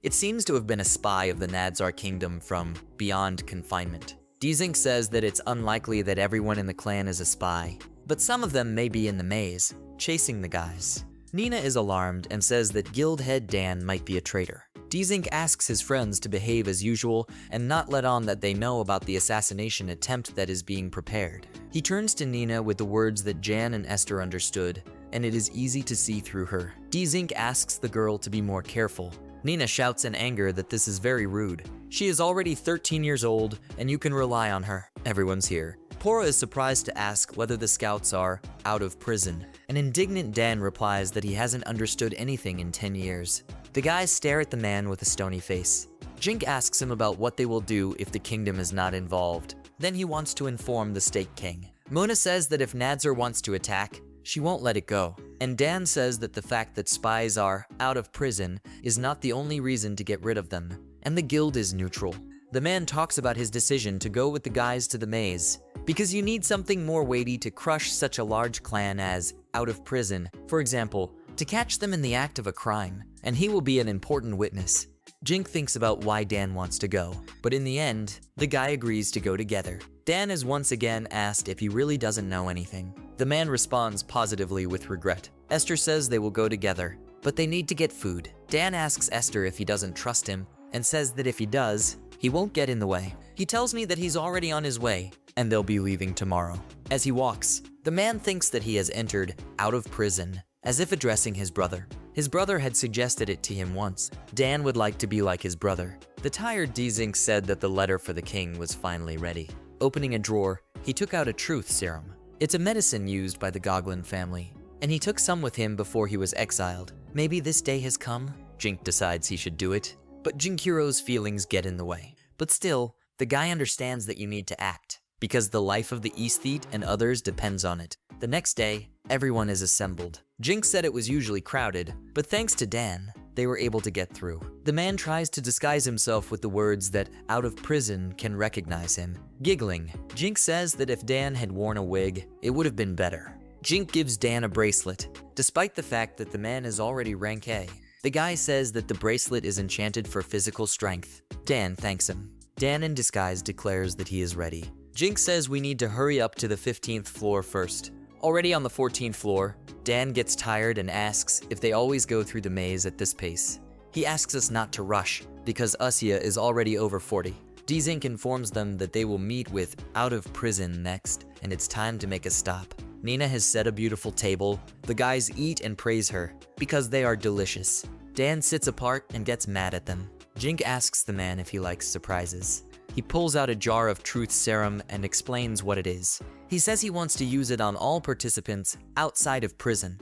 Speaker 1: It seems to have been a spy of the Nadzar kingdom from beyond confinement. Dzink says that it's unlikely that everyone in the clan is a spy, but some of them may be in the maze, chasing the guys. Nina is alarmed and says that guild head Dan might be a traitor. Dzink asks his friends to behave as usual and not let on that they know about the assassination attempt that is being prepared. He turns to Nina with the words that Jan and Esther understood, and it is easy to see through her. Dzink asks the girl to be more careful. Nina shouts in anger that this is very rude. She is already 13 years old, and you can rely on her. Everyone's here. Pora is surprised to ask whether the scouts are out of prison. An indignant Dan replies that he hasn't understood anything in 10 years. The guys stare at the man with a stony face. Jink asks him about what they will do if the kingdom is not involved. Then he wants to inform the State King. Mona says that if Nadzar wants to attack, she won't let it go. And Dan says that the fact that spies are out of prison is not the only reason to get rid of them, and the guild is neutral. The man talks about his decision to go with the guys to the maze, because you need something more weighty to crush such a large clan as out of prison. For example, to catch them in the act of a crime, and he will be an important witness. Jink thinks about why Dan wants to go, but in the end, the guy agrees to go together. Dan is once again asked if he really doesn't know anything. The man responds positively with regret. Esther says they will go together, but they need to get food. Dan asks Esther if he doesn't trust him, and says that if he does, he won't get in the way. He tells me that he's already on his way, and they'll be leaving tomorrow. As he walks, the man thinks that he has entered out of prison, as if addressing his brother. His brother had suggested it to him once. Dan would like to be like his brother. The tired Dzink said that the letter for the king was finally ready. Opening a drawer, he took out a truth serum. It's a medicine used by the Goglin family, and he took some with him before he was exiled. Maybe this day has come? Jink decides he should do it, but Jinkiro's feelings get in the way. But still, the guy understands that you need to act, because the life of the aesthete and others depends on it. The next day, everyone is assembled. Jink said it was usually crowded, but thanks to Dan, they were able to get through. The man tries to disguise himself with the words that out of prison can recognize him. Giggling, Jink says that if Dan had worn a wig, it would have been better. Jink gives Dan a bracelet, despite the fact that the man is already rank A. The guy says that the bracelet is enchanted for physical strength. Dan thanks him. Dan in disguise declares that he is ready. Jink says we need to hurry up to the 15th floor first. Already on the 14th floor, Dan gets tired and asks if they always go through the maze at this pace. He asks us not to rush, because Usya is already over 40. Dzink informs them that they will meet with Out of Prison next, and it's time to make a stop. Nina has set a beautiful table. The guys eat and praise her, because they are delicious. Dan sits apart and gets mad at them. Jink asks the man if he likes surprises. He pulls out a jar of truth serum and explains what it is. He says he wants to use it on all participants outside of prison.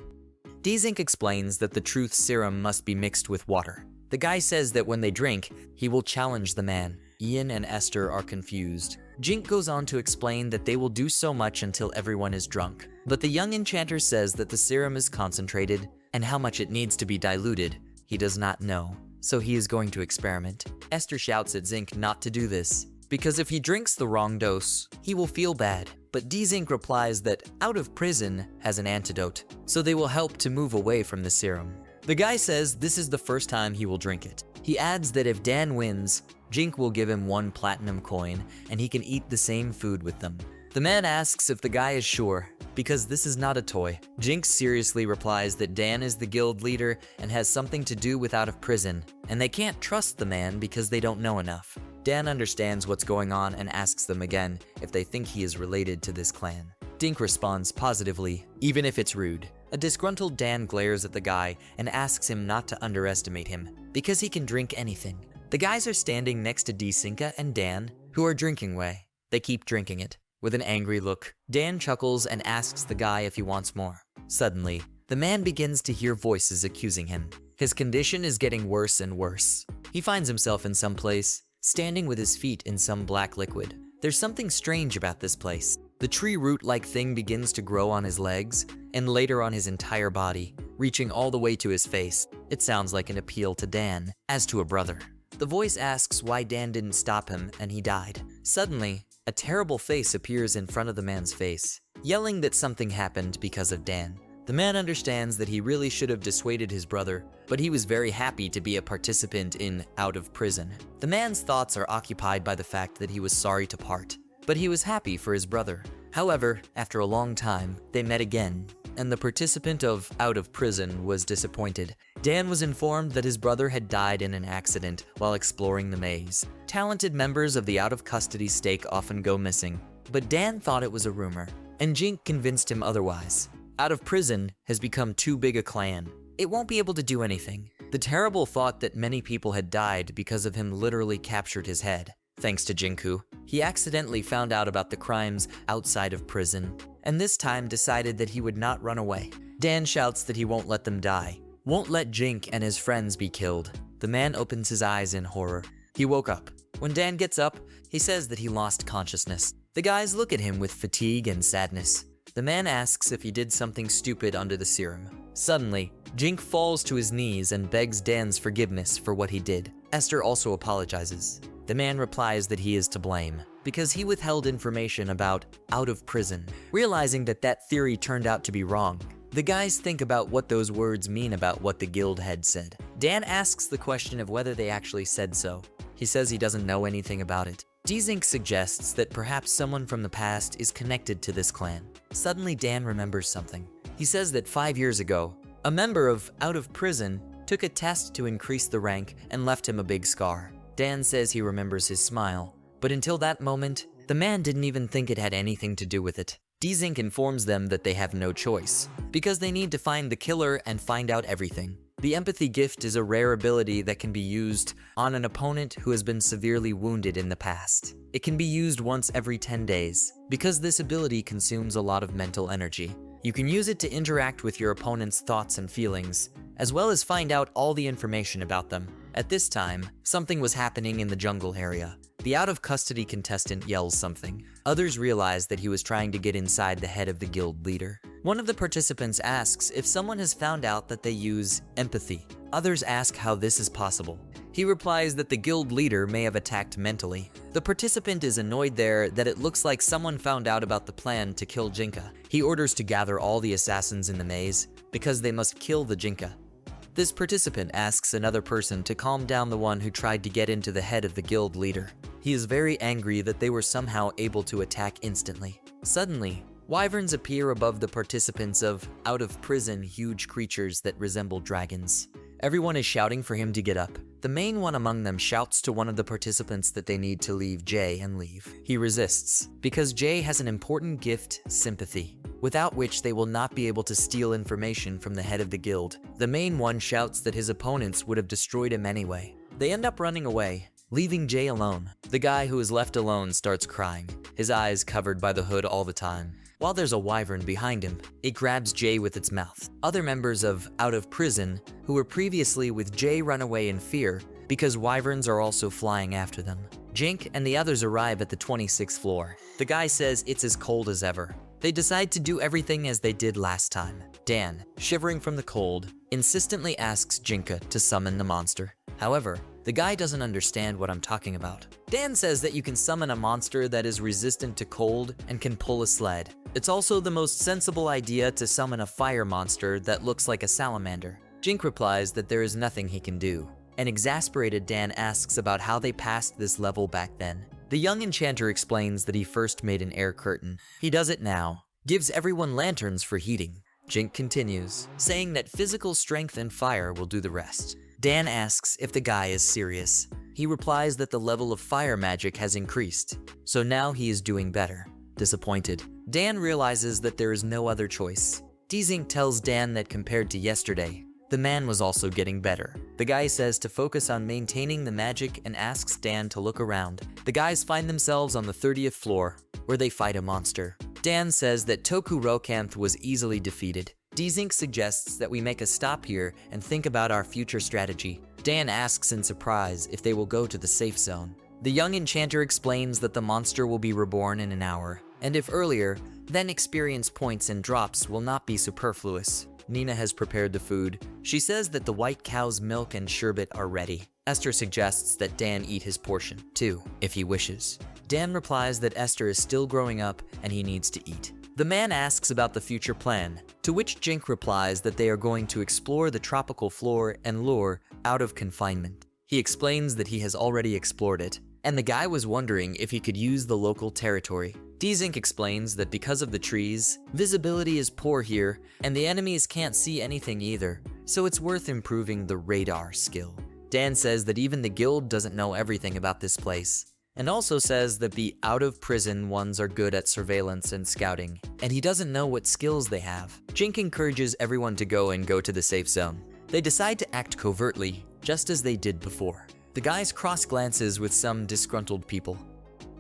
Speaker 1: Dzink explains that the truth serum must be mixed with water. The guy says that when they drink, he will challenge the man. Ian and Esther are confused. Jink goes on to explain that they will do so much until everyone is drunk. But the young enchanter says that the serum is concentrated, and how much it needs to be diluted, he does not know. So he is going to experiment. Esther shouts at Zink not to do this, because if he drinks the wrong dose, he will feel bad. But Dzink replies that Out of Prison has an antidote, so they will help to move away from the serum. The guy says this is the first time he will drink it. He adds that if Dan wins, Jink will give him 1 platinum coin, and he can eat the same food with them. The man asks if the guy is sure, because this is not a toy. Jink seriously replies that Dan is the guild leader and has something to do with Out of Prison, and they can't trust the man because they don't know enough. Dan understands what's going on and asks them again if they think he is related to this clan. Dink responds positively, even if it's rude. A disgruntled Dan glares at the guy and asks him not to underestimate him, because he can drink anything. The guys are standing next to Dsinka and Dan, who are drinking whey. They keep drinking it. With an angry look, Dan chuckles and asks the guy if he wants more. Suddenly, the man begins to hear voices accusing him. His condition is getting worse and worse. He finds himself in some place, standing with his feet in some black liquid. There's something strange about this place. The tree root-like thing begins to grow on his legs, and later on his entire body, reaching all the way to his face. It sounds like an appeal to Dan, as to a brother. The voice asks why Dan didn't stop him, and he died. Suddenly, a terrible face appears in front of the man's face, yelling that something happened because of Dan. The man understands that he really should have dissuaded his brother, but he was very happy to be a participant in Out of Prison. The man's thoughts are occupied by the fact that he was sorry to part, but he was happy for his brother. However, after a long time, they met again, and the participant of Out of Prison was disappointed. Dan was informed that his brother had died in an accident while exploring the maze. Talented members of the out-of-custody stake often go missing, but Dan thought it was a rumor, and Jink convinced him otherwise. Out of Prison has become too big a clan. It won't be able to do anything. The terrible thought that many people had died because of him literally captured his head. Thanks to Jinku, he accidentally found out about the crimes outside of prison, and this time decided that he would not run away. Dan shouts that he won't let them die, won't let Jink and his friends be killed. The man opens his eyes in horror. He woke up. When Dan gets up, he says that he lost consciousness. The guys look at him with fatigue and sadness. The man asks if he did something stupid under the serum. Suddenly, Jink falls to his knees and begs Dan's forgiveness for what he did. Esther also apologizes. The man replies that he is to blame, because he withheld information about Out of Prison. Realizing that that theory turned out to be wrong, the guys think about what those words mean about what the guild had said. Dan asks the question of whether they actually said so. He says he doesn't know anything about it. Dzink suggests that perhaps someone from the past is connected to this clan. Suddenly Dan remembers something. He says that 5 years ago, a member of Out of Prison took a test to increase the rank and left him a big scar. Dan says he remembers his smile, but until that moment, the man didn't even think it had anything to do with it. Dzink informs them that they have no choice, because they need to find the killer and find out everything. The empathy gift is a rare ability that can be used on an opponent who has been severely wounded in the past. It can be used once every 10 days. Because this ability consumes a lot of mental energy, you can use it to interact with your opponent's thoughts and feelings, as well as find out all the information about them. At this time, something was happening in the jungle area. The out-of-custody contestant yells something. Others realize that he was trying to get inside the head of the guild leader. One of the participants asks if someone has found out that they use empathy. Others ask how this is possible. He replies that the guild leader may have attacked mentally. The participant is annoyed there that it looks like someone found out about the plan to kill Jinka. He orders to gather all the assassins in the maze because they must kill the Jinka. This participant asks another person to calm down the one who tried to get into the head of the guild leader. He is very angry that they were somehow able to attack instantly. Suddenly, wyverns appear above the participants of out of prison huge creatures that resemble dragons. Everyone is shouting for him to get up. The main one among them shouts to one of the participants that they need to leave Jay and leave. He resists, because Jay has an important gift, sympathy, without which they will not be able to steal information from the head of the guild. The main one shouts that his opponents would have destroyed him anyway. They end up running away, leaving Jay alone. The guy who is left alone starts crying, his eyes covered by the hood all the time. While there's a wyvern behind him, it grabs Jay with its mouth. Other members of Out of Prison, who were previously with Jay, run away in fear because wyverns are also flying after them. Jink and the others arrive at the 26th floor. The guy says it's as cold as ever. They decide to do everything as they did last time. Dan, shivering from the cold, insistently asks Jinka to summon the monster. However, the guy doesn't understand what I'm talking about. Dan says that you can summon a monster that is resistant to cold and can pull a sled. It's also the most sensible idea to summon a fire monster that looks like a salamander. Jink replies that there is nothing he can do. An exasperated Dan asks about how they passed this level back then. The young enchanter explains that he first made an air curtain. He does it now, gives everyone lanterns for heating. Jink continues, saying that physical strength and fire will do the rest. Dan asks if the guy is serious. He replies that the level of fire magic has increased, so now he is doing better. Disappointed, Dan realizes that there is no other choice. Dzink tells Dan that compared to yesterday, the man was also getting better. The guy says to focus on maintaining the magic and asks Dan to look around. The guys find themselves on the 30th floor, where they fight a monster. Dan says that Toku Rokanth was easily defeated. Dzink suggests that we make a stop here and think about our future strategy. Dan asks in surprise if they will go to the safe zone. The young enchanter explains that the monster will be reborn in an hour, and if earlier, then experience points and drops will not be superfluous. Nina has prepared the food. She says that the white cow's milk and sherbet are ready. Esther suggests that Dan eat his portion, too, if he wishes. Dan replies that Esther is still growing up and he needs to eat. The man asks about the future plan, to which Jink replies that they are going to explore the tropical floor and lure out of confinement. He explains that he has already explored it, and the guy was wondering if he could use the local territory. Dzink explains that because of the trees, visibility is poor here, and the enemies can't see anything either, so it's worth improving the radar skill. Dan says that even the guild doesn't know everything about this place, and also says that the out-of-prison ones are good at surveillance and scouting, and he doesn't know what skills they have. Jink encourages everyone to go to the safe zone. They decide to act covertly, just as they did before. The guys cross glances with some disgruntled people.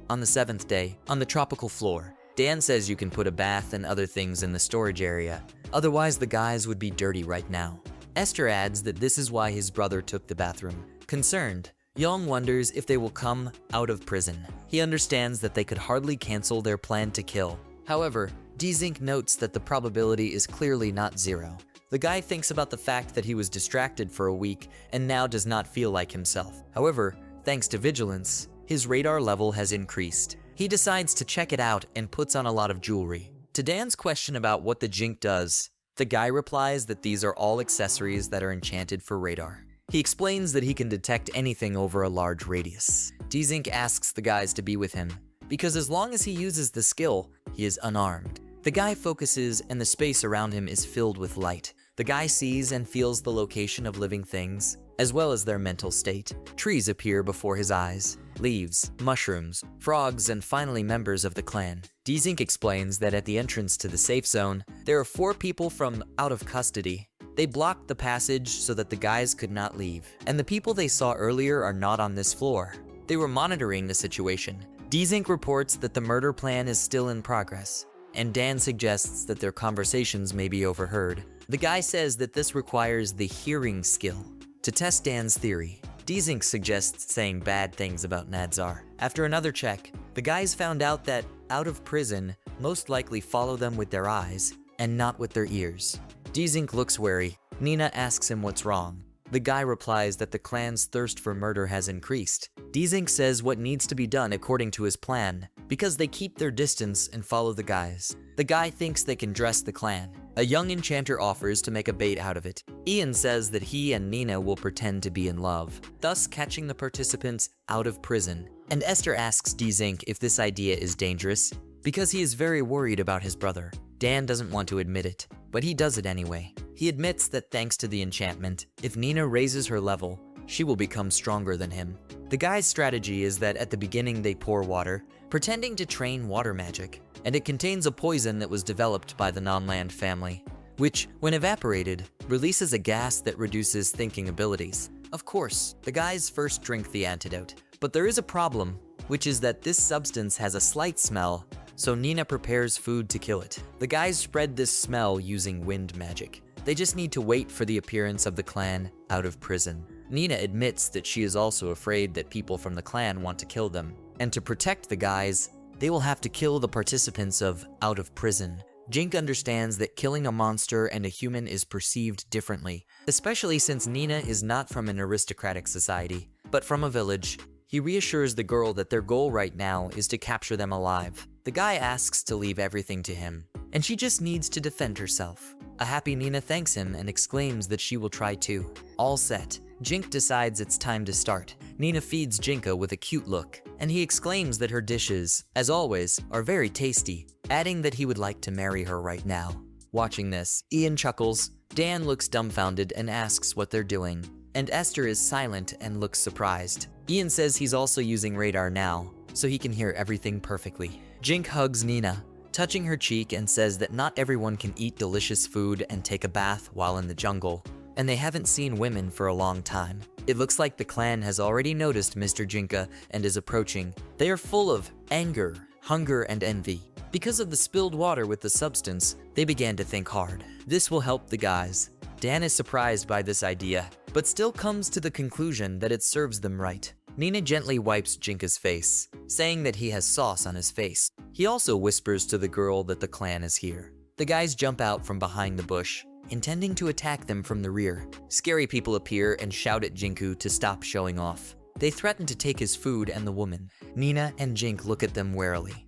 Speaker 1: On the 7th day, on the tropical floor, Dan says you can put a bath and other things in the storage area, otherwise the guys would be dirty right now. Esther adds that this is why his brother took the bathroom. Concerned, Young wonders if they will come out of prison. He understands that they could hardly cancel their plan to kill. However, Dzink notes that the probability is clearly not zero. The guy thinks about the fact that he was distracted for a week and now does not feel like himself. However, thanks to vigilance, his radar level has increased. He decides to check it out and puts on a lot of jewelry. To Dan's question about what the Jink does, the guy replies that these are all accessories that are enchanted for radar. He explains that he can detect anything over a large radius. Dzink asks the guys to be with him, because as long as he uses the skill, he is unarmed. The guy focuses and the space around him is filled with light. The guy sees and feels the location of living things, as well as their mental state. Trees appear before his eyes, leaves, mushrooms, frogs, and finally members of the clan. Dzink explains that at the entrance to the safe zone, there are 4 people from out of custody. They blocked the passage so that the guys could not leave, and the people they saw earlier are not on this floor. They were monitoring the situation. Dzink reports that the murder plan is still in progress, and Dan suggests that their conversations may be overheard. The guy says that this requires the hearing skill. To test Dan's theory, Dzink suggests saying bad things about Nadzar. After another check, the guys found out that out of prison most likely follow them with their eyes, and not with their ears. Dzink looks wary. Nina asks him what's wrong. The guy replies that the clan's thirst for murder has increased. Dzink says what needs to be done according to his plan, because they keep their distance and follow the guys. The guy thinks they can dress the clan. A young enchanter offers to make a bait out of it. Ian says that he and Nina will pretend to be in love, thus catching the participants out of prison. And Esther asks Dzink if this idea is dangerous, because he is very worried about his brother. Dan doesn't want to admit it, but he does it anyway. He admits that thanks to the enchantment, if Nina raises her level, she will become stronger than him. The guy's strategy is that at the beginning they pour water, pretending to train water magic, and it contains a poison that was developed by the non-land family, which, when evaporated, releases a gas that reduces thinking abilities. Of course, the guys first drink the antidote, but there is a problem, which is that this substance has a slight smell, so Nina prepares food to kill it. The guys spread this smell using wind magic. They just need to wait for the appearance of the clan out of prison. Nina admits that she is also afraid that people from the clan want to kill them, and to protect the guys, they will have to kill the participants of Out of Prison. Dzink understands that killing a monster and a human is perceived differently, especially since Nina is not from an aristocratic society, but from a village. He reassures the girl that their goal right now is to capture them alive. The guy asks to leave everything to him, and she just needs to defend herself. A happy Nina thanks him and exclaims that she will try too. All set, Dzink decides it's time to start. Nina feeds Jinka with a cute look, and he exclaims that her dishes, as always, are very tasty, adding that he would like to marry her right now. Watching this, Ian chuckles, Dan looks dumbfounded and asks what they're doing, and Esther is silent and looks surprised. Ian says he's also using radar now, so he can hear everything perfectly. Dzink hugs Nina, touching her cheek, and says that not everyone can eat delicious food and take a bath while in the jungle, and they haven't seen women for a long time. It looks like the clan has already noticed Mr. Jinka and is approaching. They are full of anger, hunger, and envy. Because of the spilled water with the substance, they began to think hard. This will help the guys. Dan is surprised by this idea, but still comes to the conclusion that it serves them right. Nina gently wipes Jinka's face, saying that he has sauce on his face. He also whispers to the girl that the clan is here. The guys jump out from behind the bush, intending to attack them from the rear. Scary people appear and shout at Jinku to stop showing off. They threaten to take his food and the woman. Nina and Jink look at them warily.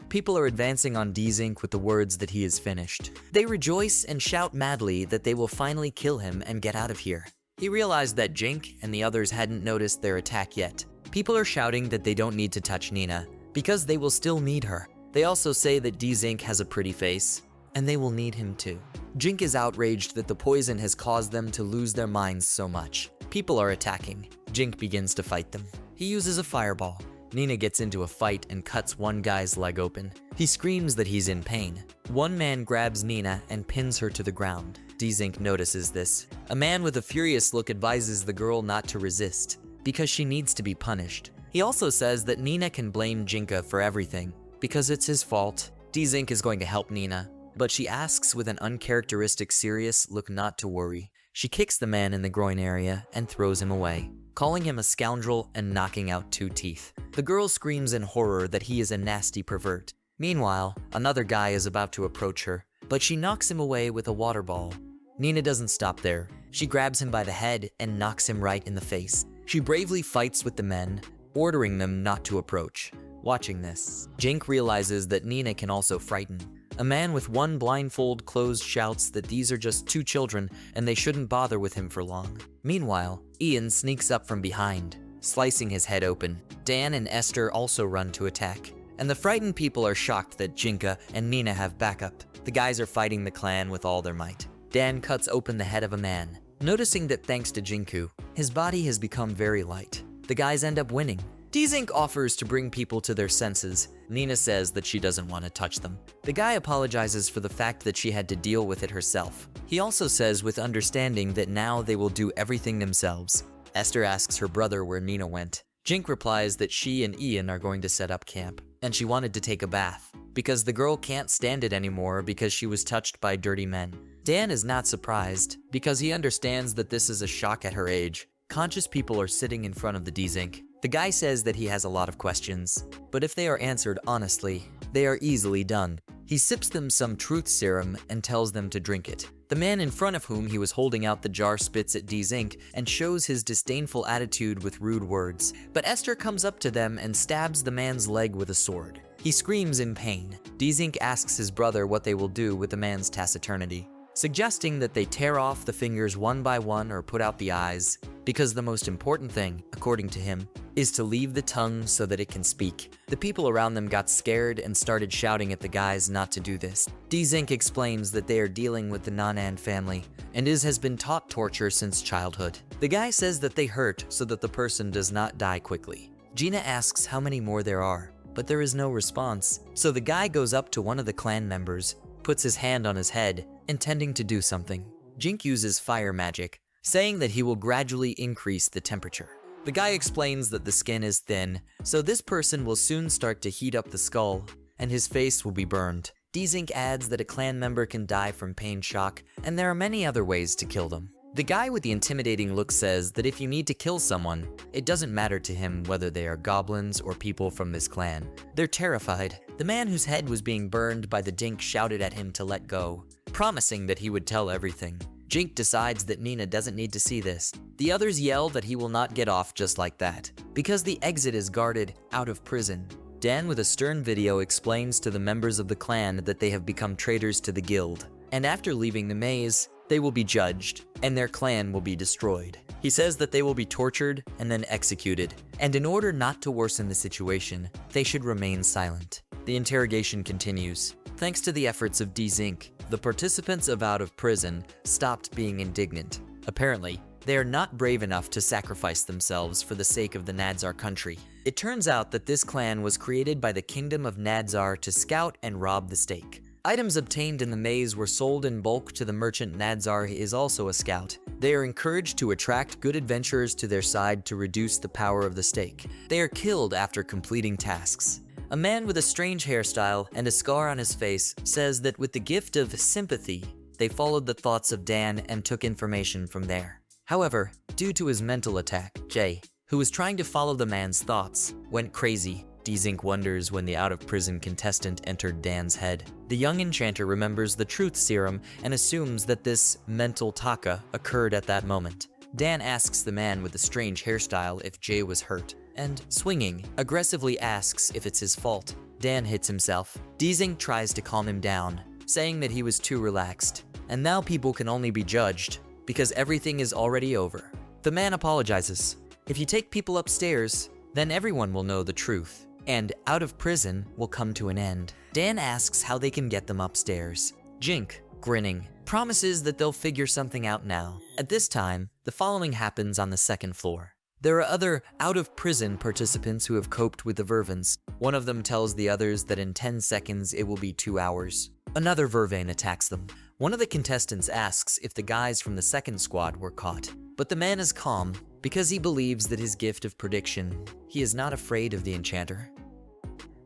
Speaker 1: People are advancing on Dzink with the words that he is finished. They rejoice and shout madly that they will finally kill him and get out of here. He realized that Jink and the others hadn't noticed their attack yet. People are shouting that they don't need to touch Nina, because they will still need her. They also say that Dzink has a pretty face, and they will need him too. Jink is outraged that the poison has caused them to lose their minds so much. People are attacking. Jink begins to fight them. He uses a fireball. Nina gets into a fight and cuts one guy's leg open. He screams that he's in pain. One man grabs Nina and pins her to the ground. Dzink notices this. A man with a furious look advises the girl not to resist, because she needs to be punished. He also says that Nina can blame Jinka for everything, because it's his fault. Dzink is going to help Nina, but she asks with an uncharacteristic serious look not to worry. She kicks the man in the groin area and throws him away, calling him a scoundrel and knocking out 2 teeth. The girl screams in horror that he is a nasty pervert. Meanwhile, another guy is about to approach her, but she knocks him away with a water ball. Nina doesn't stop there. She grabs him by the head and knocks him right in the face. She bravely fights with the men, ordering them not to approach. Watching this, Jink realizes that Nina can also frighten. A man with one blindfold closed shouts that these are just 2 children and they shouldn't bother with him for long. Meanwhile, Ian sneaks up from behind, slicing his head open. Dan and Esther also run to attack, and the frightened people are shocked that Jinka and Nina have backup. The guys are fighting the clan with all their might. Dan cuts open the head of a man, noticing that thanks to Jinku, his body has become very light. The guys end up winning. Dzink offers to bring people to their senses. Nina says that she doesn't want to touch them. The guy apologizes for the fact that she had to deal with it herself. He also says with understanding that now they will do everything themselves. Esther asks her brother where Nina went. Jink replies that she and Ian are going to set up camp, and she wanted to take a bath, because the girl can't stand it anymore because she was touched by dirty men. Dan is not surprised, because he understands that this is a shock at her age. Conscious people are sitting in front of the Dzink. The guy says that he has a lot of questions, but if they are answered honestly, they are easily done. He sips them some truth serum and tells them to drink it. The man in front of whom he was holding out the jar spits at D-Zinc and shows his disdainful attitude with rude words. But Esther comes up to them and stabs the man's leg with a sword. He screams in pain. D-Zinc asks his brother what they will do with the man's taciturnity, suggesting that they tear off the fingers one by one or put out the eyes, because the most important thing, according to him, is to leave the tongue so that it can speak. The people around them got scared and started shouting at the guys not to do this. D-Zinc explains that they are dealing with the Nanan family, and has been taught torture since childhood. The guy says that they hurt so that the person does not die quickly. Gina asks how many more there are, but there is no response. So the guy goes up to one of the clan members, puts his hand on his head, intending to do something. Jink uses fire magic, saying that he will gradually increase the temperature. The guy explains that the skin is thin, so this person will soon start to heat up the skull, and his face will be burned. D-Zinc adds that a clan member can die from pain shock, and there are many other ways to kill them. The guy with the intimidating look says that if you need to kill someone, it doesn't matter to him whether they are goblins or people from this clan. They're terrified. The man whose head was being burned by the dink shouted at him to let go, promising that he would tell everything. Jink decides that Nina doesn't need to see this. The others yell that he will not get off just like that, because the exit is guarded out of prison. Dan with a stern video explains to the members of the clan that they have become traitors to the guild, and after leaving the maze, they will be judged, and their clan will be destroyed. He says that they will be tortured and then executed, and in order not to worsen the situation, they should remain silent. The interrogation continues. Thanks to the efforts of D-Zinc, the participants of Out of Prison stopped being indignant. Apparently, they are not brave enough to sacrifice themselves for the sake of the Nadzar country. It turns out that this clan was created by the Kingdom of Nadzar to scout and rob the stake. Items obtained in the maze were sold in bulk to the merchant Nadzar, who is also a scout. They are encouraged to attract good adventurers to their side to reduce the power of the stake. They are killed after completing tasks. A man with a strange hairstyle and a scar on his face says that with the gift of sympathy, they followed the thoughts of Dan and took information from there. However, due to his mental attack, Jay, who was trying to follow the man's thoughts, went crazy. D-Zinc wonders when the out-of-prison contestant entered Dan's head. The young enchanter remembers the truth serum and assumes that this mental taka occurred at that moment. Dan asks the man with the strange hairstyle if Jay was hurt, and, swinging, aggressively asks if it's his fault. Dan hits himself. D-Zinc tries to calm him down, saying that he was too relaxed, and now people can only be judged, because everything is already over. The man apologizes. If you take people upstairs, then everyone will know the truth, and Out of Prison will come to an end. Dan asks how they can get them upstairs. Jink, grinning, promises that they'll figure something out now. At this time, the following happens on the second floor. There are other out-of-prison participants who have coped with the Vervins. One of them tells the others that in 10 seconds it will be 2 hours. Another Vervain attacks them. One of the contestants asks if the guys from the second squad were caught, but the man is calm because he believes that his gift of prediction. He is not afraid of the enchanter.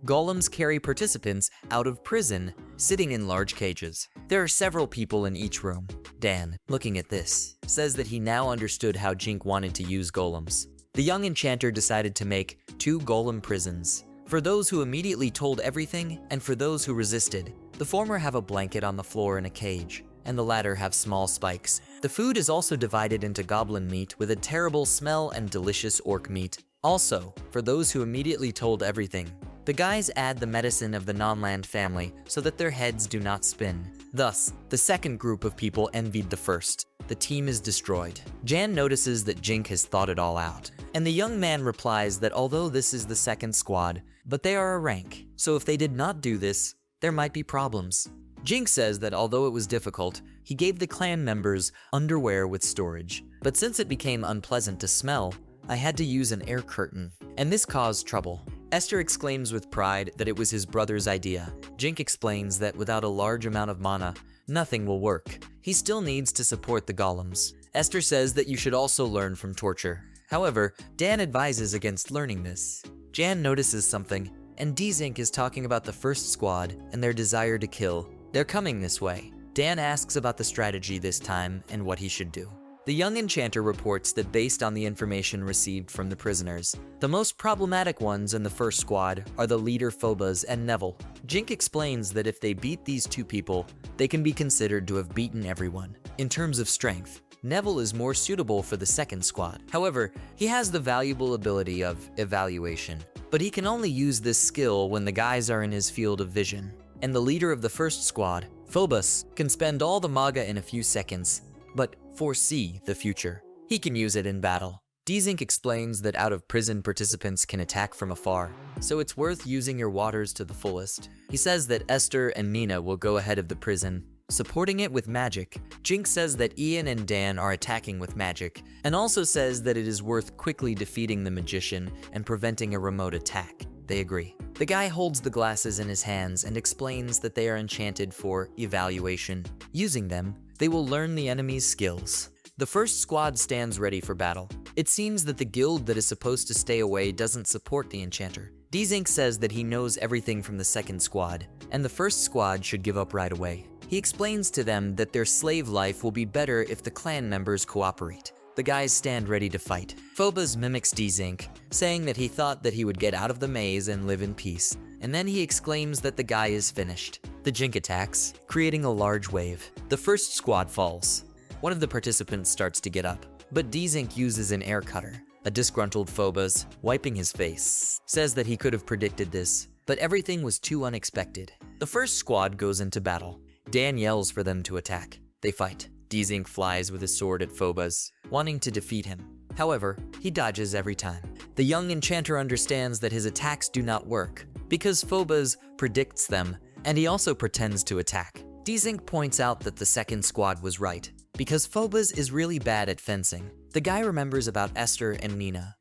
Speaker 1: Golems carry participants out of prison, sitting in large cages. There are several people in each room. Dan, looking at this, says that he now understood how Jink wanted to use golems. The young enchanter decided to make 2 golem prisons, for those who immediately told everything and for those who resisted. The former have a blanket on the floor in a cage, and the latter have small spikes. The food is also divided into goblin meat with a terrible smell and delicious orc meat. Also, for those who immediately told everything, the guys add the medicine of the non-land family so that their heads do not spin. Thus, the second group of people envied the first. The team is destroyed. Jan notices that Jink has thought it all out, and the young man replies that although this is the second squad, but they are a rank, so if they did not do this, there might be problems. Jink says that although it was difficult, he gave the clan members underwear with storage, but since it became unpleasant to smell, I had to use an air curtain, and this caused trouble. Esther exclaims with pride that it was his brother's idea. Jink explains that without a large amount of mana, nothing will work. He still needs to support the golems. Esther says that you should also learn from torture. However, Dan advises against learning this. Jan notices something, and D-Zinc is talking about the first squad and their desire to kill. They're coming this way. Dan asks about the strategy this time and what he should do. The young enchanter reports that based on the information received from the prisoners, the most problematic ones in the first squad are the leader Phobos and Neville. Jink explains that if they beat these two people, they can be considered to have beaten everyone. In terms of strength, Neville is more suitable for the second squad. However, he has the valuable ability of evaluation, but he can only use this skill when the guys are in his field of vision. And the leader of the first squad, Phobos, can spend all the maga in a few seconds, but foresee the future. He can use it in battle. Dzink explains that out-of-prison participants can attack from afar, so it's worth using your waters to the fullest. He says that Esther and Nina will go ahead of the prison, supporting it with magic. Jink says that Ian and Dan are attacking with magic, and also says that it is worth quickly defeating the magician and preventing a remote attack. They agree. The guy holds the glasses in his hands and explains that they are enchanted for evaluation. Using them, they will learn the enemy's skills. The first squad stands ready for battle. It seems that the guild that is supposed to stay away doesn't support the enchanter. Dzink says that he knows everything from the second squad, and the first squad should give up right away. He explains to them that their slave life will be better if the clan members cooperate. The guys stand ready to fight. Phobos mimics Dzink, saying that he thought that he would get out of the maze and live in peace, and then he exclaims that the guy is finished. The Jink attacks, creating a large wave. The first squad falls. One of the participants starts to get up, but Dzink uses an air cutter. A disgruntled Phobos, wiping his face, says that he could have predicted this, but everything was too unexpected. The first squad goes into battle. Dan yells for them to attack. They fight. Dzink flies with his sword at Phobos, wanting to defeat him. However, he dodges every time. The young enchanter understands that his attacks do not work, because Phobos predicts them, and he also pretends to attack. Dzink points out that the second squad was right, because Phobos is really bad at fencing. The guy remembers about Esther and Nina.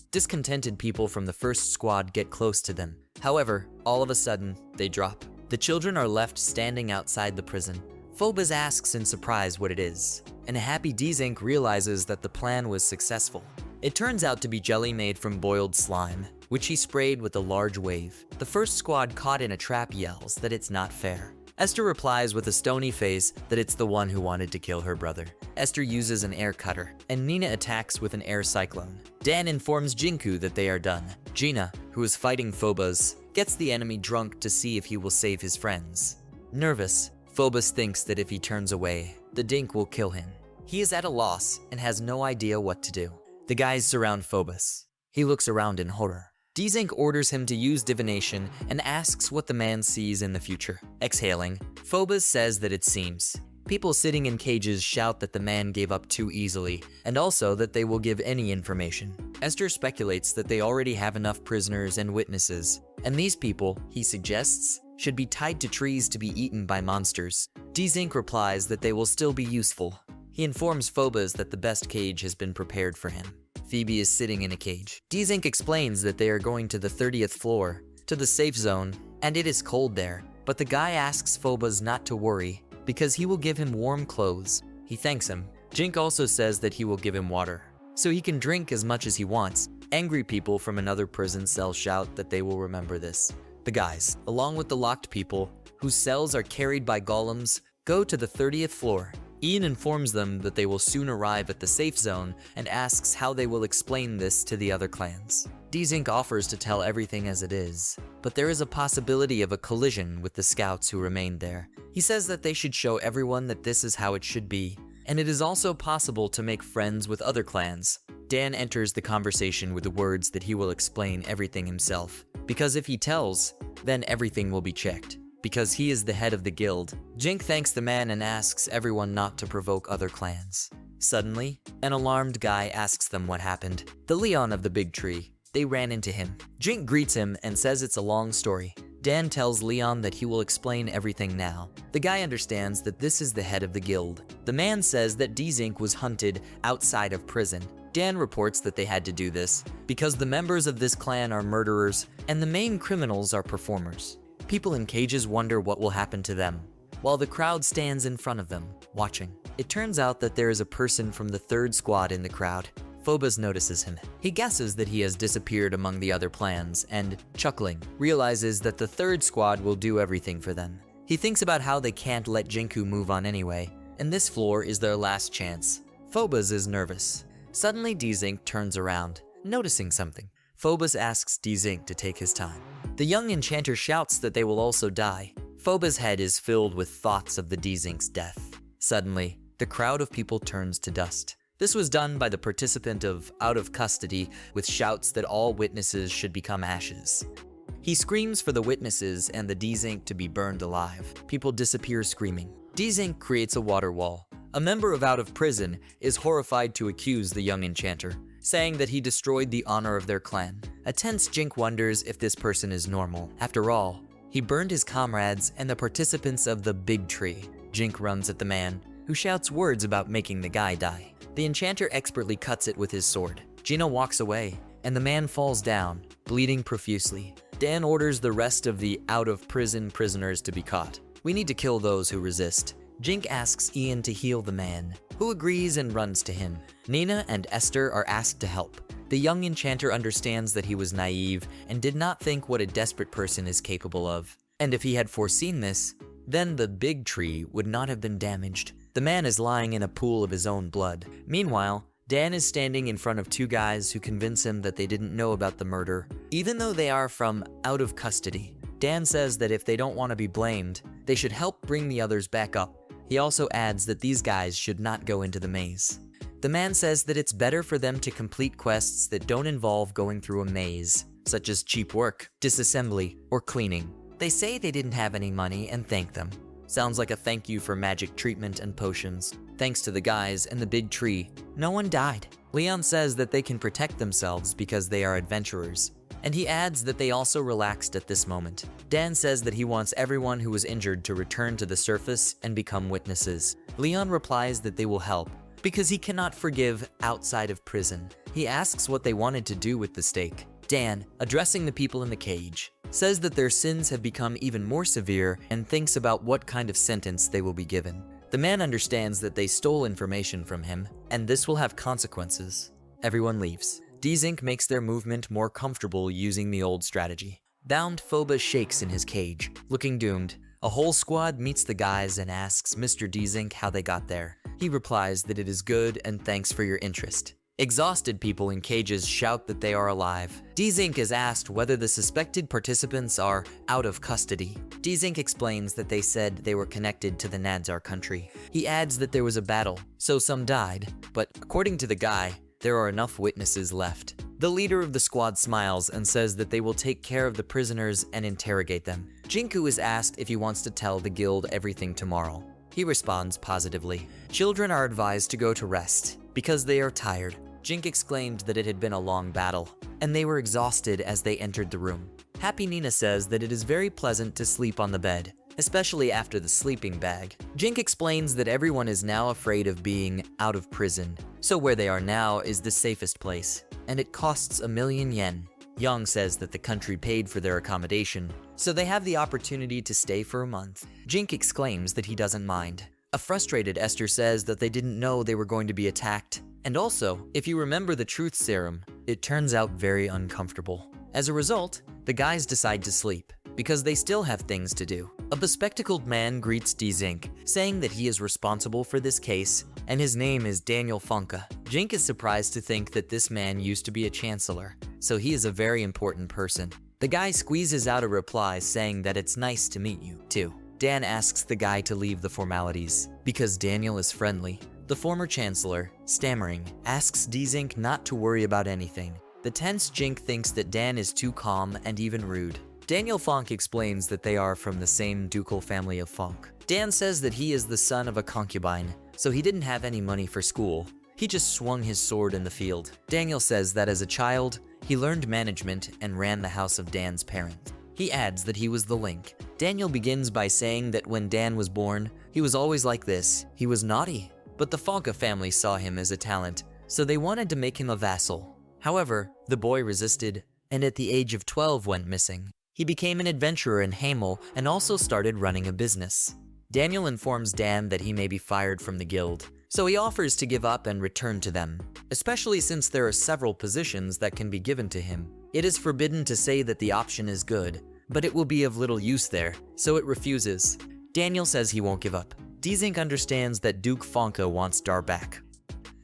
Speaker 1: Discontented people from the first squad get close to them. However, all of a sudden, they drop. The children are left standing outside the prison. Phobos asks in surprise what it is, and a happy Dzink realizes that the plan was successful. It turns out to be jelly made from boiled slime, which he sprayed with a large wave. The first squad caught in a trap yells that it's not fair. Esther replies with a stony face that it's the one who wanted to kill her brother. Esther uses an air cutter, and Nina attacks with an air cyclone. Dan informs Jinku that they are done. Gina, who is fighting Phobos, gets the enemy drunk to see if he will save his friends. Nervous, Phobos thinks that if he turns away, the Dink will kill him. He is at a loss and has no idea what to do. The guys surround Phobos. He looks around in horror. Dzink orders him to use divination and asks what the man sees in the future. Exhaling, Phobos says that it seems. People sitting in cages shout that the man gave up too easily, and also that they will give any information. Esther speculates that they already have enough prisoners and witnesses, and these people, he suggests, should be tied to trees to be eaten by monsters. Dzink replies that they will still be useful. He informs Phobos that the best cage has been prepared for him. Phoebe is sitting in a cage. Dzink explains that they are going to the 30th floor, to the safe zone, and it is cold there, but the guy asks Phobos not to worry, because he will give him warm clothes. He thanks him. Jink also says that he will give him water, so he can drink as much as he wants. Angry people from another prison cell shout that they will remember this. The guys, along with the locked people, whose cells are carried by golems, go to the 30th floor. Ian informs them that they will soon arrive at the safe zone and asks how they will explain this to the other clans. Dzink offers to tell everything as it is, but there is a possibility of a collision with the scouts who remained there. He says that they should show everyone that this is how it should be, and it is also possible to make friends with other clans. Dan enters the conversation with the words that he will explain everything himself, because if he tells, then everything will be checked. Because he is the head of the guild, Jink thanks the man and asks everyone not to provoke other clans. Suddenly, an alarmed guy asks them what happened. The Leon of the big tree. They ran into him. Jink greets him and says it's a long story. Dan tells Leon that he will explain everything now. The guy understands that this is the head of the guild. The man says that Dzink was hunted outside of prison. Dan reports that they had to do this because the members of this clan are murderers and the main criminals are performers. People in cages wonder what will happen to them, while the crowd stands in front of them, watching. It turns out that there is a person from the third squad in the crowd. Phobos notices him. He guesses that he has disappeared among the other clans and, chuckling, realizes that the third squad will do everything for them. He thinks about how they can't let Jinku move on anyway, and this floor is their last chance. Phobos is nervous. Suddenly, Dzink turns around, noticing something. Phobos asks Dzink to take his time. The young enchanter shouts that they will also die. Phobos' head is filled with thoughts of the Dzink's death. Suddenly, the crowd of people turns to dust. This was done by the participant of Out of Custody with shouts that all witnesses should become ashes. He screams for the witnesses and the Dzink to be burned alive. People disappear screaming. Dzink creates a water wall. A member of Out of Prison is horrified to accuse the young enchanter, saying that he destroyed the honor of their clan. A tense Dzink wonders if this person is normal. After all, he burned his comrades and the participants of the Big Tree. Dzink runs at the man, who shouts words about making the guy die. The enchanter expertly cuts it with his sword. Gina walks away, and the man falls down, bleeding profusely. Dan orders the rest of the Out of Prison prisoners to be caught. We need to kill those who resist. Dzink asks Ian to heal the man, who agrees and runs to him. Nina and Esther are asked to help. The young enchanter understands that he was naive and did not think what a desperate person is capable of. And if he had foreseen this, then the Big Tree would not have been damaged. The man is lying in a pool of his own blood. Meanwhile, Dan is standing in front of two guys who convince him that they didn't know about the murder, even though they are from Out of Custody. Dan says that if they don't want to be blamed, they should help bring the others back up. He also adds that these guys should not go into the maze. The man says that it's better for them to complete quests that don't involve going through a maze, such as cheap work, disassembly, or cleaning. They say they didn't have any money and thank them. Sounds like a thank you for magic treatment and potions. Thanks to the guys and the Big Tree, no one died. Leon says that they can protect themselves because they are adventurers, and he adds that they also relaxed at this moment. Dan says that he wants everyone who was injured to return to the surface and become witnesses. Leon replies that they will help, because he cannot forgive outside of prison. He asks what they wanted to do with the stake. Dan, addressing the people in the cage, says that their sins have become even more severe and thinks about what kind of sentence they will be given. The man understands that they stole information from him, and this will have consequences. Everyone leaves. Dzink makes their movement more comfortable using the old strategy. Bound, Phobos shakes in his cage, looking doomed. A whole squad meets the guys and asks Mr. Dzink how they got there. He replies that it is good and thanks for your interest. Exhausted people in cages shout that they are alive. Dzink is asked whether the suspected participants are out of custody. Dzink explains that they said they were connected to the Nadzar country. He adds that there was a battle, so some died, but according to the guy, there are enough witnesses left. The leader of the squad smiles and says that they will take care of the prisoners and interrogate them. Jinku is asked if he wants to tell the guild everything tomorrow. He responds positively. Children are advised to go to rest because they are tired. Jink exclaimed that it had been a long battle, and they were exhausted as they entered the room. Happy Nina says that it is very pleasant to sleep on the bed, especially after the sleeping bag. Jink explains that everyone is now afraid of being out of prison, so where they are now is the safest place, and it costs 1,000,000 yen. Young says that the country paid for their accommodation, so they have the opportunity to stay for a month. Jink exclaims that he doesn't mind. A frustrated Esther says that they didn't know they were going to be attacked. And also, if you remember the truth serum, it turns out very uncomfortable. As a result, the guys decide to sleep, because they still have things to do. A bespectacled man greets Dzink, saying that he is responsible for this case, and his name is Daniel Fonka. Jink is surprised to think that this man used to be a chancellor, so he is a very important person. The guy squeezes out a reply saying that it's nice to meet you, too. Dan asks the guy to leave the formalities, because Daniel is friendly. The former chancellor, stammering, asks Dzink not to worry about anything. The tense Jink thinks that Dan is too calm and even rude. Daniel Fonk explains that they are from the same ducal family of Fonk. Dan says that he is the son of a concubine, so he didn't have any money for school. He just swung his sword in the field. Daniel says that as a child, he learned management and ran the house of Dan's parents. He adds that he was the link. Daniel begins by saying that when Dan was born, he was always like this. He was naughty. But the Fonka family saw him as a talent, so they wanted to make him a vassal. However, the boy resisted, and at the age of 12 went missing. He became an adventurer in Hamel and also started running a business. Daniel informs Dan that he may be fired from the guild, so he offers to give up and return to them, especially since there are several positions that can be given to him. It is forbidden to say that the option is good, but it will be of little use there, so it refuses. Daniel says he won't give up. Dzink understands that Duke Fonka wants Dar back.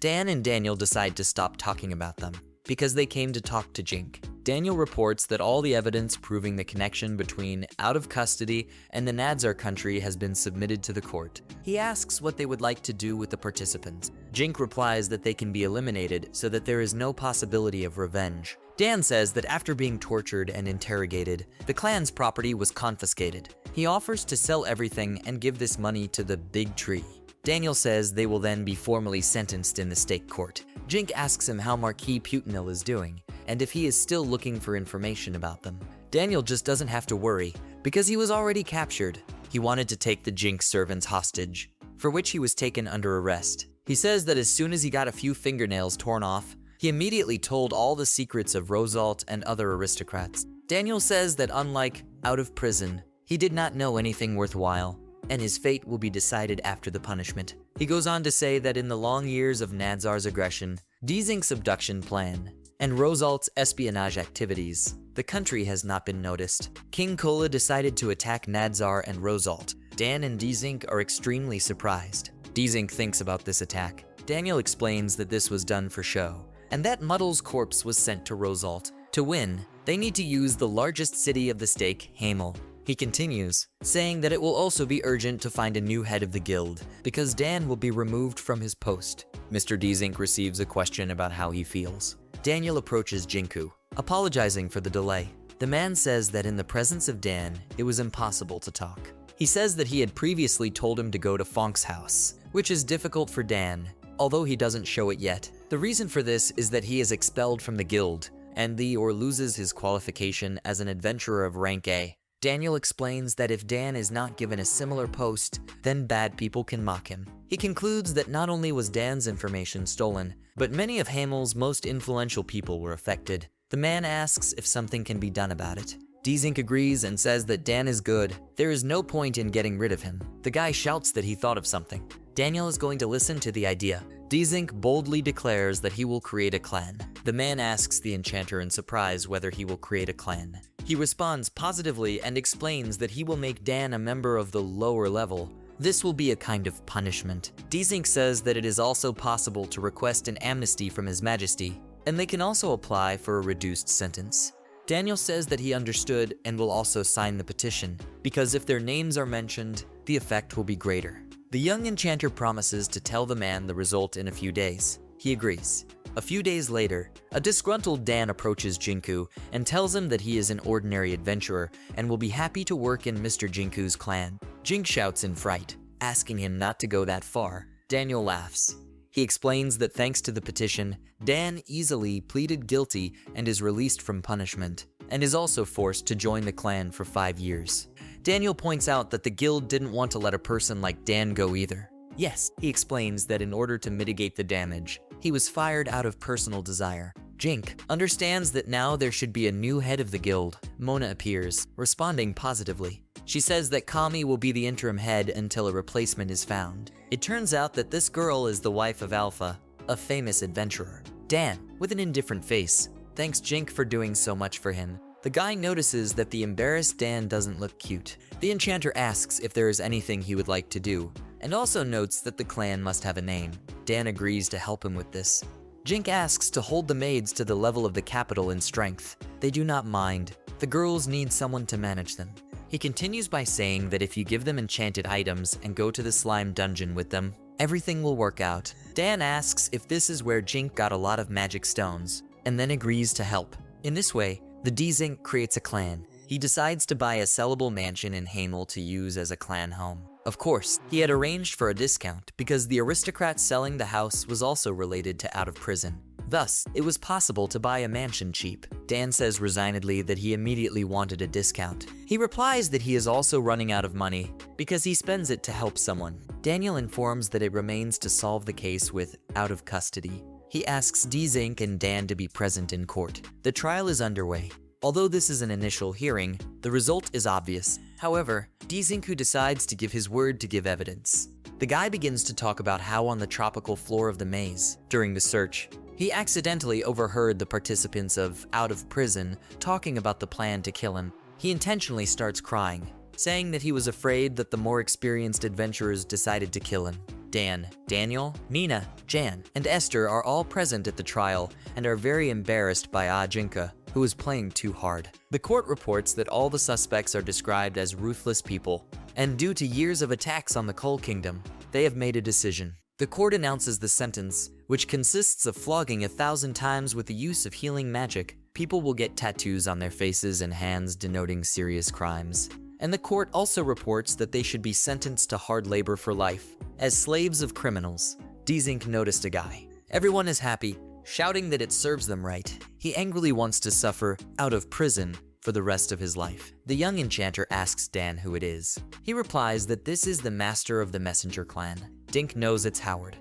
Speaker 1: Dan and Daniel decide to stop talking about them because they came to talk to Jink. Daniel reports that all the evidence proving the connection between out of custody and the Nadzar country has been submitted to the court. He asks what they would like to do with the participants. Jink replies that they can be eliminated so that there is no possibility of revenge. Dan says that after being tortured and interrogated, the clan's property was confiscated. He offers to sell everything and give this money to the big tree. Daniel says they will then be formally sentenced in the state court. Jink asks him how Marquis Putinil is doing, and if he is still looking for information about them. Daniel just doesn't have to worry, because he was already captured. He wanted to take the Jink servants hostage, for which he was taken under arrest. He says that as soon as he got a few fingernails torn off, he immediately told all the secrets of Rosalt and other aristocrats. Daniel says that unlike out of prison, he did not know anything worthwhile, and his fate will be decided after the punishment. He goes on to say that in the long years of Nadzar's aggression, Dzink's abduction plan, and Rosalt's espionage activities, the country has not been noticed. King Kola decided to attack Nadzar and Rosalt. Dan and Dzink are extremely surprised. Dzink thinks about this attack. Daniel explains that this was done for show, and that Muddle's corpse was sent to Rosalt. To win, they need to use the largest city of the stake, Hamel. He continues, saying that it will also be urgent to find a new head of the guild, because Dan will be removed from his post. Mr. Dzink receives a question about how he feels. Daniel approaches Jinku, apologizing for the delay. The man says that in the presence of Dan, it was impossible to talk. He says that he had previously told him to go to Fonk's house, which is difficult for Dan, although he doesn't show it yet. The reason for this is that he is expelled from the guild, and loses his qualification as an adventurer of rank A. Daniel explains that if Dan is not given a similar post, then bad people can mock him. He concludes that not only was Dan's information stolen, but many of Hamel's most influential people were affected. The man asks if something can be done about it. Dzink agrees and says that Dan is good. There is no point in getting rid of him. The guy shouts that he thought of something. Daniel is going to listen to the idea. Dzink boldly declares that he will create a clan. The man asks the enchanter in surprise whether he will create a clan. He responds positively and explains that he will make Dan a member of the lower level. This will be a kind of punishment. Dzink says that it is also possible to request an amnesty from His Majesty, and they can also apply for a reduced sentence. Daniel says that he understood and will also sign the petition, because if their names are mentioned, the effect will be greater. The young enchanter promises to tell the man the result in a few days. He agrees. A few days later, a disgruntled Dan approaches Jinku and tells him that he is an ordinary adventurer and will be happy to work in Mr. Jinku's clan. Jink shouts in fright, asking him not to go that far. Daniel laughs. He explains that thanks to the petition, Dan easily pleaded guilty and is released from punishment, and is also forced to join the clan for 5 years. Daniel points out that the guild didn't want to let a person like Dan go either. Yes, he explains that in order to mitigate the damage, he was fired out of personal desire. Jink understands that now there should be a new head of the guild. Mona appears, responding positively. She says that Kami will be the interim head until a replacement is found. It turns out that this girl is the wife of Alpha, a famous adventurer. Dan, with an indifferent face, thanks Jink for doing so much for him. The guy notices that the embarrassed Dan doesn't look cute. The enchanter asks if there is anything he would like to do, and also notes that the clan must have a name. Dan agrees to help him with this. Jink asks to hold the maids to the level of the capital in strength. They do not mind. The girls need someone to manage them. He continues by saying that if you give them enchanted items and go to the slime dungeon with them, everything will work out. Dan asks if this is where Jink got a lot of magic stones, and then agrees to help. In this way, the Dzink creates a clan. He decides to buy a sellable mansion in Hamel to use as a clan home. Of course, he had arranged for a discount because the aristocrat selling the house was also related to out of prison. Thus, it was possible to buy a mansion cheap. Dan says resignedly that he immediately wanted a discount. He replies that he is also running out of money because he spends it to help someone. Daniel informs that it remains to solve the case with out of custody. He asks Dzink and Dan to be present in court. The trial is underway. Although this is an initial hearing, the result is obvious. However, Dzink decides to give his word to give evidence. The guy begins to talk about how on the tropical floor of the maze, during the search, he accidentally overheard the participants of Out of Prison talking about the plan to kill him. He intentionally starts crying, saying that he was afraid that the more experienced adventurers decided to kill him. Dan, Daniel, Nina, Jan, and Esther are all present at the trial and are very embarrassed by Jinka, who is playing too hard. The court reports that all the suspects are described as ruthless people, and due to years of attacks on the Coal Kingdom, they have made a decision. The court announces the sentence, which consists of flogging 1,000 times with the use of healing magic. People will get tattoos on their faces and hands denoting serious crimes. And the court also reports that they should be sentenced to hard labor for life, as slaves of criminals. Dzink noticed a guy. Everyone is happy, shouting that it serves them right. He angrily wants to suffer out of prison for the rest of his life. The young enchanter asks Dan who it is. He replies that this is the master of the messenger clan. Dink knows it's Howard.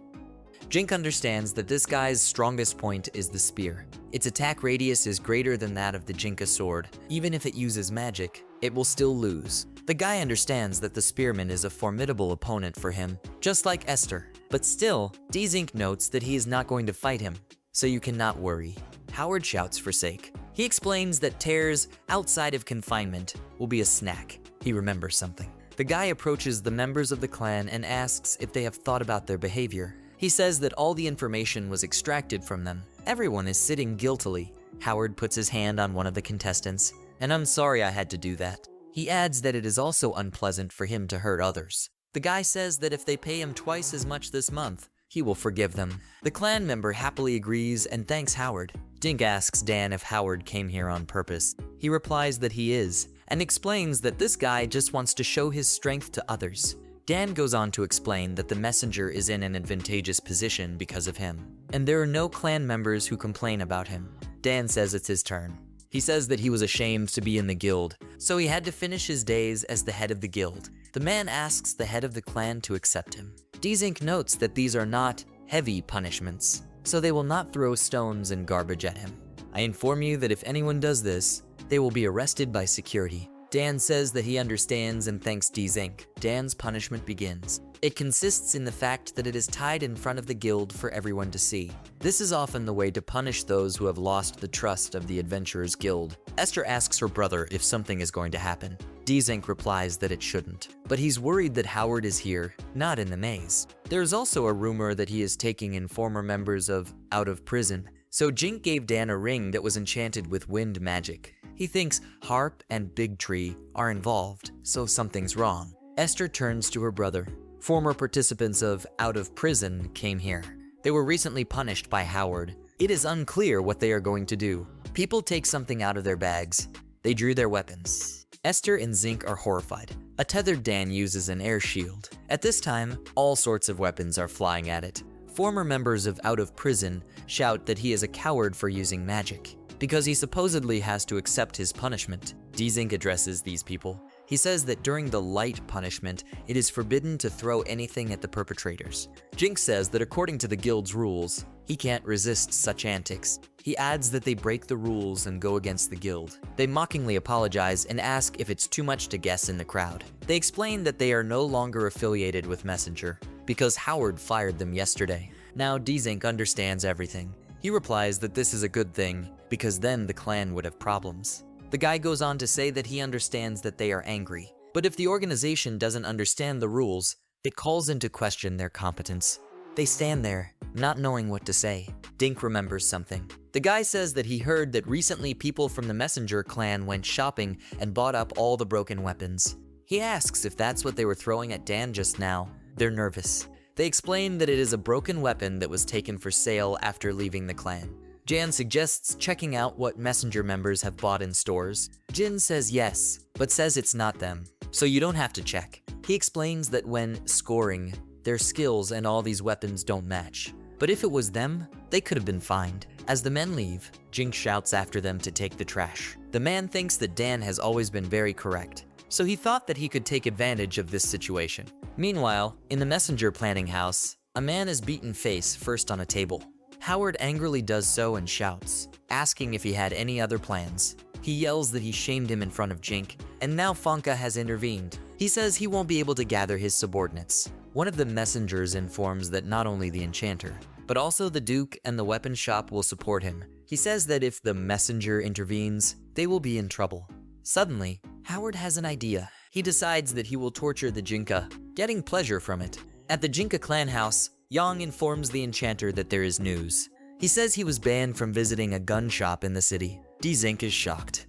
Speaker 1: Jink understands that this guy's strongest point is the spear. Its attack radius is greater than that of the Jinka sword. Even if it uses magic, it will still lose. The guy understands that the spearman is a formidable opponent for him, just like Esther. But still, Dzink notes that he is not going to fight him, so you cannot worry. Howard shouts for sake. He explains that tears outside of confinement will be a snack. He remembers something. The guy approaches the members of the clan and asks if they have thought about their behavior. He says that all the information was extracted from them. Everyone is sitting guiltily. Howard puts his hand on one of the contestants, and I'm sorry I had to do that. He adds that it is also unpleasant for him to hurt others. The guy says that if they pay him twice as much this month, he will forgive them. The clan member happily agrees and thanks Howard. Dink asks Dan if Howard came here on purpose. He replies that he is, and explains that this guy just wants to show his strength to others. Dan goes on to explain that the messenger is in an advantageous position because of him, and there are no clan members who complain about him. Dan says it's his turn. He says that he was ashamed to be in the guild, so he had to finish his days as the head of the guild. The man asks the head of the clan to accept him. Dzink notes that these are not heavy punishments, so they will not throw stones and garbage at him. I inform you that if anyone does this, they will be arrested by security. Dan says that he understands and thanks Dzink. Dan's punishment begins. It consists in the fact that it is tied in front of the guild for everyone to see. This is often the way to punish those who have lost the trust of the Adventurers Guild. Esther asks her brother if something is going to happen. Dzink replies that it shouldn't, but he's worried that Howard is here, not in the maze. There's also a rumor that he is taking in former members of Out of Prison, so Jink gave Dan a ring that was enchanted with wind magic. He thinks Harp and Big Tree are involved, so something's wrong. Esther turns to her brother. Former participants of Out of Prison came here. They were recently punished by Howard. It is unclear what they are going to do. People take something out of their bags. They drew their weapons. Esther and Zink are horrified. A tethered Dan uses an air shield. At this time, all sorts of weapons are flying at it. Former members of Out of Prison shout that he is a coward for using magic, because he supposedly has to accept his punishment. Dzink addresses these people. He says that during the light punishment, it is forbidden to throw anything at the perpetrators. Jink says that according to the guild's rules, he can't resist such antics. He adds that they break the rules and go against the guild. They mockingly apologize and ask if it's too much to guess in the crowd. They explain that they are no longer affiliated with Messenger, because Howard fired them yesterday. Now Dzink understands everything. He replies that this is a good thing, because then the clan would have problems. The guy goes on to say that he understands that they are angry, but if the organization doesn't understand the rules, it calls into question their competence. They stand there, not knowing what to say. Dink remembers something. The guy says that he heard that recently people from the Messenger clan went shopping and bought up all the broken weapons. He asks if that's what they were throwing at Dan just now. They're nervous. They explain that it is a broken weapon that was taken for sale after leaving the clan. Jan suggests checking out what Messenger members have bought in stores. Jin says yes, but says it's not them, so you don't have to check. He explains that when scoring, their skills and all these weapons don't match. But if it was them, they could have been fined. As the men leave, Jink shouts after them to take the trash. The man thinks that Dan has always been very correct, so he thought that he could take advantage of this situation. Meanwhile, in the Messenger planning house, a man is beaten face first on a table. Howard angrily does so and shouts, asking if he had any other plans. He yells that he shamed him in front of Jink, and now Fonka has intervened. He says he won't be able to gather his subordinates. One of the messengers informs that not only the enchanter, but also the Duke and the weapon shop will support him. He says that if the messenger intervenes, they will be in trouble. Suddenly, Howard has an idea. He decides that he will torture the Jinka, getting pleasure from it. At the Jinka clan house, Yang informs the enchanter that there is news. He says he was banned from visiting a gun shop in the city. Dzink is shocked.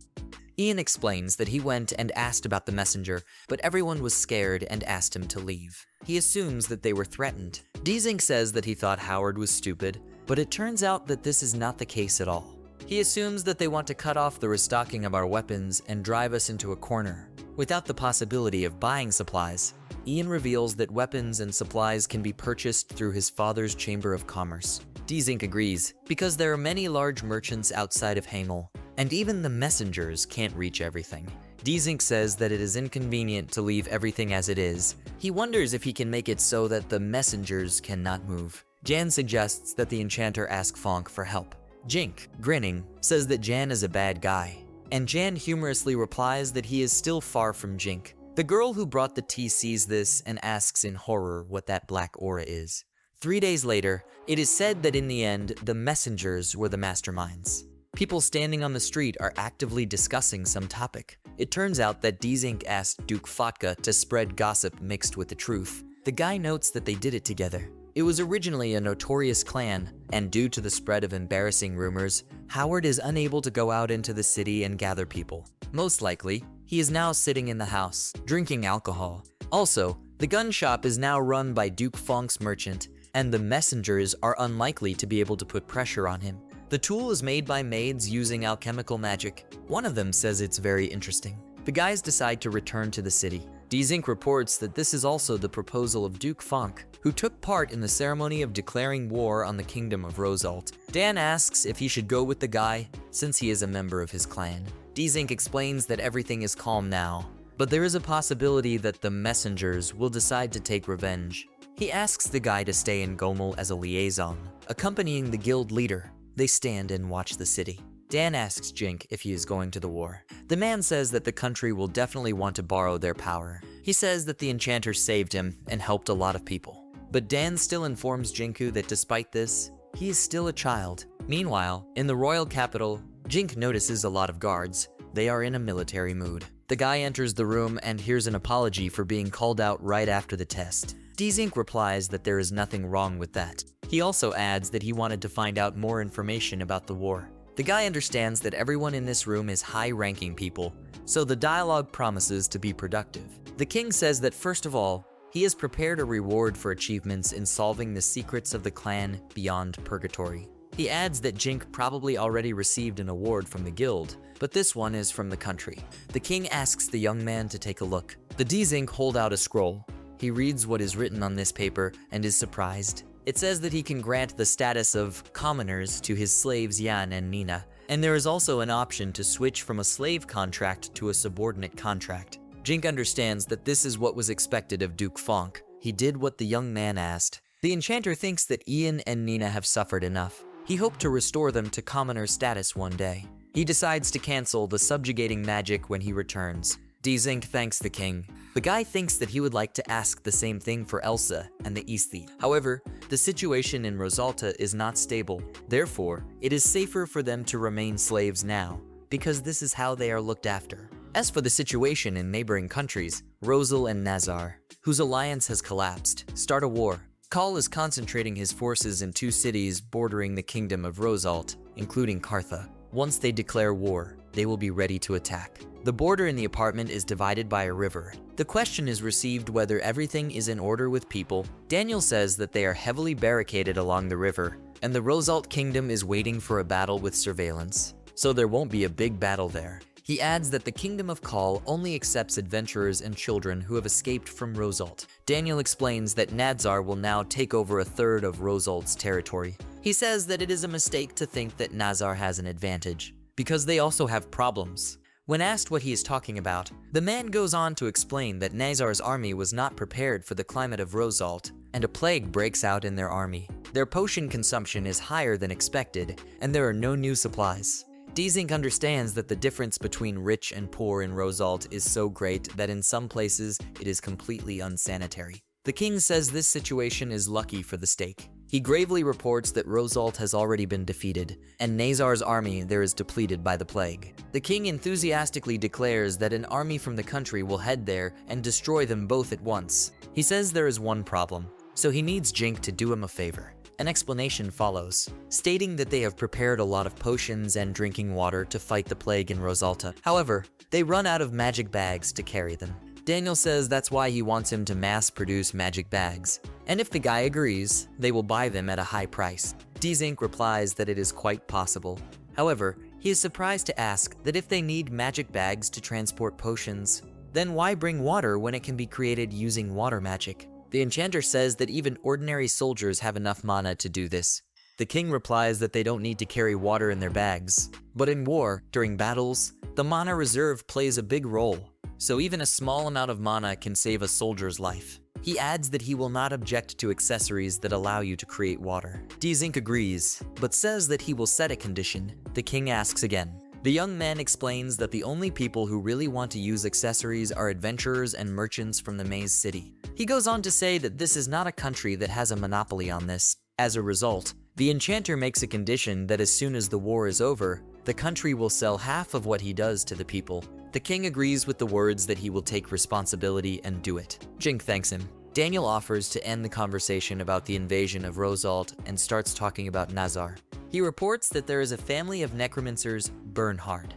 Speaker 1: Ian explains that he went and asked about the messenger, but everyone was scared and asked him to leave. He assumes that they were threatened. Dzink says that he thought Howard was stupid, but it turns out that this is not the case at all. He assumes that they want to cut off the restocking of our weapons and drive us into a corner, without the possibility of buying supplies. Ian reveals that weapons and supplies can be purchased through his father's Chamber of Commerce. Dzink agrees, because there are many large merchants outside of Hamel, and even the messengers can't reach everything. Dzink says that it is inconvenient to leave everything as it is. He wonders if he can make it so that the messengers cannot move. Jan suggests that the enchanter ask Fonk for help. Jink, grinning, says that Jan is a bad guy, and Jan humorously replies that he is still far from Jink. The girl who brought the tea sees this and asks in horror what that black aura is. 3 days later, it is said that in the end, the messengers were the masterminds. People standing on the street are actively discussing some topic. It turns out that Dzink asked Duke Fotka to spread gossip mixed with the truth. The guy notes that they did it together. It was originally a notorious clan, and due to the spread of embarrassing rumors, Howard is unable to go out into the city and gather people. Most likely, he is now sitting in the house, drinking alcohol. Also, the gun shop is now run by Duke Fonk's merchant, and the messengers are unlikely to be able to put pressure on him. The tool is made by maids using alchemical magic. One of them says it's very interesting. The guys decide to return to the city. Dzink reports that this is also the proposal of Duke Fonk, who took part in the ceremony of declaring war on the kingdom of Rosalt. Dan asks if he should go with the guy, since he is a member of his clan. Dzink explains that everything is calm now, but there is a possibility that the messengers will decide to take revenge. He asks the guy to stay in Gomel as a liaison, accompanying the guild leader. They stand and watch the city. Dan asks Jink if he is going to the war. The man says that the country will definitely want to borrow their power. He says that the enchanter saved him and helped a lot of people. But Dan still informs Jinku that despite this, he is still a child. Meanwhile, in the royal capital, Jink notices a lot of guards. They are in a military mood. The guy enters the room and hears an apology for being called out right after the test. Dzink replies that there is nothing wrong with that. He also adds that he wanted to find out more information about the war. The guy understands that everyone in this room is high-ranking people, so the dialogue promises to be productive. The king says that first of all, he has prepared a reward for achievements in solving the secrets of the clan beyond purgatory. He adds that Jink probably already received an award from the guild, but this one is from the country. The king asks the young man to take a look. The Dzink hold out a scroll. He reads what is written on this paper and is surprised. It says that he can grant the status of commoners to his slaves Jan and Nina, and there is also an option to switch from a slave contract to a subordinate contract. Jink understands that this is what was expected of Duke Fonk. He did what the young man asked. The enchanter thinks that Ian and Nina have suffered enough. He hoped to restore them to commoner status one day. He decides to cancel the subjugating magic when he returns. Dzink thanks the king. The guy thinks that he would like to ask the same thing for Elsa and the Aesthete. However, the situation in Rosalta is not stable. Therefore, it is safer for them to remain slaves now, because this is how they are looked after. As for the situation in neighboring countries, Rosal and Nazar, whose alliance has collapsed, start a war. Kal is concentrating his forces in 2 cities bordering the kingdom of Rosalt, including Kartha. Once they declare war, they will be ready to attack. The border in the apartment is divided by a river. The question is received whether everything is in order with people. Daniel says that they are heavily barricaded along the river, and the Rosalt kingdom is waiting for a battle with surveillance, so there won't be a big battle there. He adds that the kingdom of Kal only accepts adventurers and children who have escaped from Rosalt. Daniel explains that Nadzar will now take over a third of Rosalt's territory. He says that it is a mistake to think that Nazar has an advantage, because they also have problems. When asked what he is talking about, the man goes on to explain that Nazar's army was not prepared for the climate of Rosalt, and a plague breaks out in their army. Their potion consumption is higher than expected, and there are no new supplies. Dzink understands that the difference between rich and poor in Rosalt is so great that in some places it is completely unsanitary. The king says this situation is lucky for the stake. He gravely reports that Rosalt has already been defeated, and Nazar's army there is depleted by the plague. The king enthusiastically declares that an army from the country will head there and destroy them both at once. He says there is one problem. so he needs Jink to do him a favor. An explanation follows, stating that they have prepared a lot of potions and drinking water to fight the plague in Rosalta. However, they run out of magic bags to carry them. Daniel says that's why he wants him to mass produce magic bags, and if the guy agrees, they will buy them at a high price. Dzink replies that it is quite possible. However, he is surprised to ask that if they need magic bags to transport potions, then why bring water when it can be created using water magic? The enchanter says that even ordinary soldiers have enough mana to do this. The king replies that they don't need to carry water in their bags, but in war, during battles, the mana reserve plays a big role. So even a small amount of mana can save a soldier's life. He adds that he will not object to accessories that allow you to create water. Dzink agrees, but says that he will set a condition. The king asks again. The young man explains that the only people who really want to use accessories are adventurers and merchants from the Maze City. He goes on to say that this is not a country that has a monopoly on this. As a result, the enchanter makes a condition that as soon as the war is over, the country will sell half of what he does to the people. The king agrees with the words that he will take responsibility and do it. Jink thanks him. Daniel offers to end the conversation about the invasion of Rosalt and starts talking about Nazar. He reports that there is a family of necromancers, Bernhard.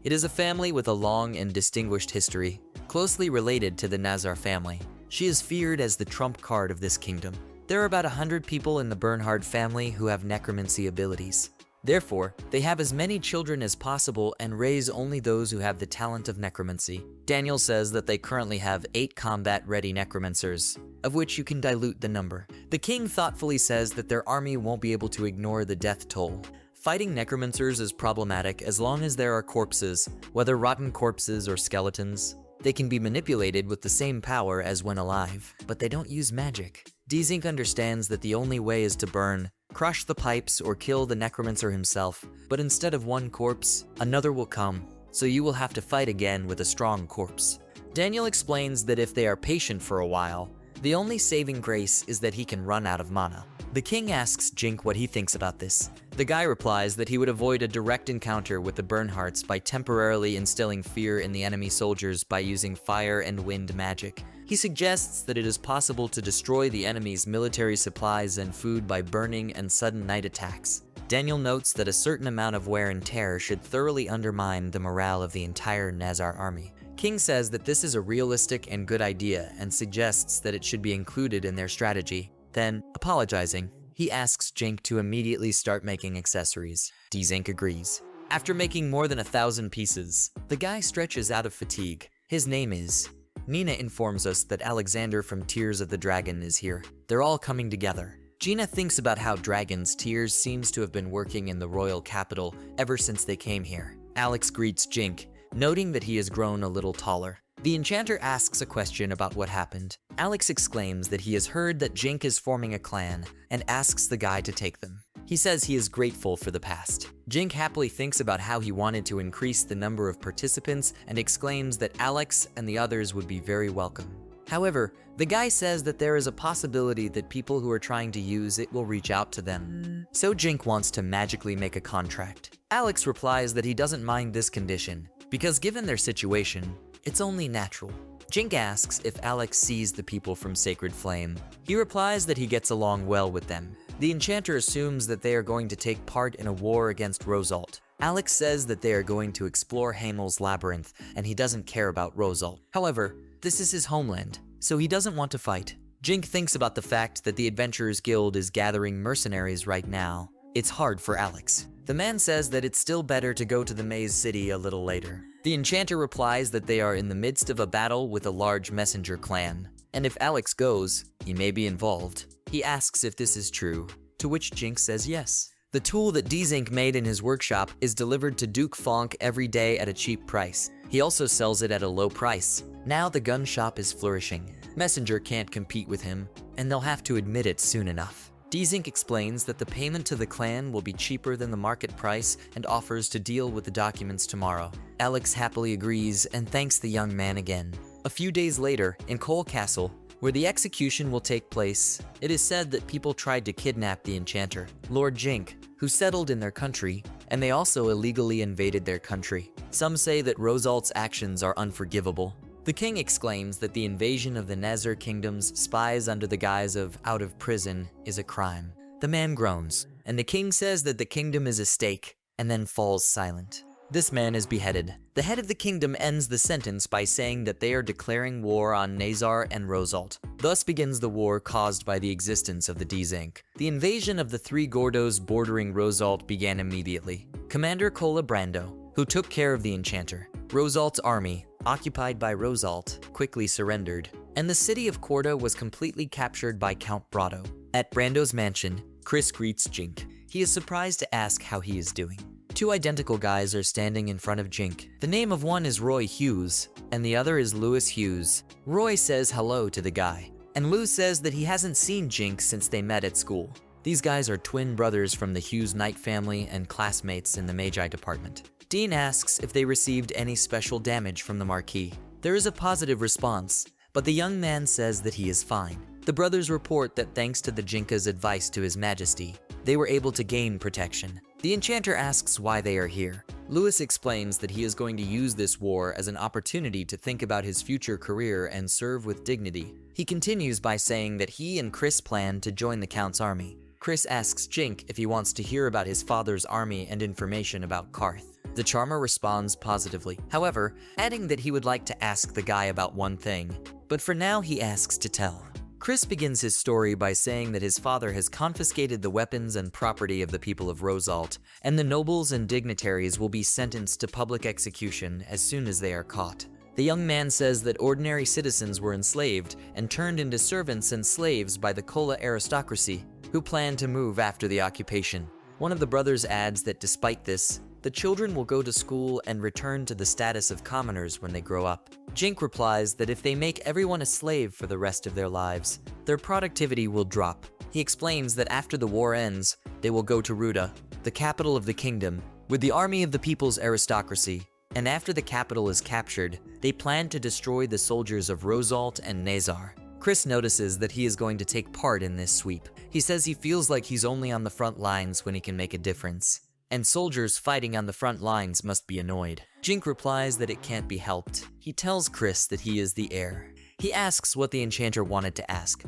Speaker 1: It is a family with a long and distinguished history, closely related to the Nazar family. She is feared as the trump card of this kingdom. There are about 100 people in the Bernhard family who have necromancy abilities. Therefore, they have as many children as possible and raise only those who have the talent of necromancy. Daniel says that they currently have 8 combat-ready necromancers, of which you can dilute the number. The king thoughtfully says that their army won't be able to ignore the death toll. Fighting necromancers is problematic as long as there are corpses, whether rotten corpses or skeletons. They can be manipulated with the same power as when alive, but they don't use magic. Dzink understands that the only way is to burn, crush the pipes, or kill the necromancer himself, but instead of one corpse, another will come, so you will have to fight again with a strong corpse. Daniel explains that if they are patient for a while, the only saving grace is that he can run out of mana. The king asks Jink what he thinks about this. The guy replies that he would avoid a direct encounter with the Bernhards by temporarily instilling fear in the enemy soldiers by using fire and wind magic. He suggests that it is possible to destroy the enemy's military supplies and food by burning and sudden night attacks. Daniel notes that a certain amount of wear and tear should thoroughly undermine the morale of the entire Nazar army. King says that this is a realistic and good idea and suggests that it should be included in their strategy. Then, apologizing, he asks Jink to immediately start making accessories. Dzink agrees. After making more than 1,000 pieces, the guy stretches out of fatigue. His name is... Nina informs us that Alexander from Tears of the Dragon is here. They're all coming together. Gina thinks about how Dragon's Tears seems to have been working in the royal capital ever since they came here. Alex greets Jink, noting that he has grown a little taller. The enchanter asks a question about what happened. Alex exclaims that he has heard that Jink is forming a clan and asks the guy to take them. He says he is grateful for the past. Jink happily thinks about how he wanted to increase the number of participants and exclaims that Alex and the others would be very welcome. However, the guy says that there is a possibility that people who are trying to use it will reach out to them. So Jink wants to magically make a contract. Alex replies that he doesn't mind this condition, because given their situation, it's only natural. Jink asks if Alex sees the people from Sacred Flame. He replies that he gets along well with them. The enchanter assumes that they are going to take part in a war against Rosalt. Alex says that they are going to explore Hamel's labyrinth, and he doesn't care about Rosalt. However, this is his homeland, so he doesn't want to fight. Jink thinks about the fact that the Adventurers Guild is gathering mercenaries right now. It's hard for Alex. The man says that it's still better to go to the Maze City a little later. The enchanter replies that they are in the midst of a battle with a large messenger clan, and if Alex goes, he may be involved. He asks if this is true, to which Jink says yes. The tool that Dzink made in his workshop is delivered to Duke Fonk every day at a cheap price. He also sells it at a low price. Now the gun shop is flourishing. Messenger can't compete with him, and they'll have to admit it soon enough. Dzink explains that the payment to the clan will be cheaper than the market price and offers to deal with the documents tomorrow. Alex happily agrees and thanks the young man again. A few days later, in Cole Castle, where the execution will take place, it is said that people tried to kidnap the enchanter, Lord Jink, who settled in their country, and they also illegally invaded their country. Some say that Rosalt's actions are unforgivable. The king exclaims that the invasion of the Nezar kingdom's spies under the guise of out of prison is a crime. The man groans, and the king says that the kingdom is a stake, and then falls silent. This man is beheaded. The head of the kingdom ends the sentence by saying that they are declaring war on Nezar and Rosalt. Thus begins the war caused by the existence of the Dzank. The invasion of the three Gordos bordering Rosalt began immediately. Commander Kola Brando, who took care of the enchanter, Rosalt's army, occupied by Rosalt, quickly surrendered, and the city of Korda was completely captured by Count Brado. At Brando's mansion, Chris greets Jink. He is surprised to ask how he is doing. Two identical guys are standing in front of Jink. The name of one is Roy Hughes, and the other is Lewis Hughes. Roy says hello to the guy, and Lou says that he hasn't seen Jink since they met at school. These guys are twin brothers from the Hughes Knight family and classmates in the Magi department. Dean asks if they received any special damage from the Marquis. There is a positive response, but the young man says that he is fine. The brothers report that thanks to the Jinka's advice to His Majesty, they were able to gain protection. The enchanter asks why they are here. Lewis explains that he is going to use this war as an opportunity to think about his future career and serve with dignity. He continues by saying that he and Chris plan to join the Count's army. Chris asks Jink if he wants to hear about his father's army and information about Karth. The charmer responds positively, however, adding that he would like to ask the guy about one thing, but for now he asks to tell. Chris begins his story by saying that his father has confiscated the weapons and property of the people of Rosalt, and the nobles and dignitaries will be sentenced to public execution as soon as they are caught. The young man says that ordinary citizens were enslaved and turned into servants and slaves by the Kola aristocracy, who plan to move after the occupation. One of the brothers adds that despite this, the children will go to school and return to the status of commoners when they grow up. Jink replies that if they make everyone a slave for the rest of their lives, their productivity will drop. He explains that after the war ends, they will go to Ruda, the capital of the kingdom, with the army of the people's aristocracy, and after the capital is captured, they plan to destroy the soldiers of Rosalt and Nezar. Chris notices that he is going to take part in this sweep. He says he feels like he's only on the front lines when he can make a difference, and soldiers fighting on the front lines must be annoyed. Jink replies that it can't be helped. He tells Chris that he is the heir. He asks what the enchanter wanted to ask.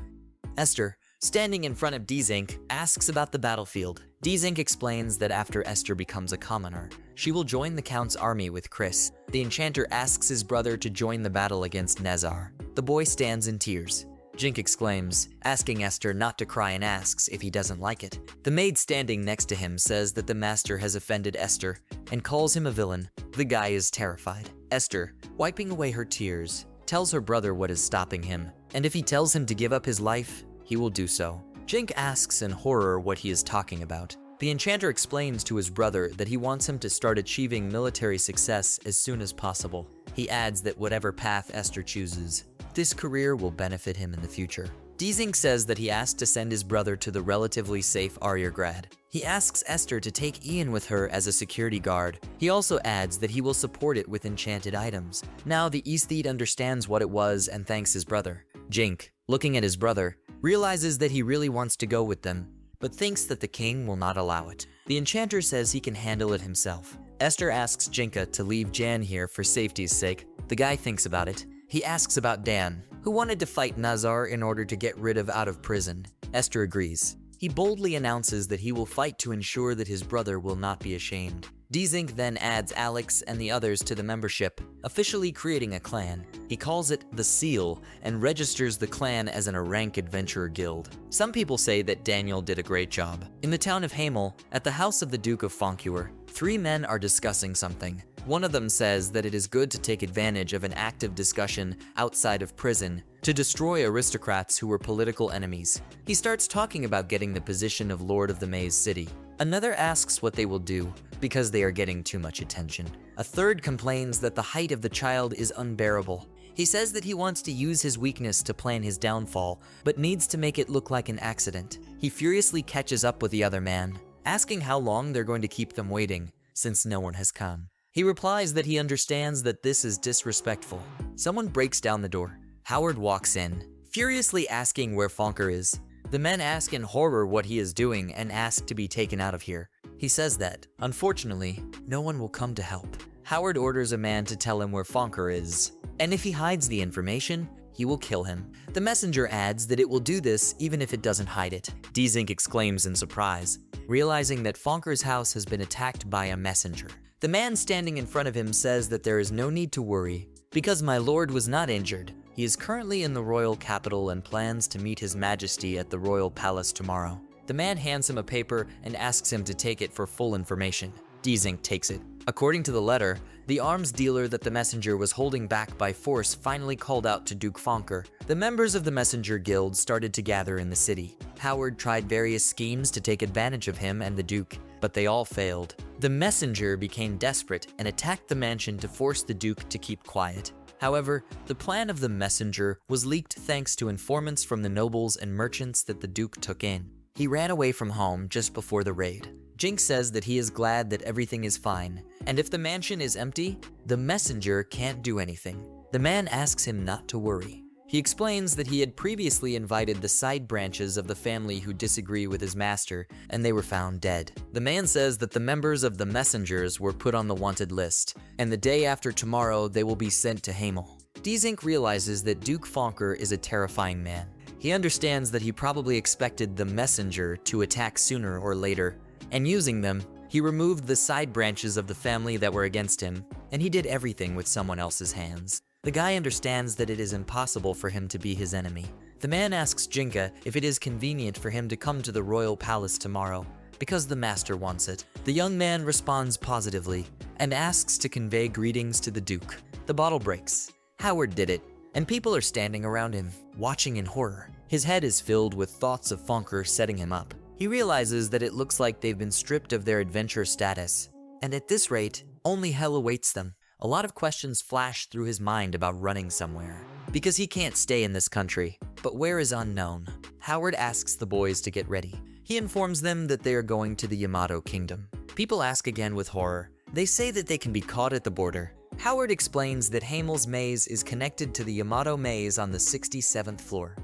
Speaker 1: Esther, standing in front of Dzank, asks about the battlefield. Dzank explains that after Esther becomes a commoner, she will join the Count's army with Chris. The enchanter asks his brother to join the battle against Nezar. The boy stands in tears. Jink exclaims, asking Esther not to cry, and asks if he doesn't like it. The maid standing next to him says that the master has offended Esther and calls him a villain. The guy is terrified. Esther, wiping away her tears, tells her brother what is stopping him, and if he tells him to give up his life, he will do so. Jink asks in horror what he is talking about. The enchanter explains to his brother that he wants him to start achieving military success as soon as possible. He adds that whatever path Esther chooses, this career will benefit him in the future. Dzank says that he asked to send his brother to the relatively safe Aryargrad. He asks Esther to take Ian with her as a security guard. He also adds that he will support it with enchanted items. Now the aesthete understands what it was and thanks his brother. Jink, looking at his brother, realizes that he really wants to go with them, but thinks that the king will not allow it. The enchanter says he can handle it himself. Esther asks Jinka to leave Jan here for safety's sake. The guy thinks about it. He asks about Dan, who wanted to fight Nazar in order to get rid of out of prison. Esther agrees. He boldly announces that he will fight to ensure that his brother will not be ashamed. Dzank then adds Alex and the others to the membership, officially creating a clan. He calls it the Seal and registers the clan as an rank adventurer guild. Some people say that Daniel did a great job. In the town of Hamel, at the house of the Duke of Foncure, three men are discussing something. One of them says that it is good to take advantage of an active discussion outside of prison to destroy aristocrats who were political enemies. He starts talking about getting the position of Lord of the Maze City. Another asks what they will do because they are getting too much attention. A third complains that the height of the child is unbearable. He says that he wants to use his weakness to plan his downfall, but needs to make it look like an accident. He furiously catches up with the other man, asking how long they're going to keep them waiting, since no one has come. He replies that he understands that this is disrespectful. Someone breaks down the door. Howard walks in, furiously asking where Fonker is. The men ask in horror what he is doing and ask to be taken out of here. He says that, unfortunately, no one will come to help. Howard orders a man to tell him where Fonker is, and if he hides the information, he will kill him. The messenger adds that it will do this even if it doesn't hide it. Dzink exclaims in surprise, realizing that Fonker's house has been attacked by a messenger. The man standing in front of him says that there is no need to worry, because my lord was not injured. He is currently in the royal capital and plans to meet his majesty at the royal palace tomorrow. The man hands him a paper and asks him to take it for full information. Dzink takes it. According to the letter, the arms dealer that the messenger was holding back by force finally called out to Duke Fonker. The members of the messenger guild started to gather in the city. Howard tried various schemes to take advantage of him and the Duke, but they all failed. The messenger became desperate and attacked the mansion to force the Duke to keep quiet. However, the plan of the messenger was leaked thanks to informants from the nobles and merchants that the Duke took in. He ran away from home just before the raid. Dzink says that he is glad that everything is fine, and if the mansion is empty, the messenger can't do anything. The man asks him not to worry. He explains that he had previously invited the side branches of the family who disagree with his master, and they were found dead. The man says that the members of the messengers were put on the wanted list, and the day after tomorrow they will be sent to Hamel. Dzink realizes that Duke Fonker is a terrifying man. He understands that he probably expected the messenger to attack sooner or later, and using them, he removed the side branches of the family that were against him, and he did everything with someone else's hands. The guy understands that it is impossible for him to be his enemy. The man asks Jinka if it is convenient for him to come to the royal palace tomorrow, because the master wants it. The young man responds positively, and asks to convey greetings to the Duke. The bottle breaks. Howard did it, and people are standing around him, watching in horror. His head is filled with thoughts of Fonker setting him up. He realizes that it looks like they've been stripped of their adventure status, and at this rate, only hell awaits them. A lot of questions flash through his mind about running somewhere, because he can't stay in this country, but where is unknown. Howard asks the boys to get ready. He informs them that they are going to the Yamato Kingdom. People ask again with horror. They say that they can be caught at the border. Howard explains that Hamel's maze is connected to the Yamato maze on the 67th floor.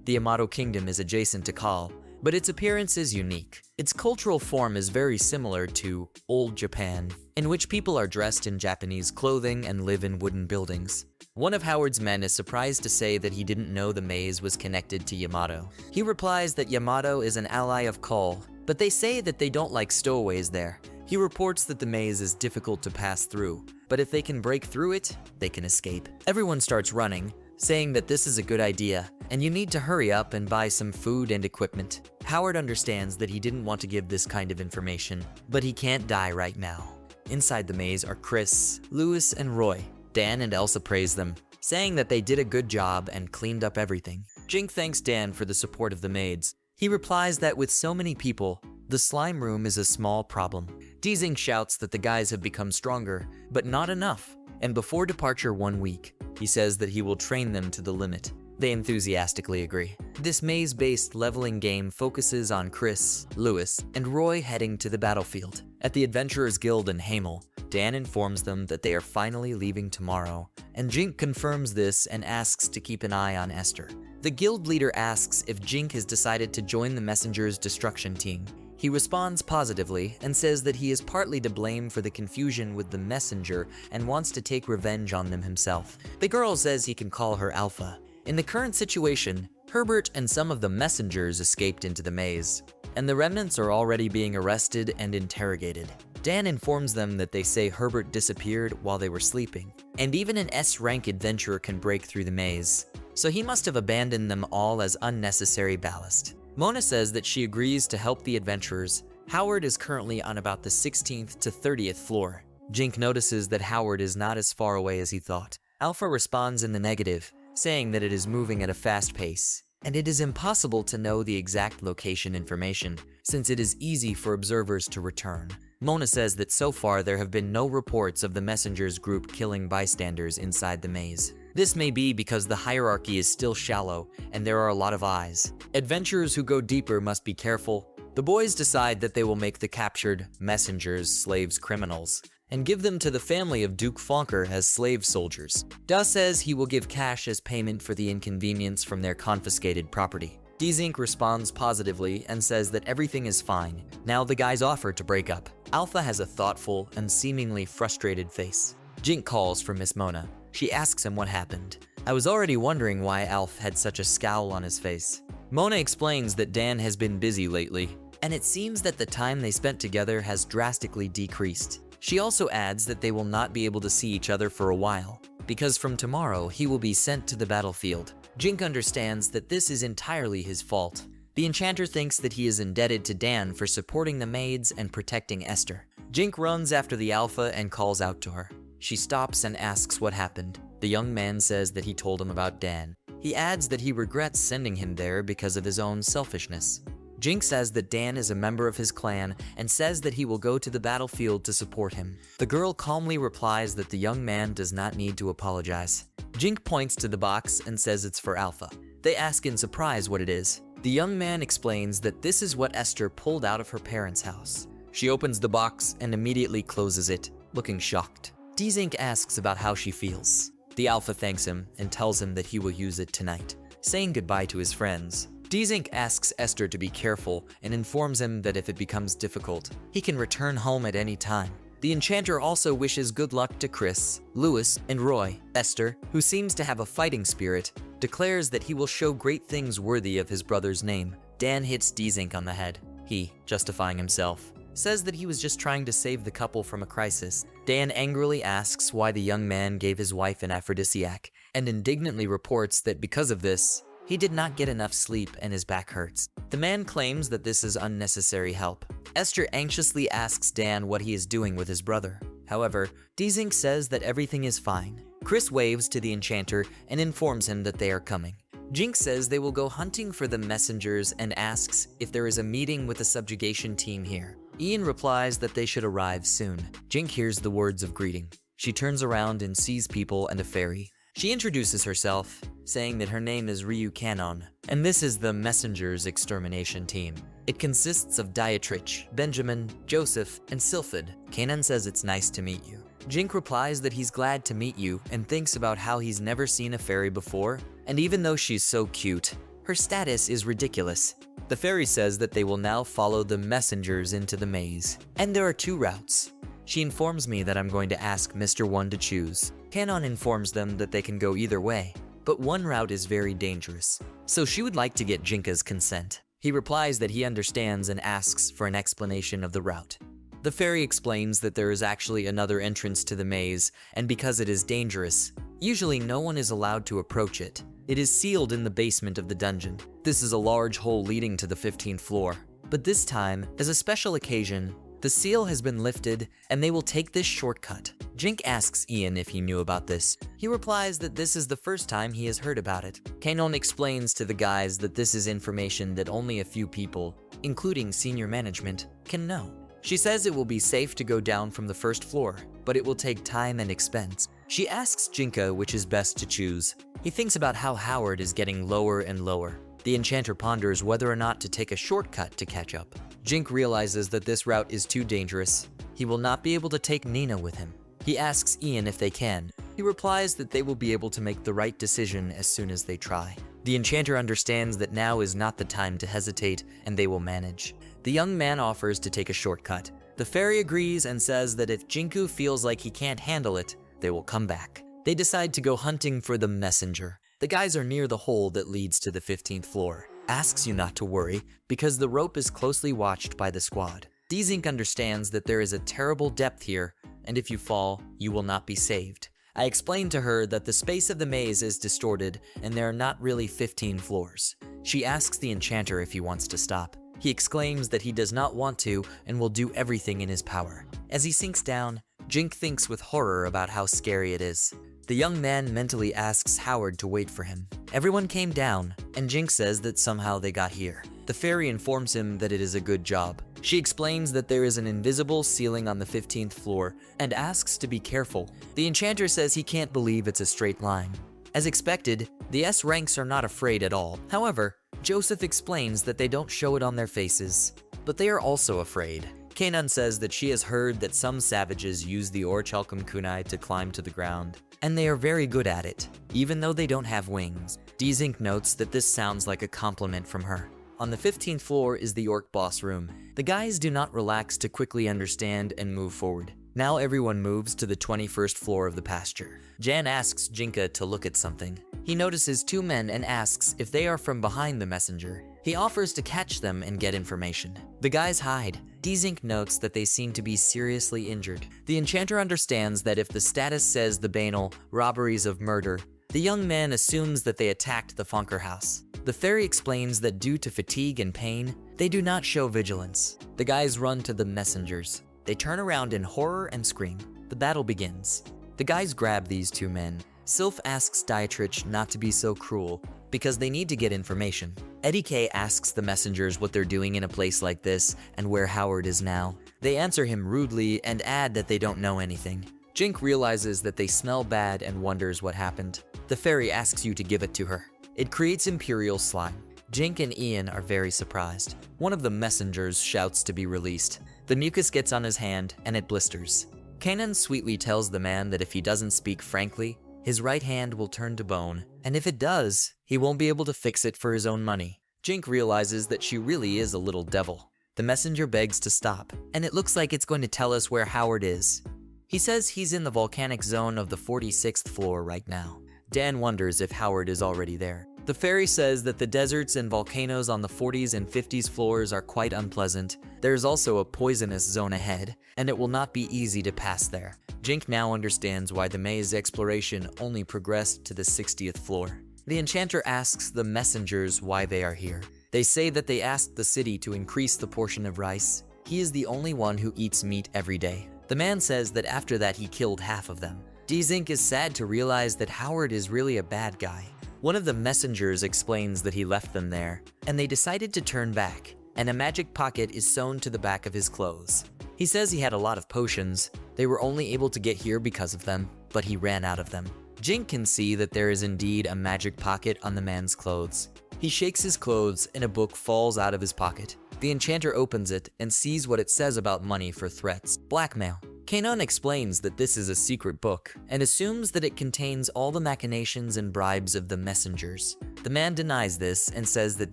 Speaker 1: The Yamato Kingdom is adjacent to Kal, but its appearance is unique. Its cultural form is very similar to Old Japan, in which people are dressed in Japanese clothing and live in wooden buildings. One of Howard's men is surprised to say that he didn't know the maze was connected to Yamato. He replies that Yamato is an ally of Kal, but they say that they don't like stowaways there. He reports that the maze is difficult to pass through, but if they can break through it, they can escape. Everyone starts running, saying that this is a good idea, and you need to hurry up and buy some food and equipment. Howard understands that he didn't want to give this kind of information, but he can't die right now. Inside the maze are Chris, Louis, and Roy. Dan and Elsa praise them, saying that they did a good job and cleaned up everything. Jink thanks Dan for the support of the maids. He replies that with so many people, the slime room is a small problem. Dzink shouts that the guys have become stronger, but not enough, and before departure 1 week, he says that he will train them to the limit. They enthusiastically agree. This maze-based leveling game focuses on Chris, Louis, and Roy heading to the battlefield. At the Adventurers Guild in Hamel, Dan informs them that they are finally leaving tomorrow, and Jink confirms this and asks to keep an eye on Esther. The guild leader asks if Jink has decided to join the Messenger's destruction team. He responds positively and says that he is partly to blame for the confusion with the Messenger and wants to take revenge on them himself. The girl says he can call her Alpha. In the current situation, Herbert and some of the messengers escaped into the maze, and the remnants are already being arrested and interrogated. Dan informs them that they say Herbert disappeared while they were sleeping, and even an S-rank adventurer can break through the maze, so he must have abandoned them all as unnecessary ballast. Mona says that she agrees to help the adventurers. Howard is currently on about the 16th to 30th floor. Jink notices that Howard is not as far away as he thought. Alpha responds in the negative, saying that it is moving at a fast pace, and it is impossible to know the exact location information, since it is easy for observers to return. Mona says that so far there have been no reports of the Messengers group killing bystanders inside the maze. This may be because the hierarchy is still shallow and there are a lot of eyes. Adventurers who go deeper must be careful. The boys decide that they will make the captured messengers slaves criminals and give them to the family of Duke Fonker as slave soldiers. Da says he will give cash as payment for the inconvenience from their confiscated property. Dzink responds positively and says that everything is fine. Now the guys offer to break up. Alpha has a thoughtful and seemingly frustrated face. Jink calls for Miss Mona. She asks him what happened. I was already wondering why Alf had such a scowl on his face. Mona explains that Dan has been busy lately, and it seems that the time they spent together has drastically decreased. She also adds that they will not be able to see each other for a while, because from tomorrow he will be sent to the battlefield. Jink understands that this is entirely his fault. The enchanter thinks that he is indebted to Dan for supporting the maids and protecting Esther. Jink runs after the Alpha and calls out to her. She stops and asks what happened. The young man says that he told him about Dan. He adds that he regrets sending him there because of his own selfishness. Jink says that Dan is a member of his clan and says that he will go to the battlefield to support him. The girl calmly replies that the young man does not need to apologize. Jink points to the box and says it's for Alpha. They ask in surprise what it is. The young man explains that this is what Esther pulled out of her parents' house. She opens the box and immediately closes it, looking shocked. Dzink asks about how she feels. The Alpha thanks him and tells him that he will use it tonight, saying goodbye to his friends. Dzink asks Esther to be careful and informs him that if it becomes difficult, he can return home at any time. The enchanter also wishes good luck to Chris, Lewis, and Roy. Esther, who seems to have a fighting spirit, declares that he will show great things worthy of his brother's name. Dan hits Dzink on the head. He, justifying himself, says that he was just trying to save the couple from a crisis. Dan angrily asks why the young man gave his wife an aphrodisiac, and indignantly reports that because of this, he did not get enough sleep and his back hurts. The man claims that this is unnecessary help. Esther anxiously asks Dan what he is doing with his brother. However, Dzink says that everything is fine. Chris waves to the enchanter and informs him that they are coming. Jink says they will go hunting for the messengers and asks if there is a meeting with the subjugation team here. Ian replies that they should arrive soon. Jink hears the words of greeting. She turns around and sees people and a fairy. She introduces herself, saying that her name is Ryu Kanon, and this is the Messenger's extermination team. It consists of Dietrich, Benjamin, Joseph, and Sylphid. Kanon says it's nice to meet you. Jink replies that he's glad to meet you and thinks about how he's never seen a fairy before, and even though she's so cute, her status is ridiculous. The fairy says that they will now follow the messengers into the maze, and there are 2 routes. She informs me that I'm going to ask Mr. One to choose. Kanon informs them that they can go either way, but one route is very dangerous, so she would like to get Jinka's consent. He replies that he understands and asks for an explanation of the route. The fairy explains that there is actually another entrance to the maze, and because it is dangerous, usually no one is allowed to approach it. It is sealed in the basement of the dungeon. This is a large hole leading to the 15th floor. But this time, as a special occasion, the seal has been lifted and they will take this shortcut. Jink asks Ian if he knew about this. He replies that this is the first time he has heard about it. Kanon explains to the guys that this is information that only a few people, including senior management, can know. She says it will be safe to go down from the 1st floor, but it will take time and expense. She asks Jinka which is best to choose. He thinks about how Howard is getting lower and lower. The enchanter ponders whether or not to take a shortcut to catch up. Jink realizes that this route is too dangerous. He will not be able to take Nina with him. He asks Ian if they can. He replies that they will be able to make the right decision as soon as they try. The enchanter understands that now is not the time to hesitate and they will manage. The young man offers to take a shortcut. The fairy agrees and says that if Jinku feels like he can't handle it, they will come back. They decide to go hunting for the messenger. The guys are near the hole that leads to the 15th floor. Asks you not to worry because the rope is closely watched by the squad. Dzink understands that there is a terrible depth here, and if you fall, you will not be saved. I explained to her that the space of the maze is distorted and there are not really 15 floors. She asks the enchanter if he wants to stop. He exclaims that he does not want to and will do everything in his power. As he sinks down, Jink thinks with horror about how scary it is. The young man mentally asks Howard to wait for him. Everyone came down, and Jink says that somehow they got here. The fairy informs him that it is a good job. She explains that there is an invisible ceiling on the 15th floor and asks to be careful. The enchanter says he can't believe it's a straight line. As expected, the S ranks are not afraid at all. However, Joseph explains that they don't show it on their faces, but they are also afraid. Kanon says that she has heard that some savages use the orichalcum kunai to climb to the ground, and they are very good at it, even though they don't have wings. Dzink notes that this sounds like a compliment from her. On the 15th floor is the York boss room. The guys do not relax to quickly understand and move forward. Now everyone moves to the 21st floor of the pasture. Jan asks Jinka to look at something. He notices two men and asks if they are from behind the messenger. He offers to catch them and get information. The guys hide. Dzink notes that they seem to be seriously injured. The enchanter understands that if the status says the banal robberies of murder, the young man assumes that they attacked the Fonker house. The fairy explains that due to fatigue and pain, they do not show vigilance. The guys run to the messengers. They turn around in horror and scream. The battle begins. The guys grab these two men. Sylph asks Dietrich not to be so cruel because they need to get information. Eddie K asks the messengers what they're doing in a place like this and where Howard is now. They answer him rudely and add that they don't know anything. Jink realizes that they smell bad and wonders what happened. The fairy asks you to give it to her. It creates imperial slime. Jink and Ian are very surprised. One of the messengers shouts to be released. The mucus gets on his hand and it blisters. Kanan sweetly tells the man that if he doesn't speak frankly, his right hand will turn to bone, and if it does, he won't be able to fix it for his own money. Jink realizes that she really is a little devil. The messenger begs to stop, and it looks like it's going to tell us where Howard is. He says he's in the volcanic zone of the 46th floor right now. Dan wonders if Howard is already there. The fairy says that the deserts and volcanoes on the 40s and 50s floors are quite unpleasant. There's also a poisonous zone ahead, and it will not be easy to pass there. Jink now understands why the maze exploration only progressed to the 60th floor. The enchanter asks the messengers why they are here. They say that they asked the city to increase the portion of rice. He is the only one who eats meat every day. The man says that after that he killed half of them. Dzink is sad to realize that Howard is really a bad guy. One of the messengers explains that he left them there, and they decided to turn back, and a magic pocket is sewn to the back of his clothes. He says he had a lot of potions. They were only able to get here because of them, but he ran out of them. Jink can see that there is indeed a magic pocket on the man's clothes. He shakes his clothes and a book falls out of his pocket. The enchanter opens it and sees what it says about money for threats. Blackmail. Kanon explains that this is a secret book and assumes that it contains all the machinations and bribes of the messengers. The man denies this and says that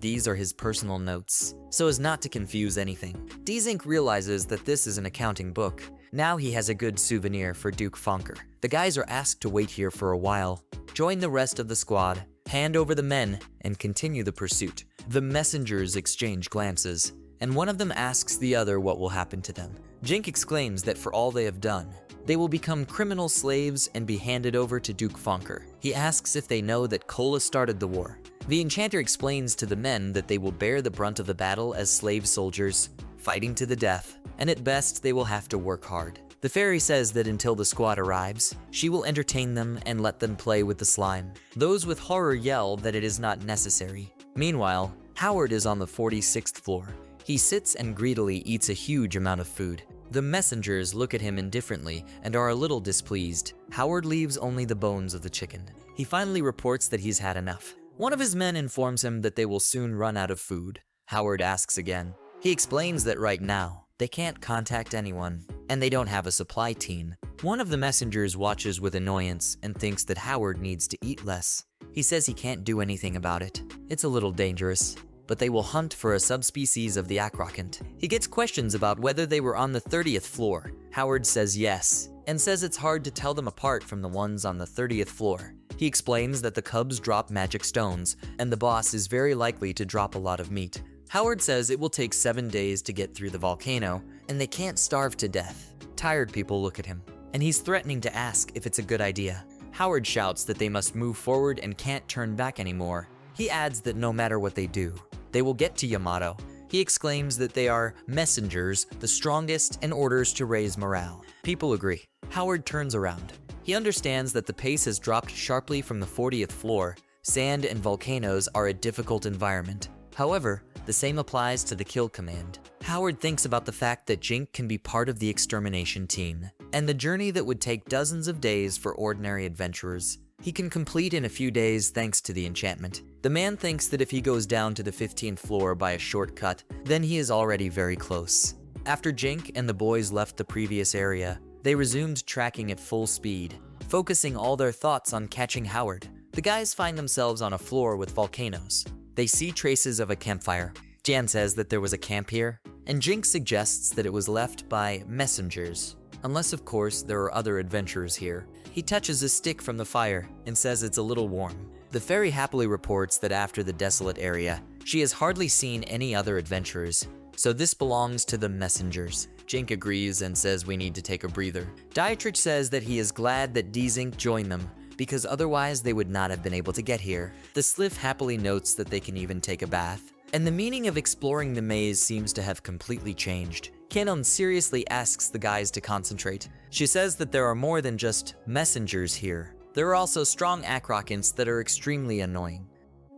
Speaker 1: these are his personal notes, so as not to confuse anything. Dzink realizes that this is an accounting book. Now he has a good souvenir for Duke Fonker. The guys are asked to wait here for a while, join the rest of the squad, hand over the men, and continue the pursuit. The messengers exchange glances, and one of them asks the other what will happen to them. Jink exclaims that for all they have done, they will become criminal slaves and be handed over to Duke Fonker. He asks if they know that Kola started the war. The enchanter explains to the men that they will bear the brunt of the battle as slave soldiers, fighting to the death, and at best they will have to work hard. The fairy says that until the squad arrives, she will entertain them and let them play with the slime. Those with horror yell that it is not necessary. Meanwhile, Howard is on the 46th floor. He sits and greedily eats a huge amount of food. The messengers look at him indifferently and are a little displeased. Howard leaves only the bones of the chicken. He finally reports that he's had enough. One of his men informs him that they will soon run out of food. Howard asks again. He explains that right now, they can't contact anyone, and they don't have a supply team. One of the messengers watches with annoyance and thinks that Howard needs to eat less. He says he can't do anything about it. It's a little dangerous, but they will hunt for a subspecies of the acrocant. He gets questions about whether they were on the 30th floor. Howard says yes, and says it's hard to tell them apart from the ones on the 30th floor. He explains that the cubs drop magic stones, and the boss is very likely to drop a lot of meat. Howard says it will take 7 days to get through the volcano, and they can't starve to death. Tired people look at him, and he's threatening to ask if it's a good idea. Howard shouts that they must move forward and can't turn back anymore. He adds that no matter what they do, they will get to Yamato. He exclaims that they are messengers, the strongest, and orders to raise morale. People agree. Howard turns around. He understands that the pace has dropped sharply from the 40th floor. Sand and volcanoes are a difficult environment. However, the same applies to the kill command. Howard thinks about the fact that Jink can be part of the extermination team, and the journey that would take dozens of days for ordinary adventurers, he can complete in a few days thanks to the enchantment. The man thinks that if he goes down to the 15th floor by a shortcut, then he is already very close. After Jink and the boys left the previous area, they resumed tracking at full speed, focusing all their thoughts on catching Howard. The guys find themselves on a floor with volcanoes. They see traces of a campfire. Jan says that there was a camp here, and Jink suggests that it was left by messengers. Unless, of course, there are other adventurers here. He touches a stick from the fire and says it's a little warm. The fairy happily reports that after the desolate area, she has hardly seen any other adventurers, so this belongs to the messengers. Jink agrees and says we need to take a breather. Dietrich says that he is glad that Dzink joined them, because otherwise they would not have been able to get here. The Sliff happily notes that they can even take a bath, and the meaning of exploring the maze seems to have completely changed. Kanon seriously asks the guys to concentrate. She says that there are more than just messengers here. There are also strong Akrokants that are extremely annoying.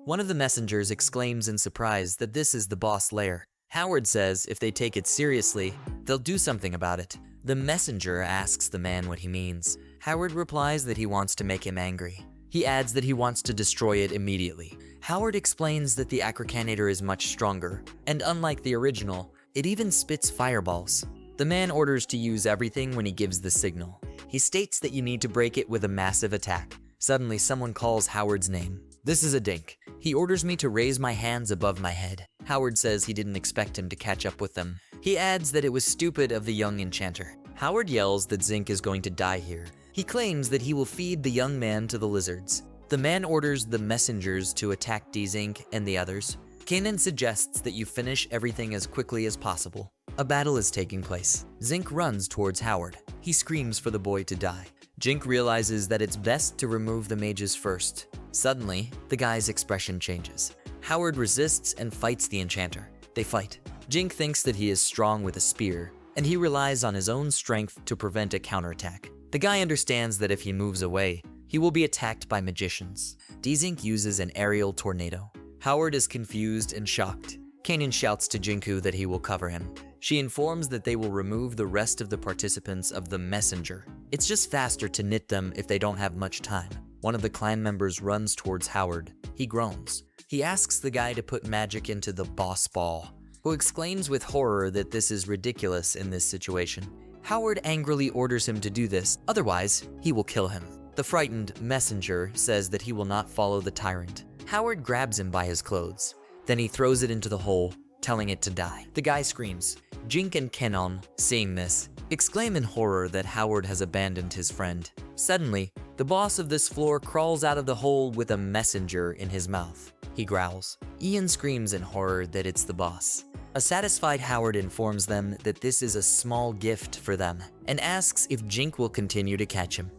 Speaker 1: One of the messengers exclaims in surprise that this is the boss lair. Howard says if they take it seriously, they'll do something about it. The messenger asks the man what he means. Howard replies that he wants to make him angry. He adds that he wants to destroy it immediately. Howard explains that the Akrokanator is much stronger, and unlike the original, it even spits fireballs. The man orders to use everything when he gives the signal. He states that you need to break it with a massive attack. Suddenly, someone calls Howard's name. This is a dink. He orders me to raise my hands above my head. Howard says he didn't expect him to catch up with them. He adds that it was stupid of the young enchanter. Howard yells that Dzink is going to die here. He claims that he will feed the young man to the lizards. The man orders the messengers to attack Dzink and the others. Kanan suggests that you finish everything as quickly as possible. A battle is taking place. Dzink runs towards Howard. He screams for the boy to die. Jink realizes that it's best to remove the mages first. Suddenly, the guy's expression changes. Howard resists and fights the enchanter. They fight. Jink thinks that he is strong with a spear, and he relies on his own strength to prevent a counterattack. The guy understands that if he moves away, he will be attacked by magicians. Dzink uses an aerial tornado. Howard is confused and shocked. Kanan shouts to Jinku that he will cover him. She informs that they will remove the rest of the participants of the messenger. It's just faster to knit them if they don't have much time. One of the clan members runs towards Howard. He groans. He asks the guy to put magic into the boss ball, who exclaims with horror that this is ridiculous in this situation. Howard angrily orders him to do this, otherwise he will kill him. The frightened messenger says that he will not follow the tyrant. Howard grabs him by his clothes. Then he throws it into the hole, telling it to die. The guy screams. Jink and Kenon, seeing this, exclaim in horror that Howard has abandoned his friend. Suddenly, the boss of this floor crawls out of the hole with a messenger in his mouth. He growls. Ian screams in horror that it's the boss. A satisfied Howard informs them that this is a small gift for them, and asks if Jink will continue to catch him.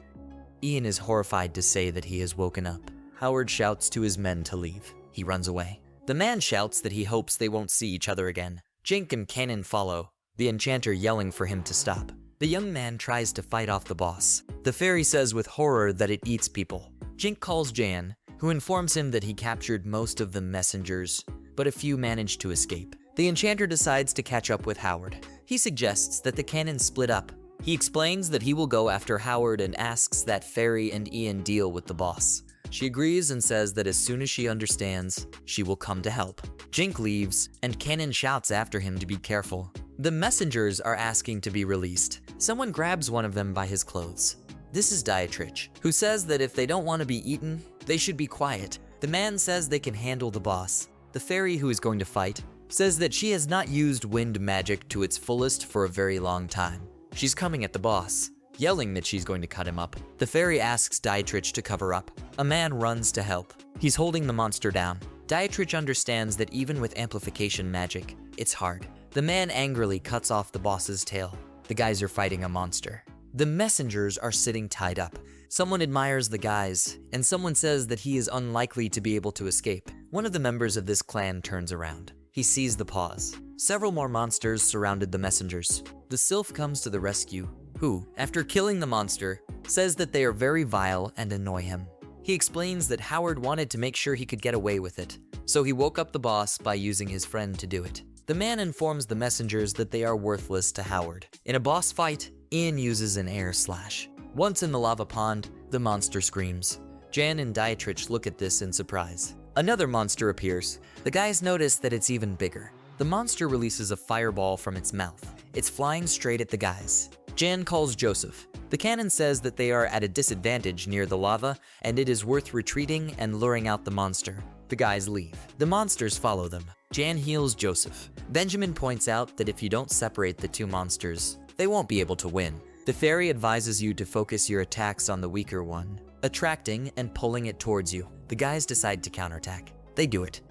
Speaker 1: Ian is horrified to say that he has woken up. Howard shouts to his men to leave. He runs away. The man shouts that he hopes they won't see each other again. Jink and Kanan follow, the enchanter yelling for him to stop. The young man tries to fight off the boss. The fairy says with horror that it eats people. Jink calls Jan, who informs him that he captured most of the messengers, but a few managed to escape. The enchanter decides to catch up with Howard. He suggests that the cannon split up. He explains that he will go after Howard and asks that Fairy and Ian deal with the boss. She agrees and says that as soon as she understands, she will come to help. Jink leaves, and Kanan shouts after him to be careful. The messengers are asking to be released. Someone grabs one of them by his clothes. This is Dietrich, who says that if they don't want to be eaten, they should be quiet. The man says they can handle the boss. The fairy who is going to fight says that she has not used wind magic to its fullest for a very long time. She's coming at the boss, yelling that she's going to cut him up. The fairy asks Dietrich to cover up. A man runs to help. He's holding the monster down. Dietrich understands that even with amplification magic, it's hard. The man angrily cuts off the boss's tail. The guys are fighting a monster. The messengers are sitting tied up. Someone admires the guys, and someone says that he is unlikely to be able to escape. One of the members of this clan turns around. He sees the paws. Several more monsters surrounded the messengers. The sylph comes to the rescue, who, after killing the monster, says that they are very vile and annoy him. He explains that Howard wanted to make sure he could get away with it, so he woke up the boss by using his friend to do it. The man informs the messengers that they are worthless to Howard. In a boss fight, Ian uses an air slash. Once in the lava pond, the monster screams. Jan and Dietrich look at this in surprise. Another monster appears. The guys notice that it's even bigger. The monster releases a fireball from its mouth. It's flying straight at the guys. Jan calls Joseph. The canon says that they are at a disadvantage near the lava, and it is worth retreating and luring out the monster. The guys leave. The monsters follow them. Jan heals Joseph. Benjamin points out that if you don't separate the two monsters, they won't be able to win. The fairy advises you to focus your attacks on the weaker one, attracting and pulling it towards you. The guys decide to counterattack. They do it.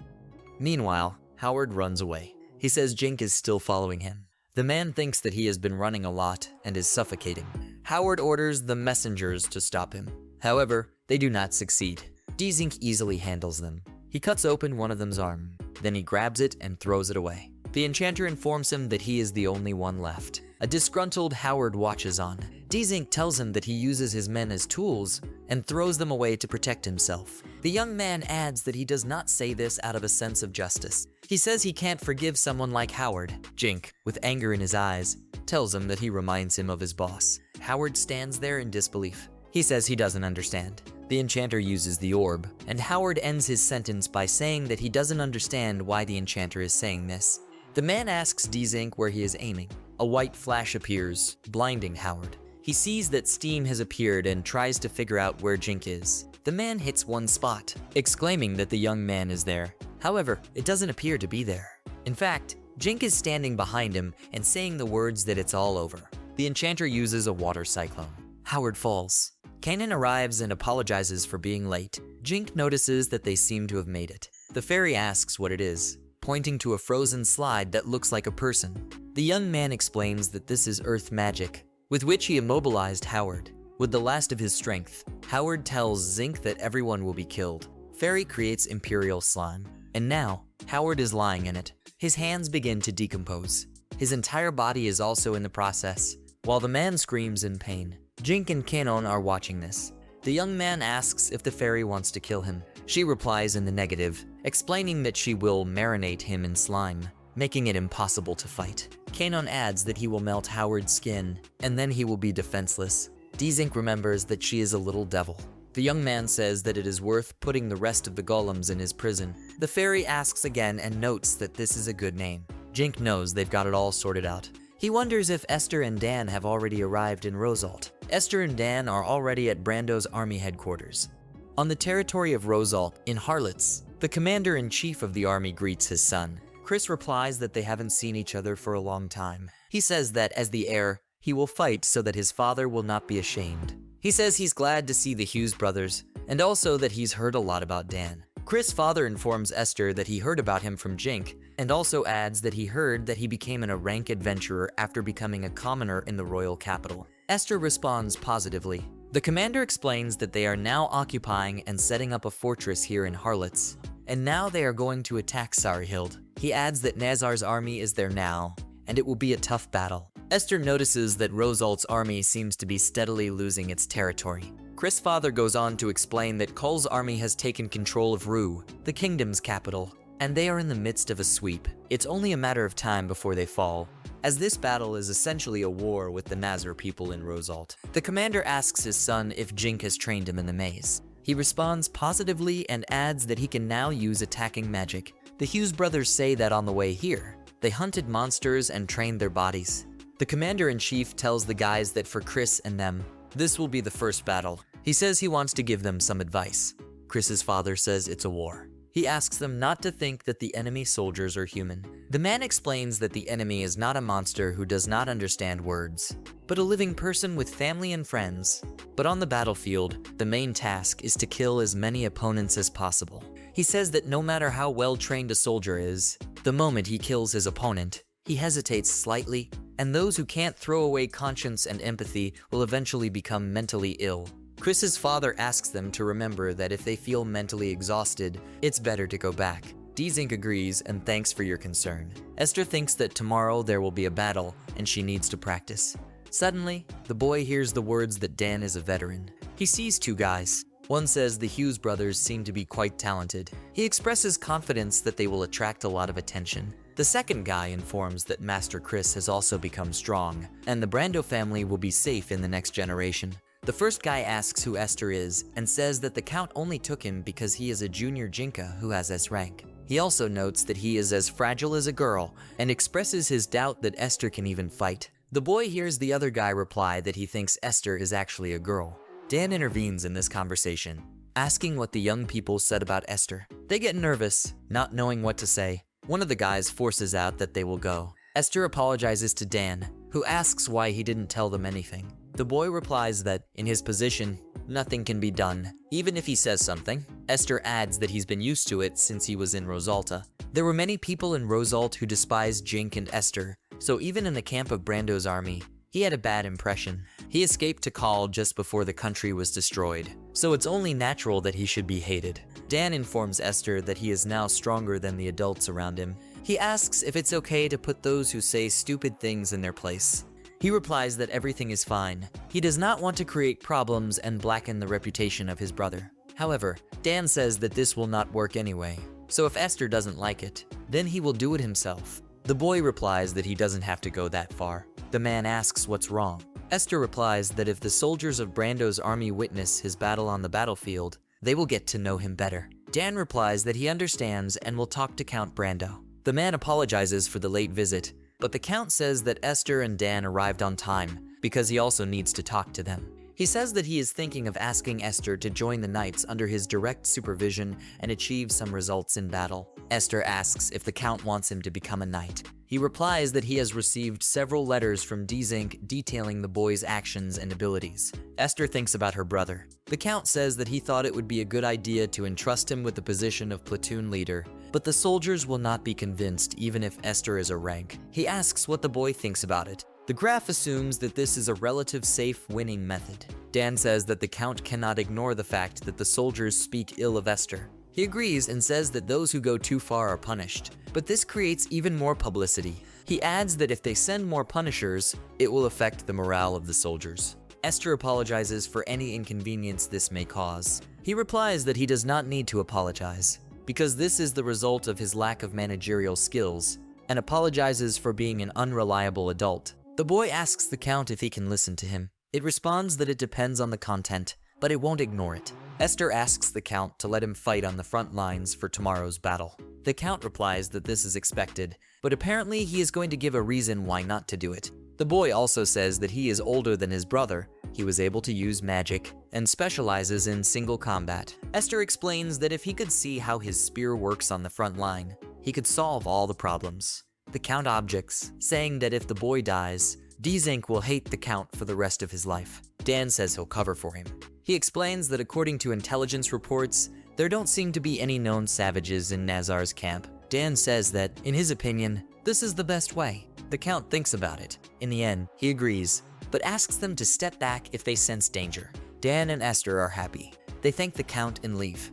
Speaker 1: Meanwhile, Howard runs away. He says Jink is still following him. The man thinks that he has been running a lot and is suffocating. Howard orders the messengers to stop him. However, they do not succeed. Dzink easily handles them. He cuts open one of them's arm. Then he grabs it and throws it away. The enchanter informs him that he is the only one left. A disgruntled Howard watches on. Dzink tells him that he uses his men as tools and throws them away to protect himself. The young man adds that he does not say this out of a sense of justice. He says he can't forgive someone like Howard. Jink, with anger in his eyes, tells him that he reminds him of his boss. Howard stands there in disbelief. He says he doesn't understand. The enchanter uses the orb, and Howard ends his sentence by saying that he doesn't understand why the enchanter is saying this. The man asks Dzink where he is aiming. A white flash appears, blinding Howard. He sees that steam has appeared and tries to figure out where Jink is. The man hits one spot, exclaiming that the young man is there. However, it doesn't appear to be there. In fact, Jink is standing behind him and saying the words that it's all over. The enchanter uses a water cyclone. Howard falls. Kanan arrives and apologizes for being late. Jink notices that they seem to have made it. The fairy asks what it is, pointing to a frozen slide that looks like a person. The young man explains that this is earth magic, with which he immobilized Howard. With the last of his strength, Howard tells Dzink that everyone will be killed. Fairy creates imperial slime, and now Howard is lying in it. His hands begin to decompose. His entire body is also in the process, while the man screams in pain. Jink and Kanon are watching this. The young man asks if the fairy wants to kill him. She replies in the negative, explaining that she will marinate him in slime, making it impossible to fight. Kanon adds that he will melt Howard's skin, and then he will be defenseless. Dzink remembers that she is a little devil. The young man says that it is worth putting the rest of the golems in his prison. The fairy asks again and notes that this is a good name. Jink knows they've got it all sorted out. He wonders if Esther and Dan have already arrived in Rosalt. Esther and Dan are already at Brando's army headquarters. On the territory of Rosalt, in Harlots, the commander-in-chief of the army greets his son. Chris replies that they haven't seen each other for a long time. He says that as the heir, he will fight so that his father will not be ashamed. He says he's glad to see the Hughes brothers, and also that he's heard a lot about Dan. Chris' father informs Esther that he heard about him from Jink, and also adds that he heard that he became a rank adventurer after becoming a commoner in the royal capital. Esther responds positively. The commander explains that they are now occupying and setting up a fortress here in Harlots, and now they are going to attack Sarihild. He adds that Nazar's army is there now, and it will be a tough battle. Esther notices that Rosalt's army seems to be steadily losing its territory. Chris' father goes on to explain that Kull's army has taken control of Ru, the kingdom's capital, and they are in the midst of a sweep. It's only a matter of time before they fall, as this battle is essentially a war with the Nazar people in Rosalt. The commander asks his son if Jink has trained him in the maze. He responds positively and adds that he can now use attacking magic. The Hughes brothers say that on the way here, they hunted monsters and trained their bodies. The commander-in-chief tells the guys that for Chris and them, this will be the first battle. He says he wants to give them some advice. Chris's father says it's a war. He asks them not to think that the enemy soldiers are human. The man explains that the enemy is not a monster who does not understand words, but a living person with family and friends. But on the battlefield, the main task is to kill as many opponents as possible. He says that no matter how well trained a soldier is, the moment he kills his opponent, he hesitates slightly, and those who can't throw away conscience and empathy will eventually become mentally ill. Chris's father asks them to remember that if they feel mentally exhausted, it's better to go back. Dzink agrees and thanks for your concern. Esther thinks that tomorrow there will be a battle and she needs to practice. Suddenly, the boy hears the words that Dan is a veteran. He sees two guys. One says the Hughes brothers seem to be quite talented. He expresses confidence that they will attract a lot of attention. The second guy informs that Master Chris has also become strong, and the Brando family will be safe in the next generation. The first guy asks who Esther is, and says that the Count only took him because he is a junior Jinka who has S rank. He also notes that he is as fragile as a girl, and expresses his doubt that Esther can even fight. The boy hears the other guy reply that he thinks Esther is actually a girl. Dan intervenes in this conversation, asking what the young people said about Esther. They get nervous, not knowing what to say. One of the guys forces out that they will go. Esther apologizes to Dan, who asks why he didn't tell them anything. The boy replies that, in his position, nothing can be done, even if he says something. Esther adds that he's been used to it since he was in Rosalta. There were many people in Rosalt who despised Jink and Esther, so even in the camp of Brando's army, he had a bad impression. He escaped to Kal just before the country was destroyed, so it's only natural that he should be hated. Dan informs Esther that he is now stronger than the adults around him. He asks if it's okay to put those who say stupid things in their place. He replies that everything is fine. He does not want to create problems and blacken the reputation of his brother. However, Dan says that this will not work anyway, so if Esther doesn't like it, then he will do it himself. The boy replies that he doesn't have to go that far. The man asks what's wrong. Esther replies that if the soldiers of Brando's army witness his battle on the battlefield, they will get to know him better. Dan replies that he understands and will talk to Count Brando. The man apologizes for the late visit, but the Count says that Esther and Dan arrived on time because he also needs to talk to them. He says that he is thinking of asking Esther to join the knights under his direct supervision and achieve some results in battle. Esther asks if the Count wants him to become a knight. He replies that he has received several letters from Dzink detailing the boy's actions and abilities. Esther thinks about her brother. The Count says that he thought it would be a good idea to entrust him with the position of platoon leader, but the soldiers will not be convinced even if Esther is a rank. He asks what the boy thinks about it. The graph assumes that this is a relative safe winning method. Dan says that the Count cannot ignore the fact that the soldiers speak ill of Esther. He agrees and says that those who go too far are punished, but this creates even more publicity. He adds that if they send more punishers, it will affect the morale of the soldiers. Esther apologizes for any inconvenience this may cause. He replies that he does not need to apologize, because this is the result of his lack of managerial skills, and apologizes for being an unreliable adult. The boy asks the Count if he can listen to him. It responds that it depends on the content, but it won't ignore it. Esther asks the Count to let him fight on the front lines for tomorrow's battle. The Count replies that this is expected, but apparently he is going to give a reason why not to do it. The boy also says that he is older than his brother, he was able to use magic, and specializes in single combat. Esther explains that if he could see how his spear works on the front line, he could solve all the problems. The Count objects, saying that if the boy dies, Dzink will hate the Count for the rest of his life. Dan says he'll cover for him. He explains that according to intelligence reports, there don't seem to be any known savages in Nazar's camp. Dan says that, in his opinion, this is the best way. The Count thinks about it. In the end, he agrees, but asks them to step back if they sense danger. Dan and Esther are happy. They thank the Count and leave.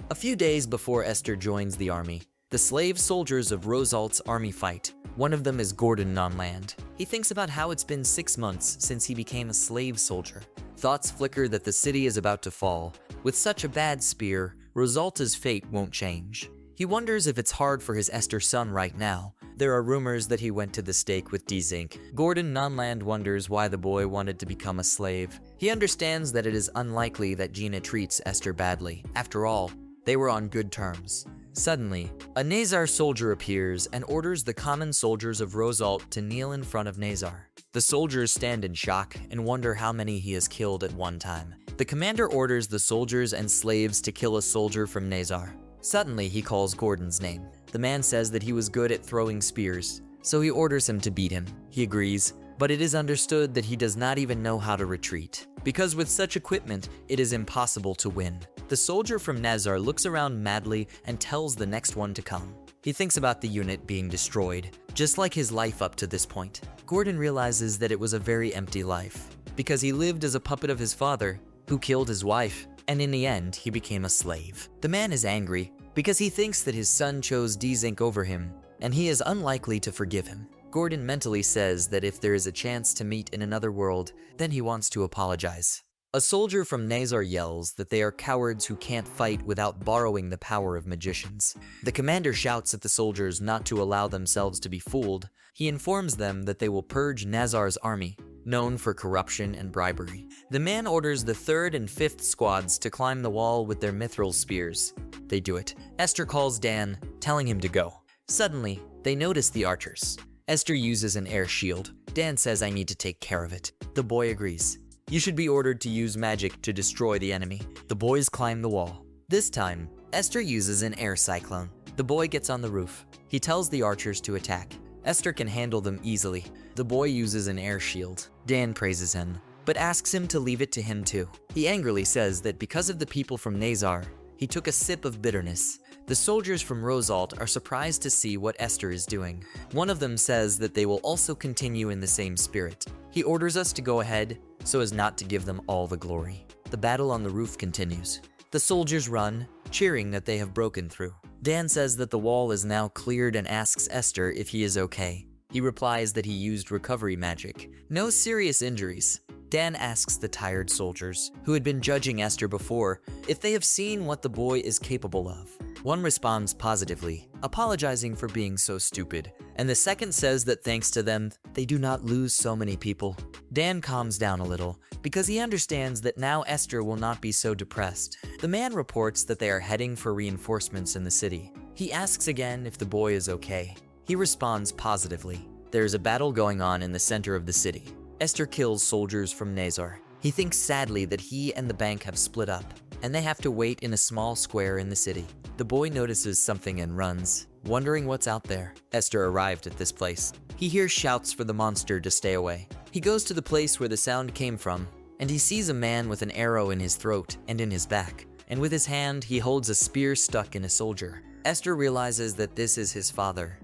Speaker 1: A few days before Esther joins the army, the slave soldiers of Rosalt's army fight. One of them is Gordon on land. He thinks about how it's been 6 months since he became a slave soldier. Thoughts flicker that the city is about to fall. With such a bad spear, Rosalta's fate won't change. He wonders if it's hard for his Esther son right now. There are rumors that he went to the stake with Dzink. Gordon Nonland wonders why the boy wanted to become a slave. He understands that it is unlikely that Gina treats Esther badly. After all, they were on good terms. Suddenly, a Nazar soldier appears and orders the common soldiers of Rosalt to kneel in front of Nazar. The soldiers stand in shock and wonder how many he has killed at one time. The commander orders the soldiers and slaves to kill a soldier from Nazar. Suddenly, he calls Gordon's name. The man says that he was good at throwing spears, so he orders him to beat him. He agrees, but it is understood that he does not even know how to retreat, because with such equipment, it is impossible to win. The soldier from Nazar looks around madly and tells the next one to come. He thinks about the unit being destroyed, just like his life up to this point. Gordon realizes that it was a very empty life, because he lived as a puppet of his father, who killed his wife, and in the end, he became a slave. The man is angry, because he thinks that his son chose Dzink over him, and he is unlikely to forgive him. Gordon mentally says that if there is a chance to meet in another world, then he wants to apologize. A soldier from Nazar yells that they are cowards who can't fight without borrowing the power of magicians. The commander shouts at the soldiers not to allow themselves to be fooled. He informs them that they will purge Nazar's army, known for corruption and bribery. The man orders the 3rd and 5th squads to climb the wall with their mithril spears. They do it. Esther calls Dan, telling him to go. Suddenly, they notice the archers. Esther uses an air shield. Dan says, "I need to take care of it." The boy agrees. You should be ordered to use magic to destroy the enemy. The boys climb the wall. This time, Esther uses an air cyclone. The boy gets on the roof. He tells the archers to attack. Esther can handle them easily. The boy uses an air shield. Dan praises him, but asks him to leave it to him too. He angrily says that because of the people from Nazar, he took a sip of bitterness. The soldiers from Rosalt are surprised to see what Esther is doing. One of them says that they will also continue in the same spirit. He orders us to go ahead so as not to give them all the glory. The battle on the roof continues. The soldiers run, cheering that they have broken through. Dan says that the wall is now cleared and asks Esther if he is okay. He replies that he used recovery magic. No serious injuries. Dan asks the tired soldiers, who had been judging Esther before, if they have seen what the boy is capable of. One responds positively, apologizing for being so stupid, and the second says that thanks to them, they do not lose so many people. Dan calms down a little, because he understands that now Esther will not be so depressed. The man reports that they are heading for reinforcements in the city. He asks again if the boy is okay. He responds positively. There is a battle going on in the center of the city. Esther kills soldiers from Nazar. He thinks sadly that he and the bank have split up, and they have to wait in a small square in the city. The boy notices something and runs, wondering what's out there. Esther arrived at this place. He hears shouts for the monster to stay away. He goes to the place where the sound came from, and he sees a man with an arrow in his throat and in his back, and with his hand he holds a spear stuck in a soldier. Esther realizes that this is his father.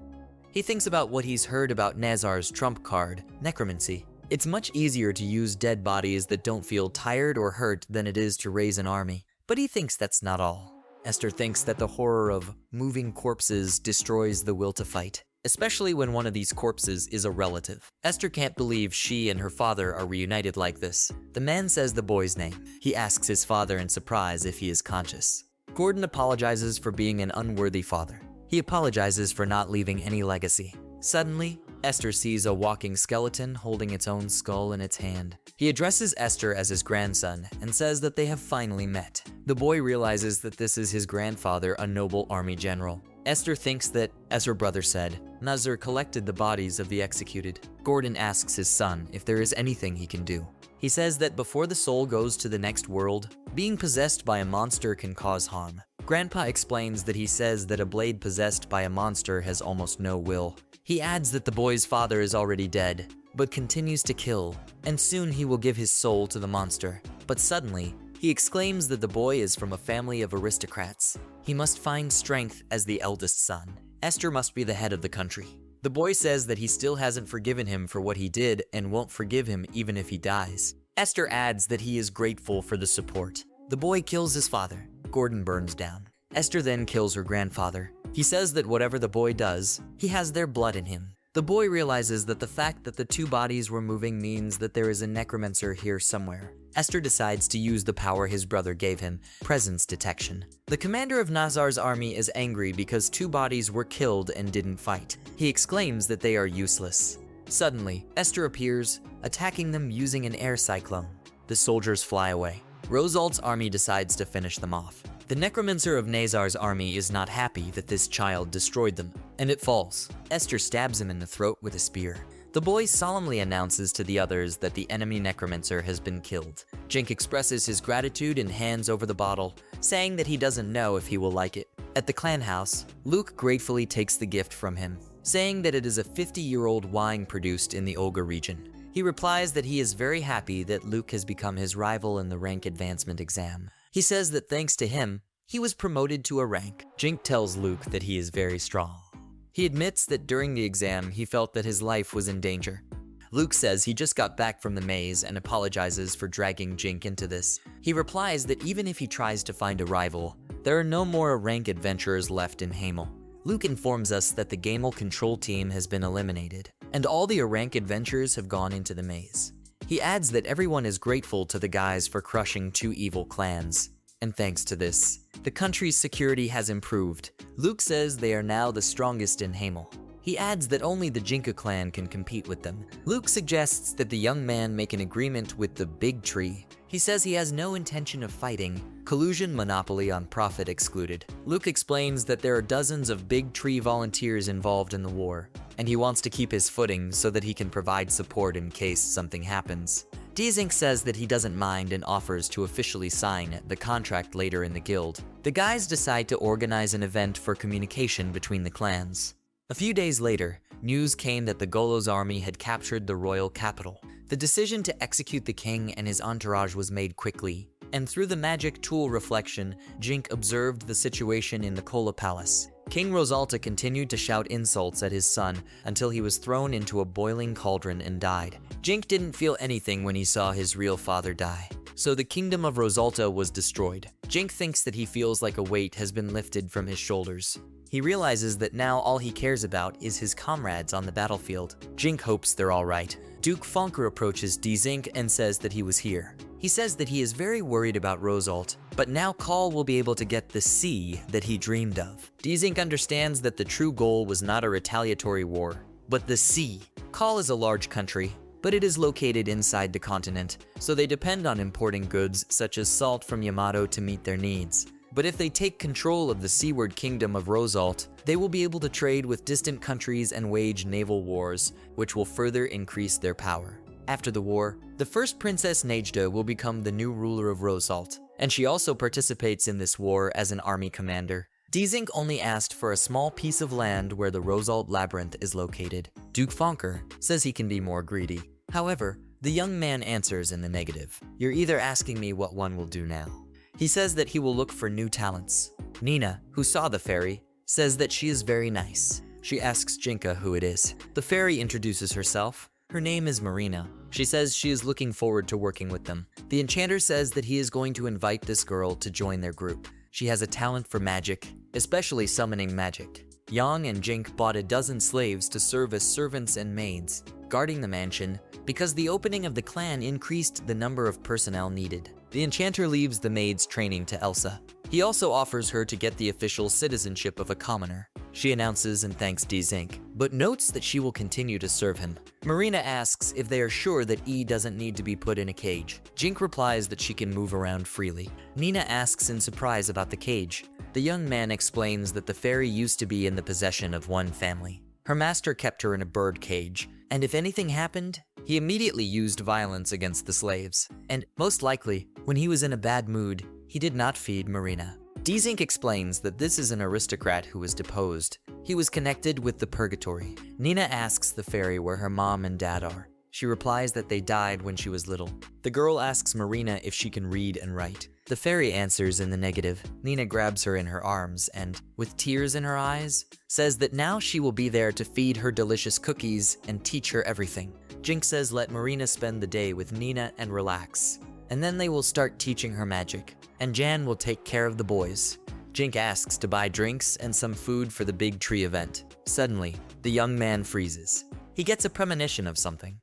Speaker 1: He thinks about what he's heard about Nazar's trump card, necromancy. It's much easier to use dead bodies that don't feel tired or hurt than it is to raise an army. But he thinks that's not all. Esther thinks that the horror of moving corpses destroys the will to fight, especially when one of these corpses is a relative. Esther can't believe she and her father are reunited like this. The man says the boy's name. He asks his father in surprise if he is conscious. Gordon apologizes for being an unworthy father. He apologizes for not leaving any legacy. Suddenly, Esther sees a walking skeleton holding its own skull in its hand. He addresses Esther as his grandson and says that they have finally met. The boy realizes that this is his grandfather, a noble army general. Esther thinks that, as her brother said, Nazar collected the bodies of the executed. Gordon asks his son if there is anything he can do. He says that before the soul goes to the next world, being possessed by a monster can cause harm. Grandpa explains that he says that a blade possessed by a monster has almost no will. He adds that the boy's father is already dead, but continues to kill, and soon he will give his soul to the monster. But suddenly, he exclaims that the boy is from a family of aristocrats. He must find strength as the eldest son. Esther must be the head of the country. The boy says that he still hasn't forgiven him for what he did and won't forgive him even if he dies. Esther adds that he is grateful for the support. The boy kills his father. Gordon burns down. Esther then kills her grandfather. He says that whatever the boy does, he has their blood in him. The boy realizes that the fact that the two bodies were moving means that there is a necromancer here somewhere. Esther decides to use the power his brother gave him, presence detection. The commander of Nazar's army is angry because two bodies were killed and didn't fight. He exclaims that they are useless. Suddenly, Esther appears, attacking them using an air cyclone. The soldiers fly away. Rosalt's army decides to finish them off. The necromancer of Nazar's army is not happy that this child destroyed them, and it falls. Esther stabs him in the throat with a spear. The boy solemnly announces to the others that the enemy necromancer has been killed. Jink expresses his gratitude and hands over the bottle, saying that he doesn't know if he will like it. At the clan house, Luke gratefully takes the gift from him, saying that it is a 50-year-old wine produced in the Olga region. He replies that he is very happy that Luke has become his rival in the rank advancement exam. He says that thanks to him, he was promoted to a rank. Jink tells Luke that he is very strong. He admits that during the exam, he felt that his life was in danger. Luke says he just got back from the maze and apologizes for dragging Jink into this. He replies that even if he tries to find a rival, there are no more rank adventurers left in Hamel. Luke informs us that the Gamel control team has been eliminated, and all the rank adventurers have gone into the maze. He adds that everyone is grateful to the guys for crushing two evil clans, and thanks to this, the country's security has improved. Luke says they are now the strongest in Hamel. He adds that only the Jinka clan can compete with them. Luke suggests that the young man make an agreement with the Big Tree. He says he has no intention of fighting. Collusion, monopoly on profit excluded. Luke explains that there are dozens of Big Tree volunteers involved in the war, and he wants to keep his footing so that he can provide support in case something happens. Dzink says that he doesn't mind and offers to officially sign the contract later in the guild. The guys decide to organize an event for communication between the clans. A few days later, news came that the Golo's army had captured the royal capital. The decision to execute the king and his entourage was made quickly, and through the magic tool reflection, Jink observed the situation in the Kola Palace. King Rosalta continued to shout insults at his son until he was thrown into a boiling cauldron and died. Jink didn't feel anything when he saw his real father die, so the kingdom of Rosalta was destroyed. Jink thinks that he feels like a weight has been lifted from his shoulders. He realizes that now all he cares about is his comrades on the battlefield. Jink hopes they're alright. Duke Fonker approaches Dzink and says that he was here. He says that he is very worried about Rosalt, but now Call will be able to get the sea that he dreamed of. Dzink understands that the true goal was not a retaliatory war, but the sea. Call is a large country, but it is located inside the continent, so they depend on importing goods such as salt from Yamato to meet their needs. But if they take control of the seaward kingdom of Rosalt, they will be able to trade with distant countries and wage naval wars, which will further increase their power. After the war, the first Princess Nejda will become the new ruler of Rosalt, and she also participates in this war as an army commander. Dzink only asked for a small piece of land where the Rosalt Labyrinth is located. Duke Fonker says he can be more greedy. However, the young man answers in the negative. You're either asking me what one will do now. He says that he will look for new talents. Nina, who saw the fairy, says that she is very nice. She asks Jinka who it is. The fairy introduces herself. Her name is Marina. She says she is looking forward to working with them. The enchanter says that he is going to invite this girl to join their group. She has a talent for magic, especially summoning magic. Yang and Jink bought a dozen slaves to serve as servants and maids, guarding the mansion, because the opening of the clan increased the number of personnel needed. The enchanter leaves the maids training to Elsa. He also offers her to get the official citizenship of a commoner. She announces and thanks Dzink, but notes that she will continue to serve him. Marina asks if they are sure that E doesn't need to be put in a cage. Jink replies that she can move around freely. Nina asks in surprise about the cage. The young man explains that the fairy used to be in the possession of one family. Her master kept her in a bird cage, and if anything happened, he immediately used violence against the slaves. And most likely, when he was in a bad mood, he did not feed Marina. Dzink explains that this is an aristocrat who was deposed. He was connected with the purgatory. Nina asks the fairy where her mom and dad are. She replies that they died when she was little. The girl asks Marina if she can read and write. The fairy answers in the negative. Nina grabs her in her arms and, with tears in her eyes, says that now she will be there to feed her delicious cookies and teach her everything. Jink says let Marina spend the day with Nina and relax, and then they will start teaching her magic, and Jan will take care of the boys. Jink asks to buy drinks and some food for the big tree event. Suddenly, the young man freezes. He gets a premonition of something.